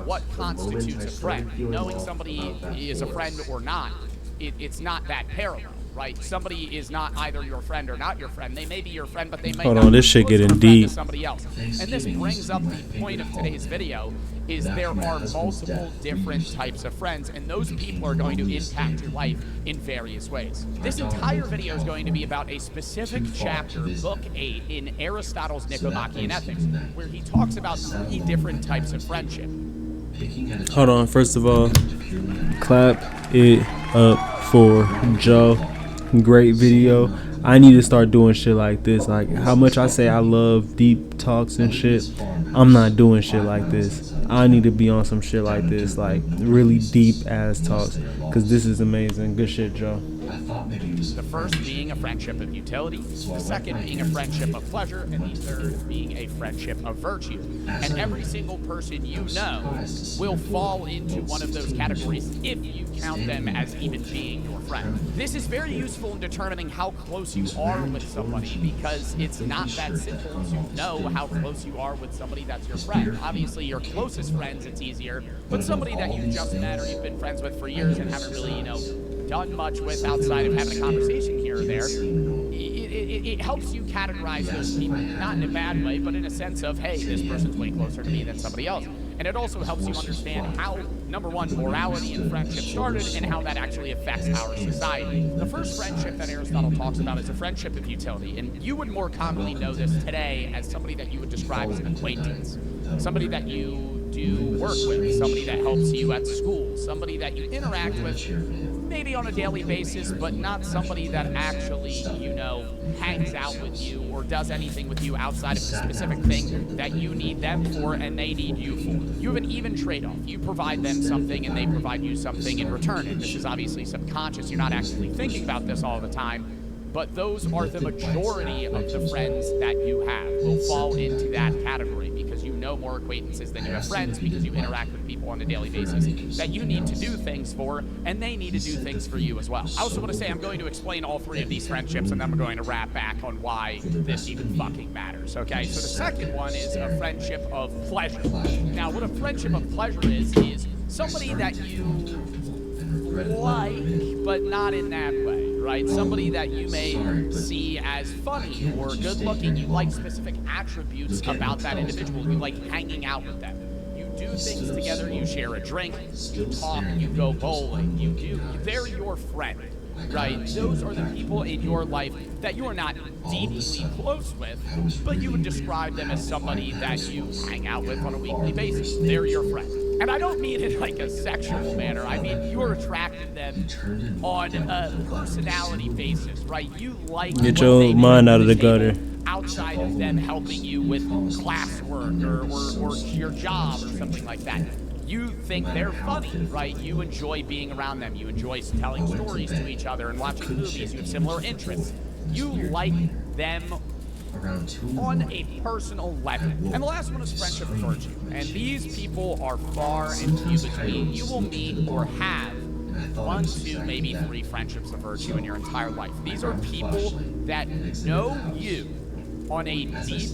what constitutes a friend. Knowing somebody is a friend or not, it's not that parallel. Right? Somebody is not either your friend or not your friend. They may be your friend, but they may Hold not on, be this shit close getting of a friend deep. to somebody else. And this brings up the point of today's video, is there are multiple different types of friends, and those people are going to impact your life in various ways. This entire video is going to be about a specific chapter, Book 8, in Aristotle's Nicomachean Ethics, where he talks about 3 different types of friendship. Hold on. First of all, clap it up for Joe. Great video. I need to start doing shit like this. Like how much I say I love deep talks and shit, I'm not doing shit like this. I need to be on some shit like this, like really deep ass talks, because this is amazing. Good shit, Joe. The first being a friendship of utility, the second being a friendship of pleasure, and the third being a friendship of virtue. And every single person you know will fall into one of those categories if you count them as even being your friend. This is very useful in determining how close you are with somebody, because it's not that simple to know how close you are with somebody that's your friend. Obviously, your closest friends, it's easier, but somebody that you just met or you've been friends with for years and haven't really, done much with outside of having a conversation here or there, it helps you categorize those people, not in a bad way, but in a sense of, hey, this person's way closer to me than somebody else. And it also helps you understand how, number one, morality and friendship started and how that actually affects our society. The first friendship that Aristotle talks about is a friendship of utility, and you would more commonly know this today as somebody that you would describe as an acquaintance, somebody that you do work with, somebody that helps you at school, somebody that you interact with maybe on a daily basis, but not somebody that actually, hangs out with you or does anything with you outside of the specific thing that you need them for and they need you for. You have an even trade-off. You provide them something and they provide you something in return. And this is obviously subconscious. You're not actually thinking about this all the time, but those are the majority of the friends that you have will fall into that category, because you know more acquaintances than you have friends, because you interact with people on a daily basis that you need to do things for, and they need to do things for you as well. I also want to say I'm going to explain all three of these friendships, and then we're going to wrap back on why this even fucking matters, okay? So the second one is a friendship of pleasure. Now, what a friendship of pleasure is somebody that you like, but not in that way, right? Somebody that you may see as funny or good looking. You like specific attributes about that individual. You like hanging out with them. You do things together. You share a drink. You talk. You go bowling. They're your friend, right? Those are the people in your life that you are not deeply close with, but you would describe them as somebody that you hang out with on a weekly basis. They're your friend. And I don't mean it like a sexual manner. I mean you're attracted to them on a personality basis, right? You like get your mind out of the gutter. Outside of them helping you with classwork or your job or something like that. You think they're funny, right? You enjoy being around them. You enjoy telling stories to each other and watching movies. You have similar interests. You like them on a personal level. And the last one is friendship of virtue. And these people are far and few between. You will meet or have 1, 2, maybe 3 friendships of virtue in your entire life. These are people that know you on a deep,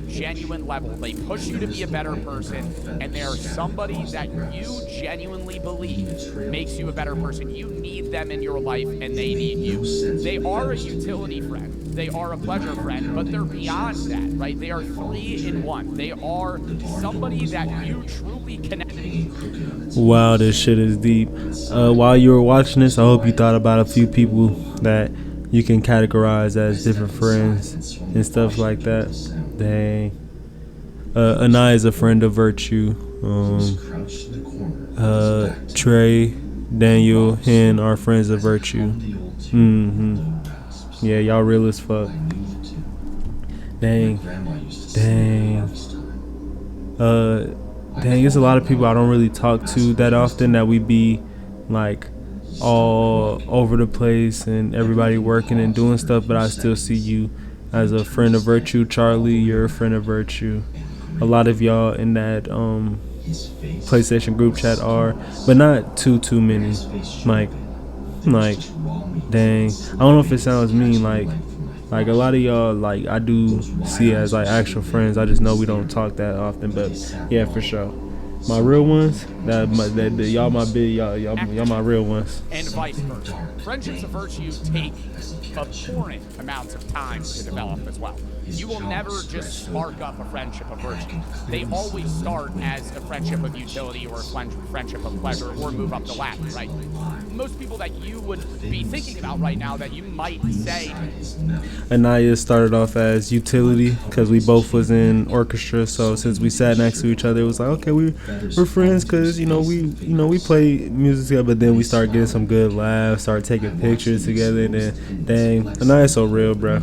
genuine level. They push you to be a better person, and they are somebody that you genuinely believe makes you a better person. You need them in your life, and they need you. They are a utility friend. They are a pleasure friend, but they're beyond that, right? They are 3 in 1. They are somebody that you truly connect with. Wow, this shit is deep. While you were watching this, I hope you thought about a few people that you can categorize as different friends and stuff like that. Dang. Anaya is a friend of virtue. Trey, Daniel, Hen are friends of virtue. Yeah, y'all real as fuck. Dang. Dang, there's a lot of people I don't really talk to that often, that we be like all over the place and everybody working and doing stuff, but I still see you as a friend of virtue. Charlie, you're a friend of virtue. A lot of y'all in that PlayStation group chat are, but not too many. Like, dang, I don't know if it sounds mean, like a lot of y'all, like, I do see as like actual friends. I just know we don't talk that often, but yeah, for sure. My real ones, y'all my real ones. And vice versa. Friendships of virtue take abhorrent amounts of time to develop as well. You will never just spark up a friendship of virtue. They always start as a friendship of utility or a friendship of pleasure, or move up the ladder, right? Most people that you would be thinking about right now that you might say, Anaya started off as utility because we both was in orchestra. So since we sat next to each other, it was like, okay, we're friends because we play music together. But then we started getting some good laughs, started taking pictures together, and then dang, Anaya's so real, bro.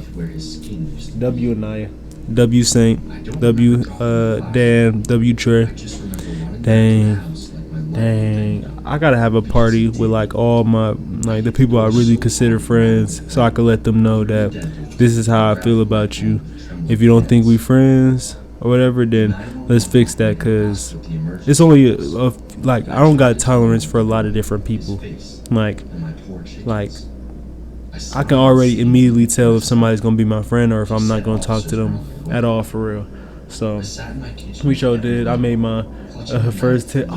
W Anaya, W Saint, W Dan, W Trey. Dang, I gotta have a party with like all my, like, the people I really consider friends, so I can let them know that this is how I feel about you. If you don't think we friends or whatever, then let's fix that, cause it's only like, I don't got tolerance for a lot of different people. Like I can already immediately tell if somebody's gonna be my friend or if I'm not gonna talk to them at all, for real. So we sure did. I made my first tip.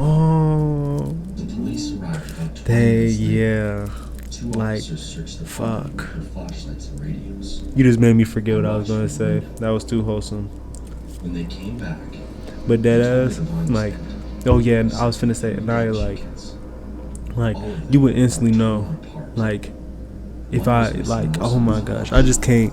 Oh, dang, yeah. Like, fuck. You just made me forget what I was gonna say. That was too wholesome. But deadass, like, oh yeah, I was finna say, Anaya, like you would instantly know, like, if I, like, oh my gosh, I just can't,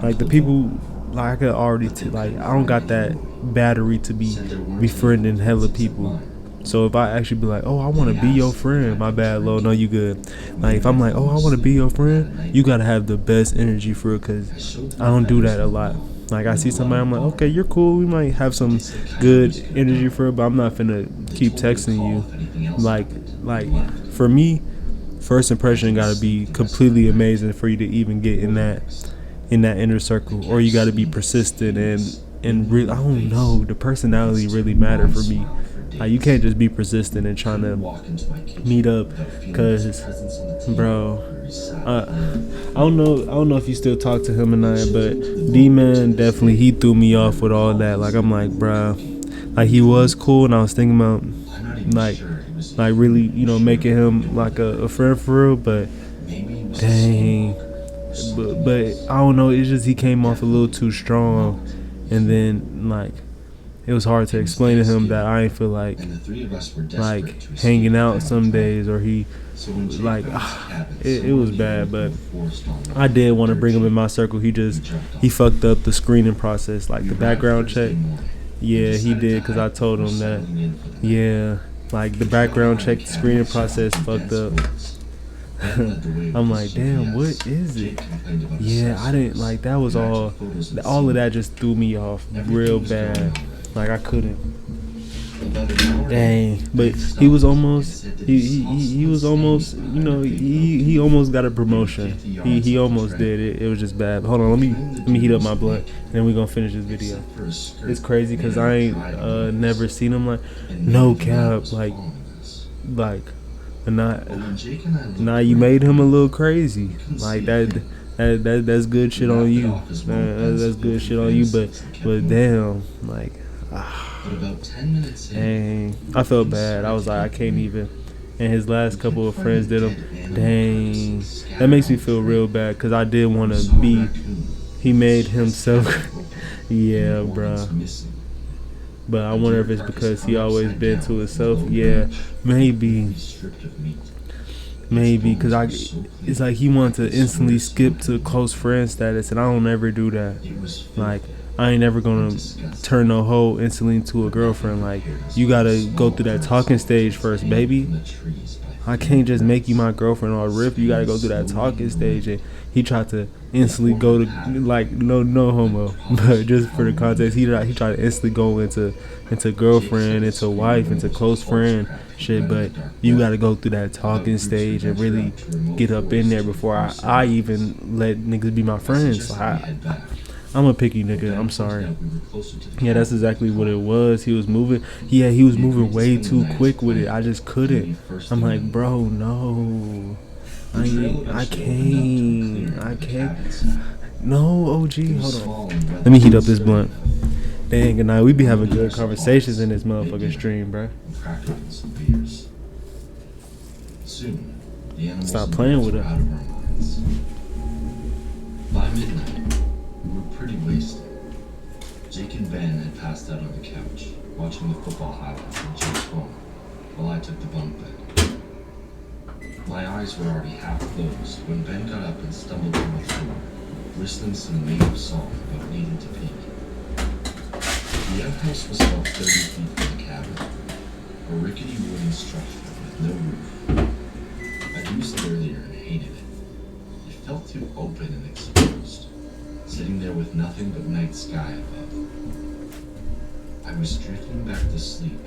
like, the people, like, I could already, like, I don't got that battery to be befriending hella people. So if I actually be like, oh, I want to be your friend, my bad, Lo, no, you good. Like, if I'm like, oh, I want to be your friend, you got to have the best energy for it, because I don't do that a lot. Like, I see somebody, I'm like, okay, you're cool, we might have some good energy for it, but I'm not finna keep texting you. Like, for me, first impression got to be completely amazing for you to even get in that inner circle, or you got to be persistent and really, I don't know, the personality really matter for me. Like, you can't just be persistent and trying to meet up, cause, bro, I don't know if you still talk to him or not, but D-Man definitely, he threw me off with all that. Like, I'm like, bro, like, he was cool, and I was thinking about like really, you know, making him like a friend for real, but dang, but I don't know, it's just he came off a little too strong, and then like it was hard to explain to him that I ain't feel like hanging out some days, or he like it was bad. But I did want to bring him in my circle. He fucked up the screening process, like the background check. Yeah, he did, because I told him that, yeah, like the background check, the screening process fucked up. I'm like, damn, what is it? Yeah, I didn't, like, that was all of that just threw me off real bad. Like, I couldn't. Dang, but he was almost, he was almost, you know, he almost got a promotion. He almost did it. It was just bad. Hold on, let me heat up my blunt, and then we're gonna finish this video. It's crazy because I ain't never seen him like, no cap, like, nah, you made him a little crazy. Like that's good shit on you. That's good shit on you. But damn, like. Dang, I felt bad. I was like, I can't even. And his last couple of friends did him. Dang, that makes me feel real bad, because I did want to be. He made himself. Yeah, bruh. But I wonder if it's because he always been to himself. Yeah, maybe, because it's like he wanted to instantly skip to close friend status, and I don't ever do that. Like, I ain't never gonna turn no hoe instantly into a girlfriend. Like, you gotta go through that talking stage first, baby. I can't just make you my girlfriend or rip. You gotta go through that talking stage. And he tried to instantly go to, like, no homo, but just for the context, he tried to instantly go into girlfriend, into wife, into close friend shit. But you gotta go through that talking stage and really get up in there before I even let niggas be my friends. Like, I'm a picky nigga, I'm sorry. Yeah, that's exactly what it was. He was moving. Yeah, he was moving way too quick with it. I just couldn't. I'm like, bro, no. I can't. No, OG, hold on. Let me heat up this blunt. Dang, good night. We be having good conversations in this motherfucking stream, bro. Stop playing with it. By midnight, we were pretty wasted. Jake and Ben had passed out on the couch, watching the football highlights on Jake's phone, while I took the bunk bed. My eyes were already half closed when Ben got up and stumbled on the floor, whistling some made-up song about needing to pee. The outhouse was about 30 feet from the cabin, a rickety wooden structure with no roof. I'd used it earlier and hated it. It felt too open and exposed, sitting there with nothing but night sky above. I was drifting back to sleep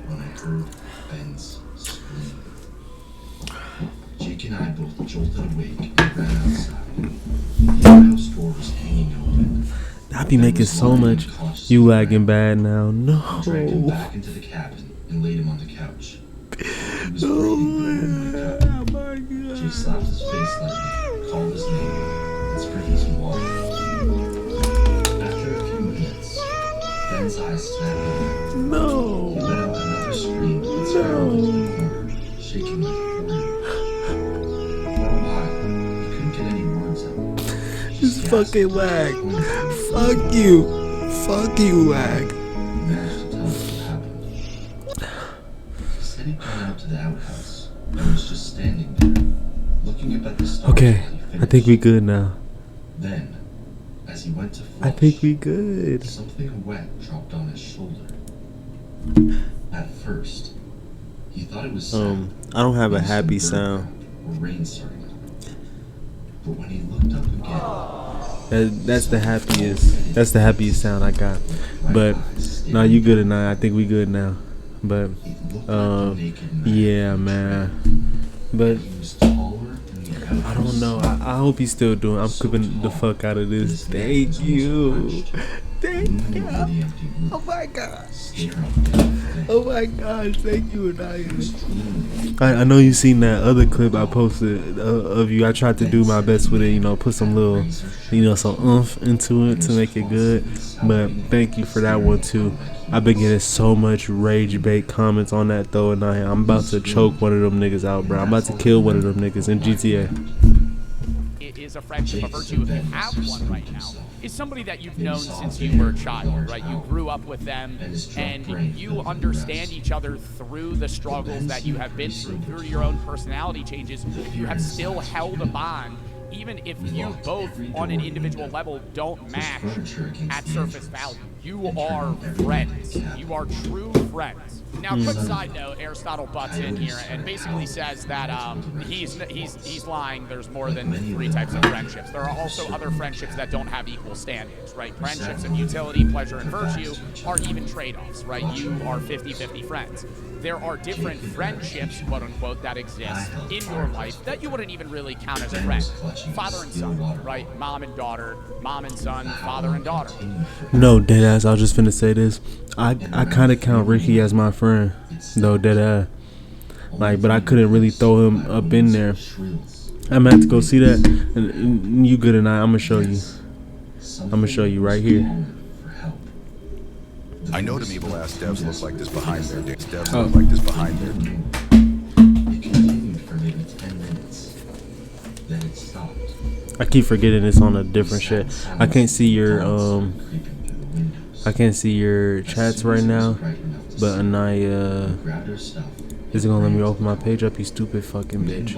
when I heard Ben's scream. Jake and I both jolted awake and ran outside. The outhouse door was hanging open. I be making so much. You lagging bad now. No. I dragged him back into the cabin and laid him on the couch. He was breathing when I cut. Jake slapped his face lightly, called his name, and sprinkled some water. After a few minutes, Ben's eyes snapped open. No. He let out another scream and spiraled into the corner, shaking like a warrior. For a while, he couldn't get any words out. Just fucking lag. Fuck you. Fuck you, lag. Managed to tell us what happened. He said he'd gone out to the outhouse and was just standing there, looking up at the stars. Okay, while he I finished. think we good now. Then, as he went to flush, I think we good. something wet dropped on his shoulder. At first, he thought it was sand. I don't have a maybe some happy bird sound. or rain starting up. But when he looked up again, That's the happiest. That's the happiest sound I got. But no, you good or not? I think we good now. But it looked like the naked man. yeah, man. But He was taller and he had I don't know. I hope he's still doing. I'm clipping the fuck out of this. Thank you. Thank you. Oh my god. Oh my gosh. Thank you, Anaya. I know you seen that other clip I posted of you. I tried to do my best with it. You know, put some little, some oomph into it to make it good. But thank you for that one too. I've been getting so much rage bait comments on that though, and I'm about to choke one of them niggas out, bro. I'm about to kill one of them niggas in GTA. It is a friendship, a virtue if you have one right now, is somebody that you've known since you were a child, right? You grew up with them and you understand each other through the struggles that you have been through your own personality changes. You have still held a bond, even if you both on an individual level don't match at surface value. You are friends. You are true friends. Now, quick side note, Aristotle butts in here and basically says that he's lying. There's more than 3 types of friendships. There are also other friendships that don't have equal standings, right? Friendships of utility, pleasure, and virtue are even trade-offs, right? You are 50-50 friends. There are different friendships, quote-unquote, that exist in your life that you wouldn't even really count as a friend. Father and son, right? Mom and daughter, mom and son, father and daughter. No, deadass, I was just finna say this. I kind of count Ricky as my friend, though, deadass. Like, but I couldn't really throw him up in there. I'm gonna have to go see that. And you good and I'm gonna show you. I'm gonna show you right here. I know them evil ass devs look like this behind their dicks. Devs look like this behind their It continued for maybe 10 minutes. Then it stopped. I keep forgetting it's on a different shit. I can't see your chats right now, but Anaya is it gonna let me open my page up, you stupid fucking bitch.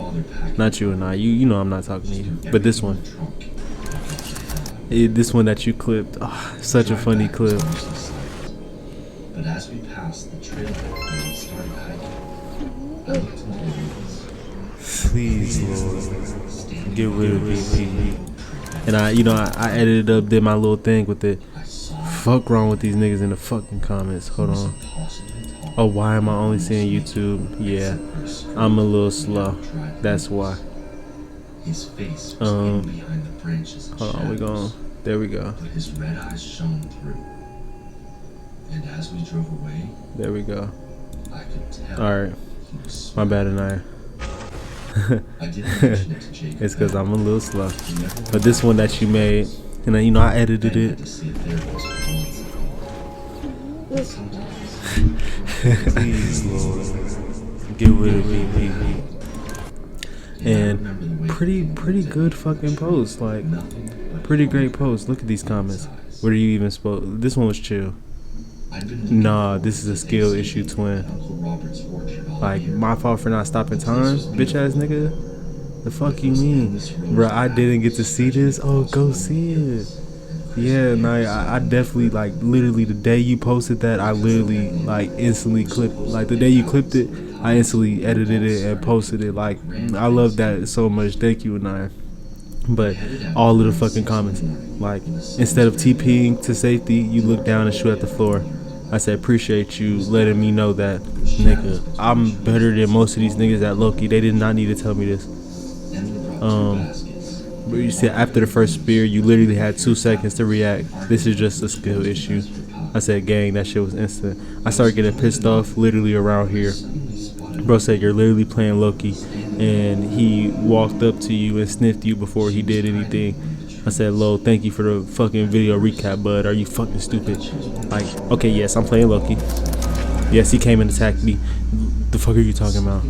Not you, Anaya. You know I'm not talking to you. But this one. This one that you clipped. Oh, such a funny clip. But as we passed the trail and we started hiking, I looked into the woods. Please, Lord, get rid of VP. And I edited up, did my little thing with it. Fuck wrong with these niggas in the fucking comments. Hold on. Oh, why am I only seeing YouTube? Yeah, I'm a little slow. That's why. His face was hidden behind the branches and hold on, we going. There we go. But his red eyes shone through. And as we drove away, there we go. I could tell. Alright. My bad, Anaya. I didn't mention it to Jake. It's because I'm a little slow. But this one that you made, and I edited it. Please, Lord, get rid of VP. And pretty good fucking post. Like, pretty great post. Look at these comments. What are you even supposed? This one was chill. Nah, this is a skill issue, twin. Like, my fault for not stopping time, bitch ass nigga. The fuck you mean? Bruh, I didn't get to see this. Oh, go see it. Yeah, nah, I definitely, like, literally the day you posted that, I literally, like, instantly clipped. Like, the day you clipped it, I instantly edited it and posted it. Like, I love that so much. Thank you, Anaya. But all of the fucking comments, like, instead of TPing to safety, you look down and shoot at the floor. I said, appreciate you letting me know that, nigga. I'm better than most of these niggas at Loki. They did not need to tell me this. But you see, after the first spear, you literally had 2 seconds to react. This is just a skill issue. I said, gang, that shit was instant. I started getting pissed off literally around here. Bro said, you're literally playing Loki. And he walked up to you and sniffed you before he did anything. I said, Lo, thank you for the fucking video recap, bud. Are you fucking stupid? Like, okay, yes, I'm playing Loki. Yes, he came and attacked me. The fuck are you talking about?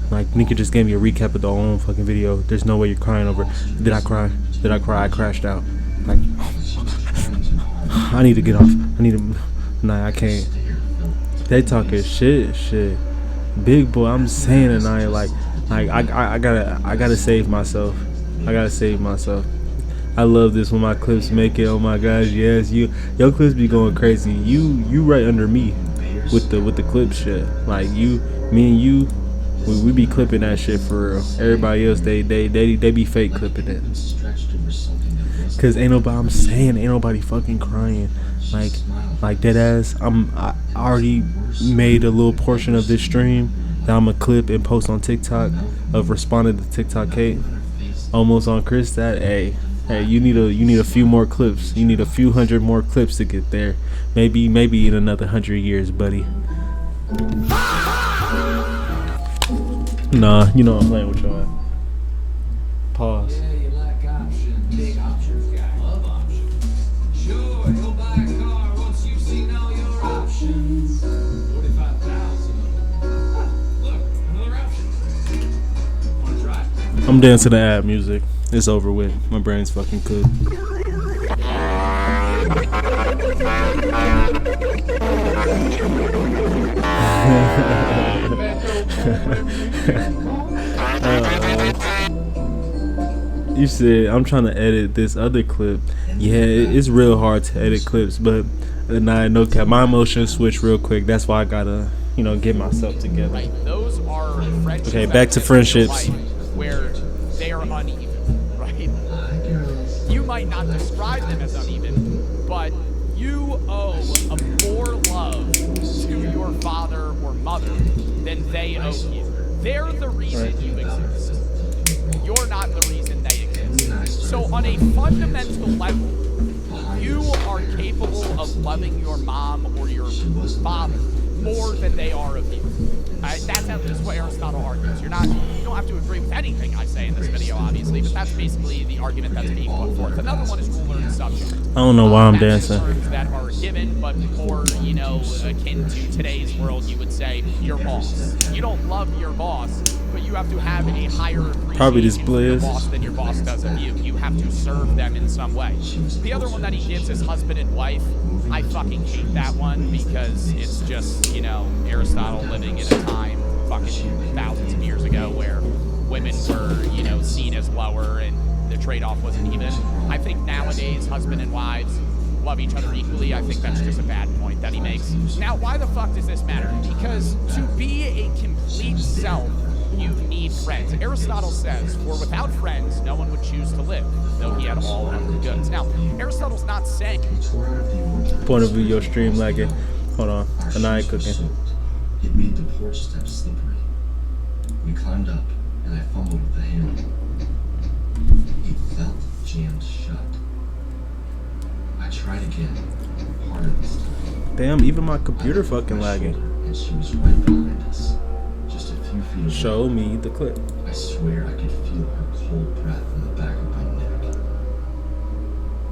Like, nigga just gave me a recap of the own fucking video. There's no way you're crying over. Did I cry? Did I cry? I crashed out. Like, I need to get off. I need to. Nah, I can't. They talking shit. Big boy, I'm saying it, now. Like I gotta save myself. I gotta save myself. I love this when my clips make it. Oh my gosh, yes, your clips be going crazy. You right under me with the clip shit. Like me and you, we be clipping that shit for real. Everybody else they be fake clipping it. Cause ain't nobody fucking crying. Like dead ass. I already made a little portion of this stream that I'ma clip and post on TikTok of responding to TikTok Kate. Almost on Chris. That hey, you need a few more clips. You need a few hundred more clips to get there. Maybe in another 100 years, buddy. Nah, you know I'm playing with y'all. Pause. Yeah, you like options. Big options guy. Love options. Sure, you'll buy a car once you've seen all your options. 45,000 of them. Look, another option. Wanna try? I'm dancing to ad music. It's over with. My brain's fucking cooked. You said I'm trying to edit this other clip. Yeah, it's real hard to edit clips, but nah, no cap. My emotions switch real quick. That's why I gotta, get myself together. Right. Those are friendships. Okay, back to friendships. Where they are uneven, right? You might not describe them as uneven, but you owe more love to your father or mother than they owe you. They're the reason you exist. You're not the reason they exist. So on a fundamental level, you are capable of loving your mom or your father more than they are of you. That's at least what Aristotle argues. You don't have to agree with anything I say in this video, obviously, but that's basically the argument that's being put forth. Another one is ruler and subject. I don't know why I'm dancing. Terms that are given, but more, akin to today's world, you would say your boss. You don't love your boss, but you have to have a higher appreciation for your boss than your boss does of you. You have to serve them in some way. The other one that he gives is husband and wife. I fucking hate that one because it's just, Aristotle living in a time fucking thousands of years ago where women were, seen as lower and the trade-off wasn't even. I think nowadays husband and wives love each other equally. I think that's just a bad point that he makes. Now, why the fuck does this matter? Because to be a complete self, you need friends. Aristotle says, for without friends, no one would choose to live, though he had all of the goods. Now, Aristotle's not saying... Point of view, your stream lagging. Hold on. Anaya cooking. It made the porch steps slippery. We climbed up, and I fumbled with the handle. It felt jammed shut. I tried again, harder this time. Damn, even my computer fucking lagging. And she was right behind us, just a few feet away. Show me the clip. I swear I could feel her cold breath in the back of my neck.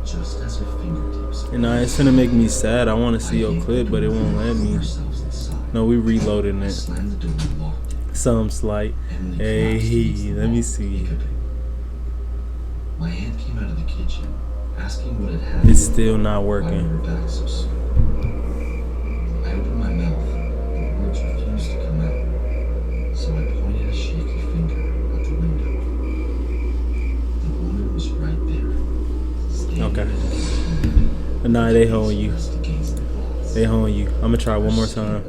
Just as her fingertips. And it's gonna make me sad. I want to see your clip, but it won't let me. No, we reloading it. Some slight. Hey, let me see. My hand came out of the kitchen, asking what had happened. It's still not working. I opened my mouth, but words refused to come out. So I pointed a shaky finger at the window. The woman was right there. Okay. Nah, they holding you. They holding you. I'm gonna try one more time.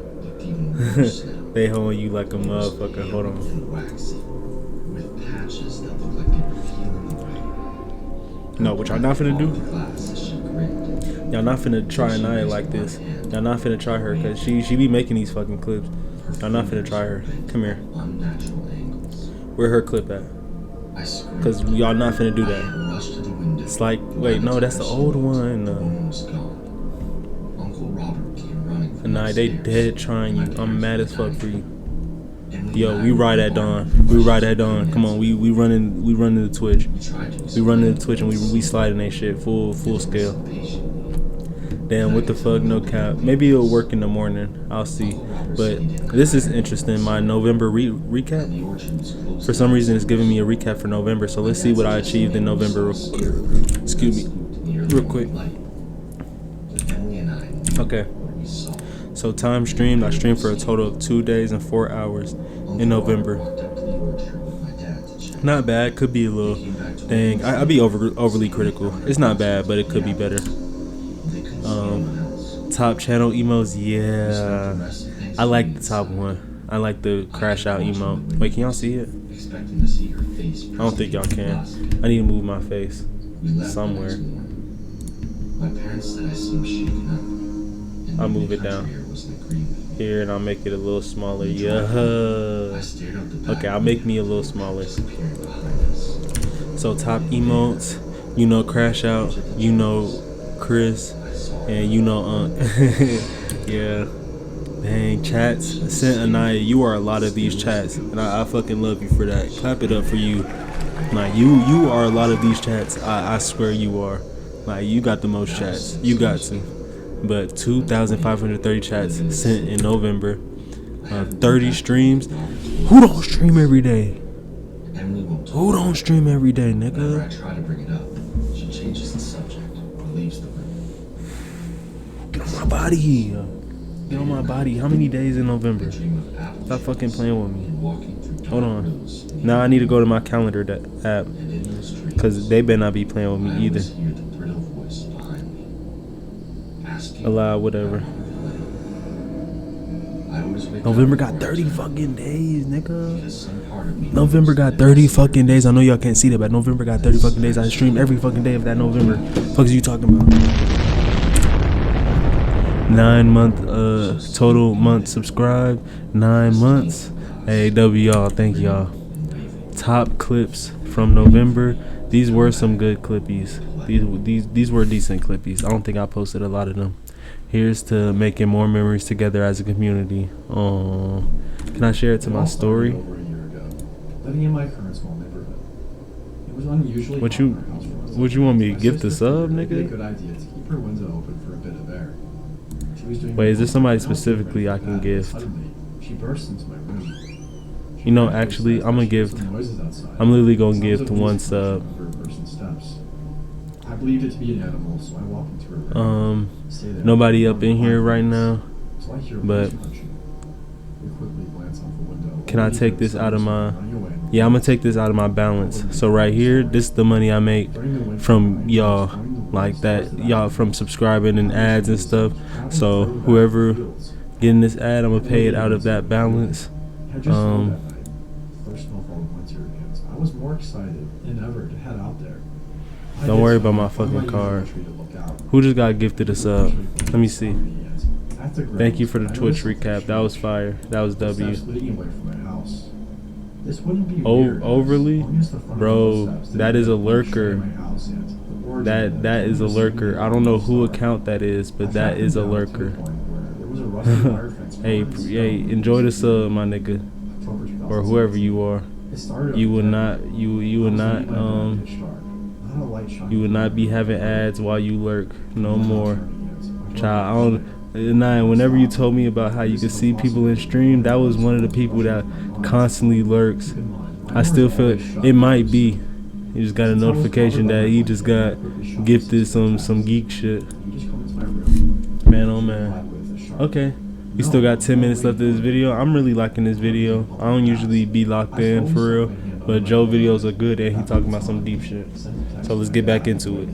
They holding you like a motherfucker. Hold on. With patches that look like they were feeling the No, what y'all not finna do? Y'all not finna try Naya like this. Y'all not finna try her, cause she be making these fucking clips. Y'all not finna try her. Come here. Where her clip at? Cause y'all not finna do that. It's like, wait, no, that's the old one. Nah, they dead trying you. I'm mad as fuck for you. Yo, we ride at dawn. We ride at dawn. Come on, we running the Twitch. We running the Twitch and we sliding that shit full scale. Damn, what the fuck? No cap. Maybe it'll work in the morning. I'll see. But this is interesting. My November recap. For some reason, it's giving me a recap for November. So let's see what I achieved in November. Excuse me, real quick. Okay. So time streamed. I streamed for a total of 2 days and 4 hours in November. Not bad. Could be a little. Dang, I'd be overly critical. It's not bad, but it could be better. Top channel emos, yeah. I like the top one. I like the crash out emo. Wait, can y'all see it? I don't think y'all can. I need to move my face somewhere. My parents said I seemed shaken up. I'll move it down. here, and I'll make it a little smaller. Yeah. Okay, I'll make me a little smaller. So top emotes, you know, Crash Out, you know, Chris, and you know, yeah. Dang, chats. Sent Anaya, you are a lot of these chats, and I fucking love you for that. Clap it up for you. Like, you are a lot of these chats. I swear you are. Like, you got the most chats. You got to. But 2,530 chats sent in November. 30 streams. Who don't stream every day? Who don't stream every day, nigga? I try to bring it up. She changes the subject or leaves the room. Get on my body. Get on my body. How many days in November? Stop fucking playing with me. Hold on. Now I need to go to my calendar app. Because they better not be playing with me either. Allow whatever. November got 30 fucking days, nigga. November got 30 fucking days. I know y'all can't see that, but November got 30 fucking days. I stream every fucking day of that November. Fuck is you talking about? 9 month total month subscribed. 9 months. Hey, W y'all, thank y'all. Top clips from November. These were some good clippies. These were decent clippies. I don't think I posted a lot of them. Here's to making more memories together as a community. Can I share it to my story? Living in my current small neighborhood. It was unusually What you want me to gift a sub, nigga? Good idea to keep her window open for a bit of air. She was doing Wait, is there somebody specifically I can gift? Suddenly, she burst into my room. You know, actually, I'm gonna gift. I'm literally gonna gift one sub. I believed it to be an animal, so I walked into her room. Nobody up in here right now, but can I take this out of my? Yeah, I'm gonna take this out of my balance. So right here, this is the money I make from y'all, like that, y'all from subscribing and ads and stuff. So whoever getting this ad, I'm gonna pay it out of that balance. First snowfall of winter, and I was more excited than ever to head out there. Don't worry about my fucking card. Who just got gifted a sub? Let me see. Thank you for the Twitch recap. That was fire. That was W. Overly? Bro, that is a lurker. That is a lurker. I don't know who account that is, but that is a lurker. Hey, enjoy the sub, my nigga. Or whoever you are. You will not be having ads while you lurk no more. Child, whenever you told me about how you could see people in stream, that was one of the people that constantly lurks. I still feel it might be. You just got a notification that he just got gifted some geek shit. Man, oh man. Okay. We still got 10 minutes left of this video. I'm really liking this video. I don't usually be locked in for real, but Joe videos are good and he talking about some deep shit. So let's get back into it.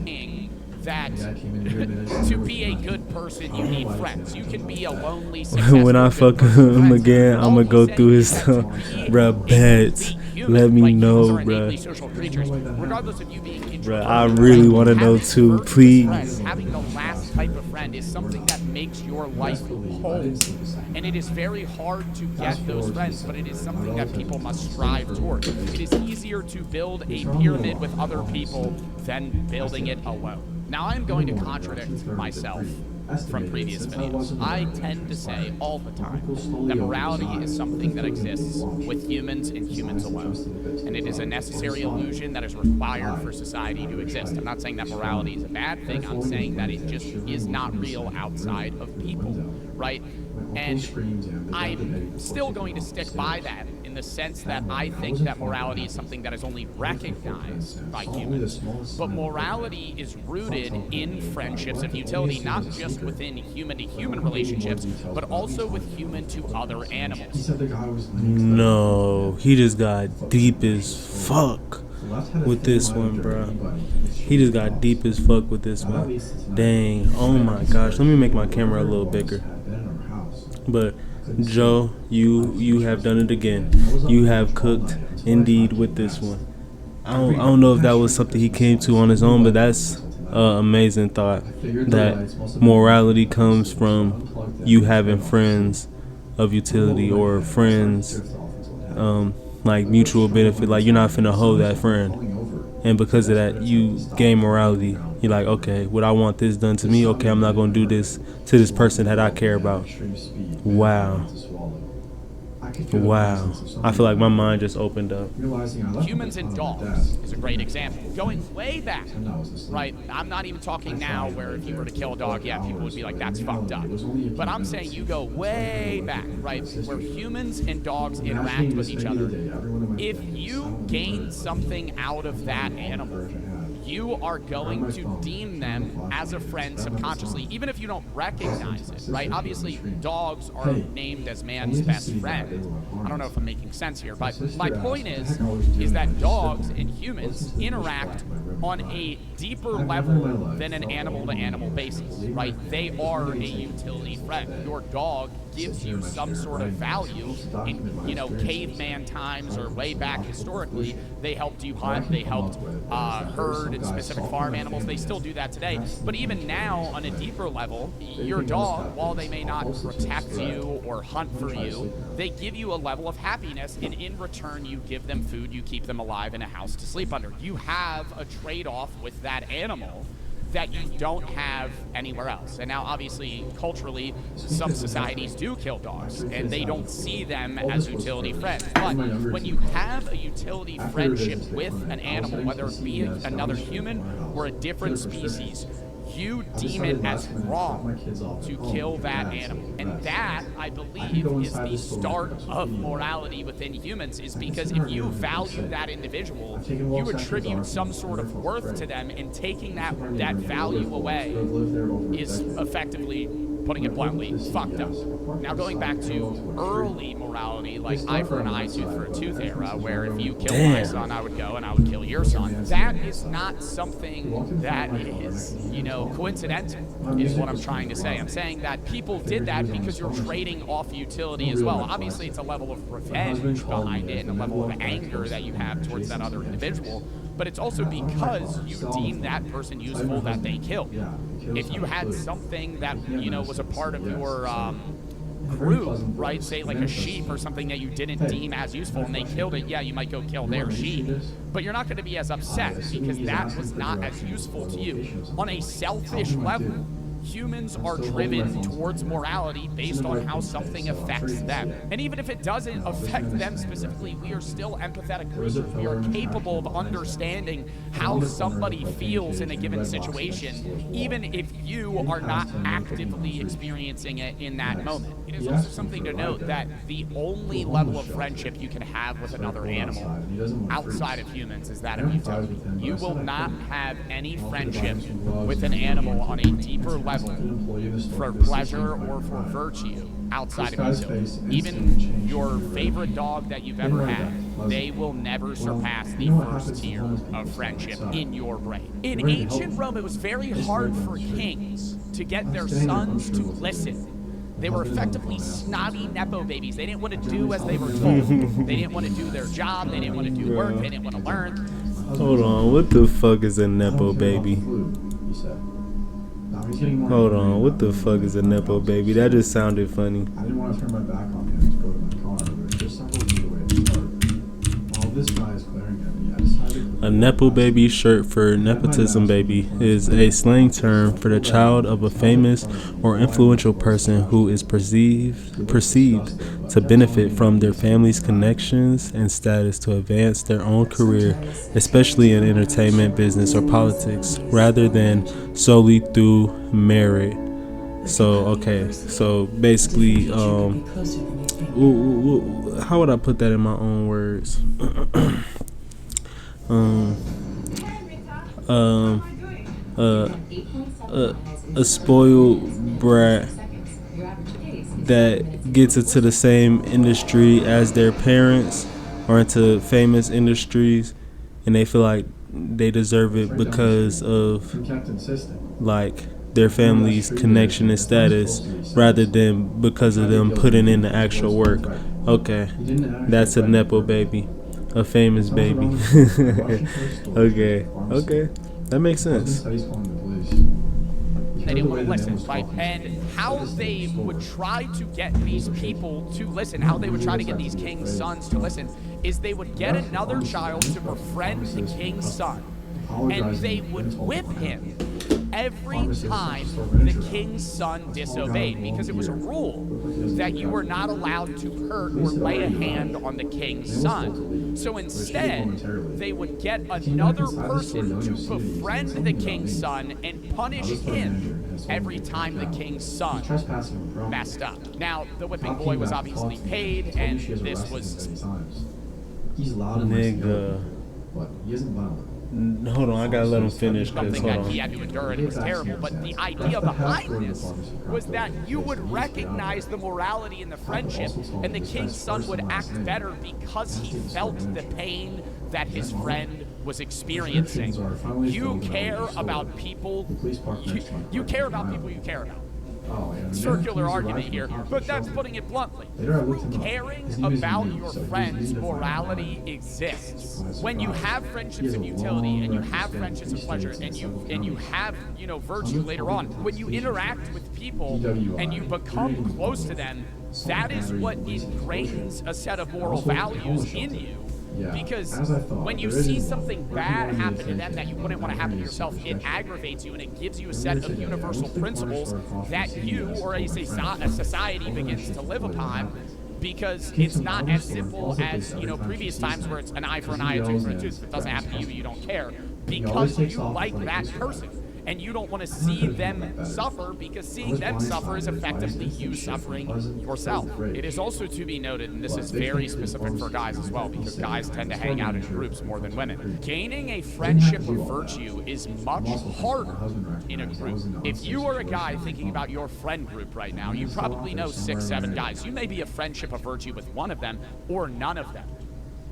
That to be a good person, you need friends. You can be a lonely, when I fuck him again, I'm gonna go through his stuff. Bruh, bet. Let me know, bruh. Bruh, I really want to know too, please. Having the last type of friend is something that makes your life whole. And it is very hard to get those friends, but it is something that people must strive toward. It is easier to build a pyramid with other people than building it alone. Now I'm going to contradict myself from previous videos. I tend to say all the time that morality is something that exists with humans and humans alone. And it is a necessary illusion that is required for society to exist. I'm not saying that morality is a bad thing. I'm saying that it just is not real outside of people, right? And I'm still going to stick by that in the sense that I think that morality is something that is only recognized by humans. But morality is rooted in friendships of utility, not just within human-to-human relationships, but also with human to other animals. No, he just got deep as fuck with this one, bro. He just got deep as fuck with this one. Dang, oh my gosh. Let me make my camera a little bigger. But Joe, you have done it again. You have cooked indeed with this one. I don't know if that was something he came to on his own, but that's an amazing thought, that morality comes from you having friends of utility or friends, like mutual benefit. Like you're not finna hold that friend, and because of that, you gain morality. You're like, okay, would I want this done to me? Okay, I'm not gonna do this to this person that I care about. Wow. Wow. I feel like my mind just opened up. Humans and dogs is a great example. Going way back, right? I'm not even talking now where if you were to kill a dog, yeah, people would be like, that's fucked up. But I'm saying you go way back, right? Where humans and dogs interact with each other. If you gain something out of that animal, you are going to deem them as a friend subconsciously, even if you don't recognize it, right? Obviously, dogs are named as man's best friend. I don't know if I'm making sense here, but my point is that dogs and humans interact on a deeper level than an animal-to-animal basis, right? They are a utility friend. Your dog gives you some sort of value. In, you know, caveman times or way back historically, they helped you hunt, they helped herd and specific farm animals. They still do that today. But even now, on a deeper level, your dog, while they may not protect you or hunt for you, they give you a level of happiness, and in return, you give them food, you keep them alive in a house to sleep under. You have a trade-off with that animal that you don't have anywhere else. And now, obviously, culturally, some societies do kill dogs, and they don't see them as utility friends. But when you have a utility friendship with an animal, whether it be another human or a different species, you deem it as wrong to kill that animal. And that, I believe, is the start of morality within humans, is because if you value that individual, you attribute some sort of worth to them, and taking that value away is effectively, putting it bluntly, fucked up. Now, going back to early morality, like eye for an eye, tooth for a tooth era, where if you kill my son, I would go and I would kill your son. That is not something that is, you know, coincidental, is what I'm trying to say. I'm saying that people did that because you're trading off utility as well. Obviously, it's a level of revenge behind it and a level of anger that you have towards that other individual. But it's also because you deem that person useful that they killed. If you had something that, you know, was a part of your crew, right, say like a sheep or something that you didn't deem as useful and they killed it, yeah, you might go kill their sheep, but you're not going to be as upset because that was not as useful to you. On a selfish level, humans are driven towards morality based on how something affects them. And even if it doesn't affect them specifically, we are still empathetic creatures. We are capable of understanding how somebody feels in a given situation, even if you are not actively experiencing it in that moment. It is also something to note that the only level of friendship you can have with another animal outside of humans is that of utility. You will not have any friendship with an animal on a deeper level for pleasure or for virtue outside of utility. Even your favorite dog that you've ever had, they will never surpass the first tier of friendship in your brain. In ancient Rome, it was very hard for kings to get their sons to listen. They were effectively snotty Nepo babies. They didn't want to do as they were told. They didn't want to do their job. They didn't want to do work. They didn't want to learn. Hold on, what the fuck is a Nepo baby? Hold on, what the fuck is a Nepo baby? That just sounded funny. I didn't want to turn my back on him and go to my car, but there's several feet away to start. While this guy is glaring at me, I decided... A Nepo baby, short for nepotism baby, is a slang term for the child of a famous or influential person who is perceived to benefit from their family's connections and status to advance their own career, especially in entertainment, business, or politics, rather than solely through merit. So, okay, so basically, how would I put that in my own words? A spoiled brat that gets into the same industry as their parents or into famous industries, and they feel like they deserve it because of like their family's connection and status rather than because of them putting in the actual work. Okay, that's a Nepo baby, a famous baby. Okay, that makes sense. They didn't want to listen, right? And how they would try to get these people to listen, how they would try to get these king's sons to listen, is they would get another child to befriend the king's son, and they would whip him every time the king's son disobeyed, because it was a rule that you were not allowed to hurt or lay a hand on the king's son. So instead, they would get another person to befriend the king's son and punish him every time the king's son messed up. Now, the whipping boy was obviously paid, and this was... He's loud and Nigga. but he isn't violent. Hold on, I gotta let him finish. Something that he had to endure, and it was terrible. But the idea behind this was that you would recognize the morality and the friendship, and the king's son would act better because he felt the pain that his friend was experiencing. You care about people. You care about people you care about. Circular argument here, but that's putting it bluntly. Caring about your friend's morality exists. When you have friendships of utility, and you have friendships of pleasure, and you have, you know, virtue later on, when you interact with people and you become close to them, that is what ingrains a set of moral values in you. Because when you see something bad happen to them that you wouldn't want to happen to yourself, it aggravates you, and it gives you a set of universal principles that you or a society begins to live upon, because it's not as simple as, you know, previous times where it's an eye for an eye, a tooth for a tooth. If it doesn't happen to you, you don't care, because you like that person. And you don't want to see them suffer, because seeing them suffer is effectively you suffering yourself. It is also to be noted, and this is very specific for guys as well, because guys tend to hang out in groups more than women. Gaining a friendship of virtue is much harder in a group. If you are a guy thinking about your friend group right now, you probably know 6, 7 guys. You may be a friendship of virtue with one of them or none of them.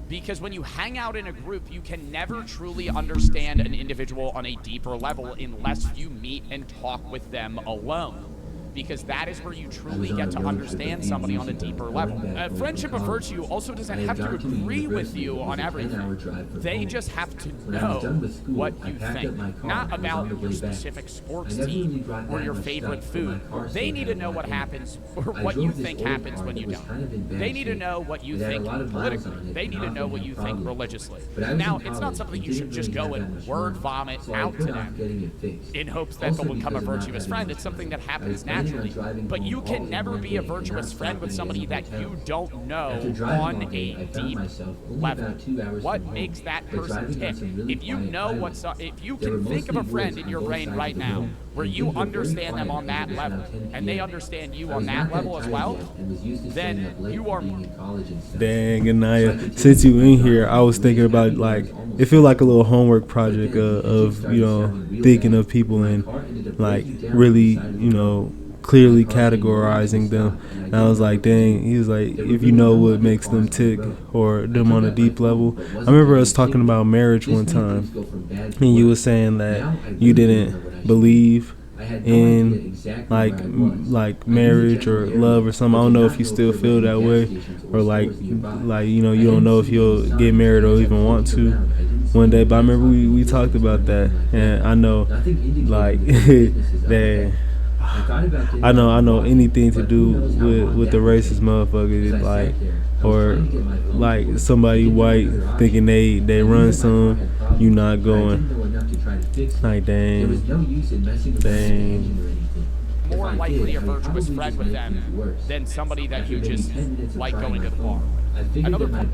Because when you hang out in a group, you can never truly understand an individual on a deeper level unless you meet and talk with them alone. Because that is where you truly get to understand somebody on a deeper level. A friendship of virtue also doesn't have to agree with you on everything. They just have to know what you think. Not about your specific sports team or your favorite food. They need to know what happens, or what you think happens when you don't. They need to know what you think politically. They need to know what you think religiously. Now, it's not something you should just go and word vomit out to them in hopes that they'll become a virtuous friend. It's something that happens naturally. But you can never be a virtuous friend with somebody that you don't know on a deep level. What makes that person tick? If you know if you can think of a friend in your brain right now where you understand them on that level, and they understand you on that level as well, then you are... Dang, Anaya, since you in here, I was thinking about, like, it feel like a little homework project of you know, thinking of people and, like, really, you know, clearly categorizing them. And I was like, dang, he was like, if you know what makes them tick or them on a deep level. I remember us talking about marriage one time, and you were saying that you didn't believe in like marriage or love or something. I don't know if you still feel that way, or like you know, you don't know if you'll get married or even want to one day. But I remember we talked about that, and I know like that I know anything to do with the racist motherfuckers, like, or like somebody white thinking they run some, you not going. Like, dang. More likely a virtuous friend with them than somebody that you just like going to the bar. Another point.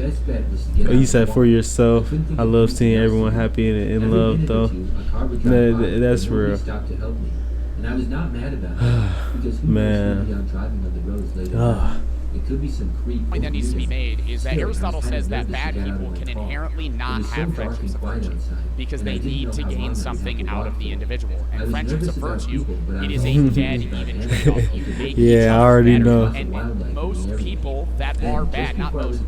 You said for yourself. I love seeing everyone happy and in love, though. That's real. And I was not mad about it, because who knows, maybe I'm driving on the roads later on. It could be some creep. The point that needs to be made is that Aristotle says that bad people can inherently not have friendships of virtue because they need to gain something out of the individual. And friendships of virtue, it is a dead even trade-off. You make yeah, I already know. And most people that are bad, not most.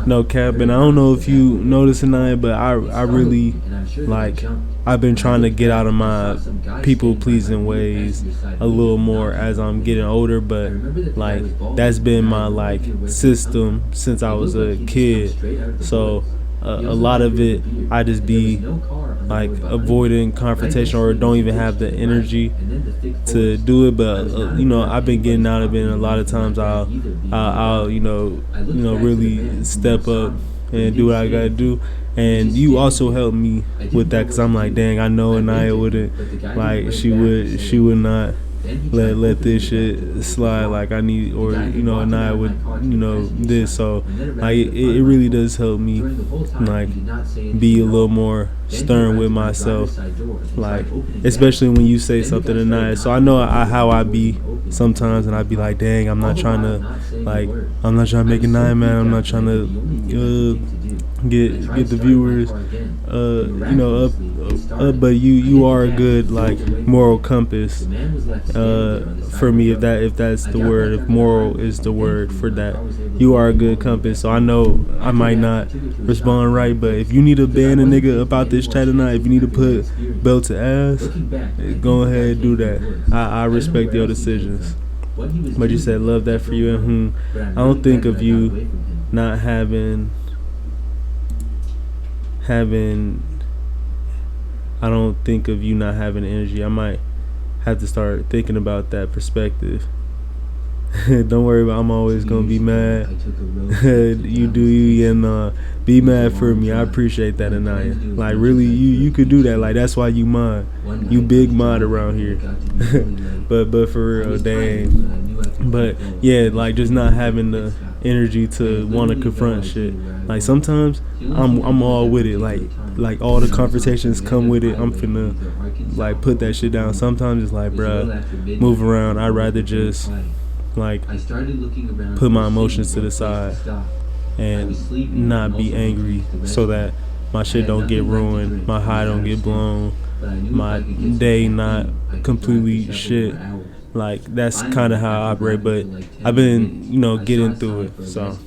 No cap, and I don't know if you notice tonight, but I really, like, I've been trying to get out of my people-pleasing ways a little more as I'm getting older, but like that's been my like system since I was a kid. So a lot of it I just be like avoiding confrontation or don't even have the energy to do it. But you know, I've been getting out of it, and a lot of times I'll you know really step up and do what I gotta do. And you also help me with that, because I'm like, dang, I know Anaya wouldn't, like, she would not let this shit slide like I need, or you know, Anaya would, you know, this. So like it really does help me like be a little more stern with myself, like especially when you say something to Anaya. So I know how I be sometimes, and I be like, dang, I'm not trying to make Anaya mad, I'm not trying to get the viewers you know up, but you are a good like moral compass for me, if that's the word, if moral is the word for that. You are a good compass. So I know I might not respond right, but if you need to ban a nigga about this chat tonight, if you need to put belt to ass, go ahead and do that. I respect your decisions. But you said love that for you, and I don't think of you not having I don't think of you not having energy. I might have to start thinking about that perspective. Don't worry about, I'm always gonna be mad. You do you, and be mad for me. I appreciate that, Anaya. Like really, you could do that. Like that's why you mod. You big mod around here. but for real, dang. But yeah, like just not having the energy to want to confront shit. Like sometimes I'm all with it. Like all the confrontations come with it. I'm finna like put that shit down. Sometimes it's like, bruh, move around. I'd rather just like put my emotions to the side and not be angry, so that my shit don't get ruined, my high don't get blown, my day not completely shit. Like that's kind of how I operate, but I've been, you know, getting through it. So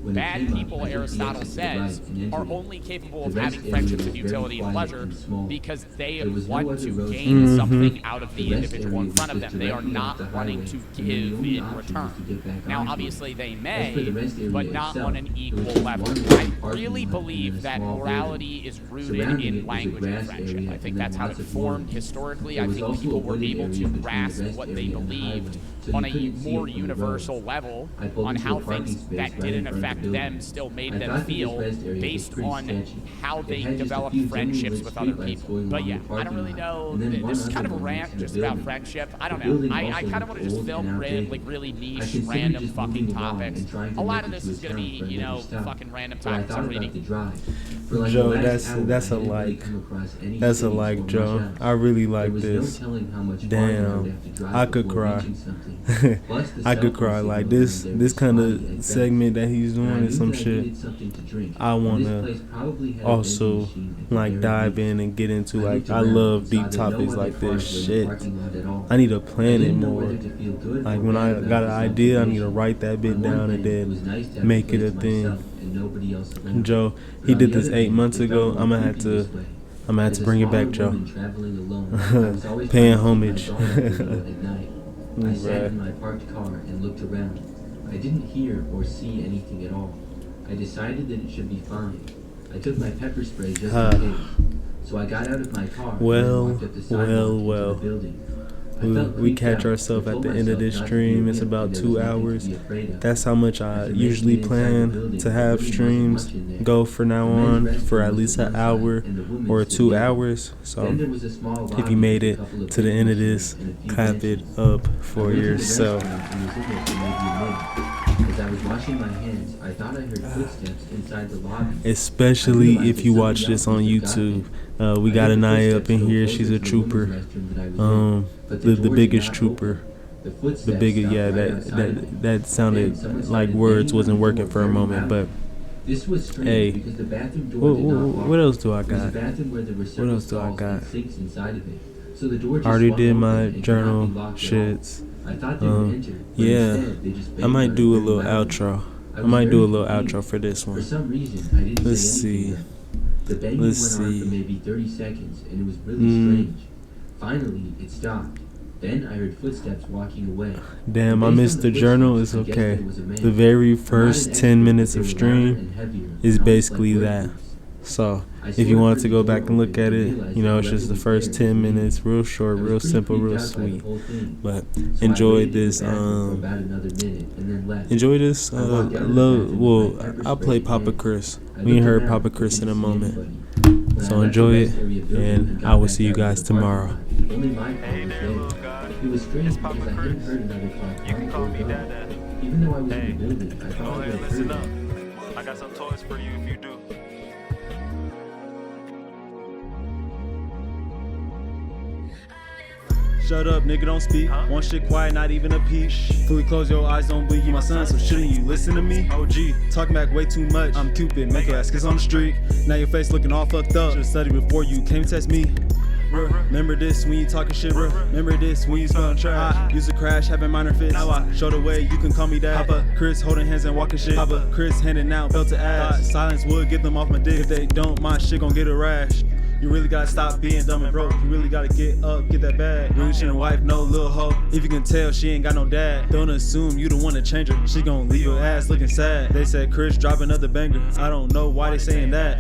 bad people, Aristotle says, are only capable of having friendships of utility and pleasure because they want to gain something out of the individual in front of them. They are not wanting to give in return. Now, obviously, they may, but not on an equal level. I really believe that morality is rooted in language and friendship. I think that's how it formed historically. I think people were able to grasp what they believed on a more universal level, on how things that didn't affect them still made them feel based on how they developed friendships with other people. But yeah, I don't really know. This is kind of a rant just about friendship. I don't know. I kind of want to just film like really niche, random fucking topics. A lot of this is going to be, you know, fucking random topics I'm reading. Joe, that's a like. That's a like, Joe. I really like this. Damn, I could cry. I could cry. Like this kind of segment that he's doing is some shit I wanna also like dive in and get into. Like I love deep topics like this shit. I need to plan it more. Like when I got an idea, I need to write that bit down and then make it a thing. Joe, he did this 8 months ago. I'm gonna have to bring it back, Joe. Paying homage. I sat in my parked car and looked around. I didn't hear or see anything at all. I decided that it should be fine. I took my pepper spray just in case. So I got out of my car and walked up the sidewalk to the building. We catch ourselves at the end of this stream. It's about 2 hours. That's how much I usually plan to have streams go for now on, for at least an hour or 2 hours. So if you made it to the end of this, clap it up for yourself. As I was washing my hands, I thought I heard footsteps inside the lobby. Especially if you watch this on YouTube. We got Anaya up in here. She's a trooper. The biggest trooper. The biggest, yeah, that sounded like words wasn't working for a moment, but hey, what else do I got? What else do I got? I already did my journal shits. Yeah, I might do a little outro. I might do a little outro for this one. Let's see. The banging went on for maybe 30 seconds, and it was really strange. Finally, it stopped. Then I heard footsteps walking away. Damn, I missed the journal. It's okay. The very first 10 minutes of stream is basically that. So if you wanted to go back and look at it, you know, it's just the first 10 minutes, real short, real simple, real sweet. But enjoy this. Enjoy this. Well, I'll play Papa Chris. We ain't heard Papa Chris in a moment. So enjoy it, and I will see you guys tomorrow. Only my car was there. It was strange because I hadn't heard another car. You can call me Dada. Even though I was in the building, I thought I would have heard Listen up. it. I got some toys for you if you do. Shut up, nigga, don't speak. One shit quiet, not even a peep. Fully close your eyes, don't blink, you my son, so shouldn't you listen to me? OG, talking back way too much. I'm Cupid, make your ass kiss on the street. Now your face looking all fucked up. Should've studied before you came to test me. Remember this when you talking shit, bro. Remember this when you smelling trash. I used to crash, having minor fits. Now I show the way, you can call me that. Papa Chris holding hands and walking shit. Papa Chris handing out belt to ass. Silence would get them off my dick. If they don't, my shit gon' get a rash. You really gotta stop being dumb and broke. You really gotta get up, get that bag. Really shouldn't wife, no little hoe. If you can tell, she ain't got no dad. Don't assume you the one to change her. She gon' leave your ass looking sad. They said Chris drop another banger. I don't know why they saying that.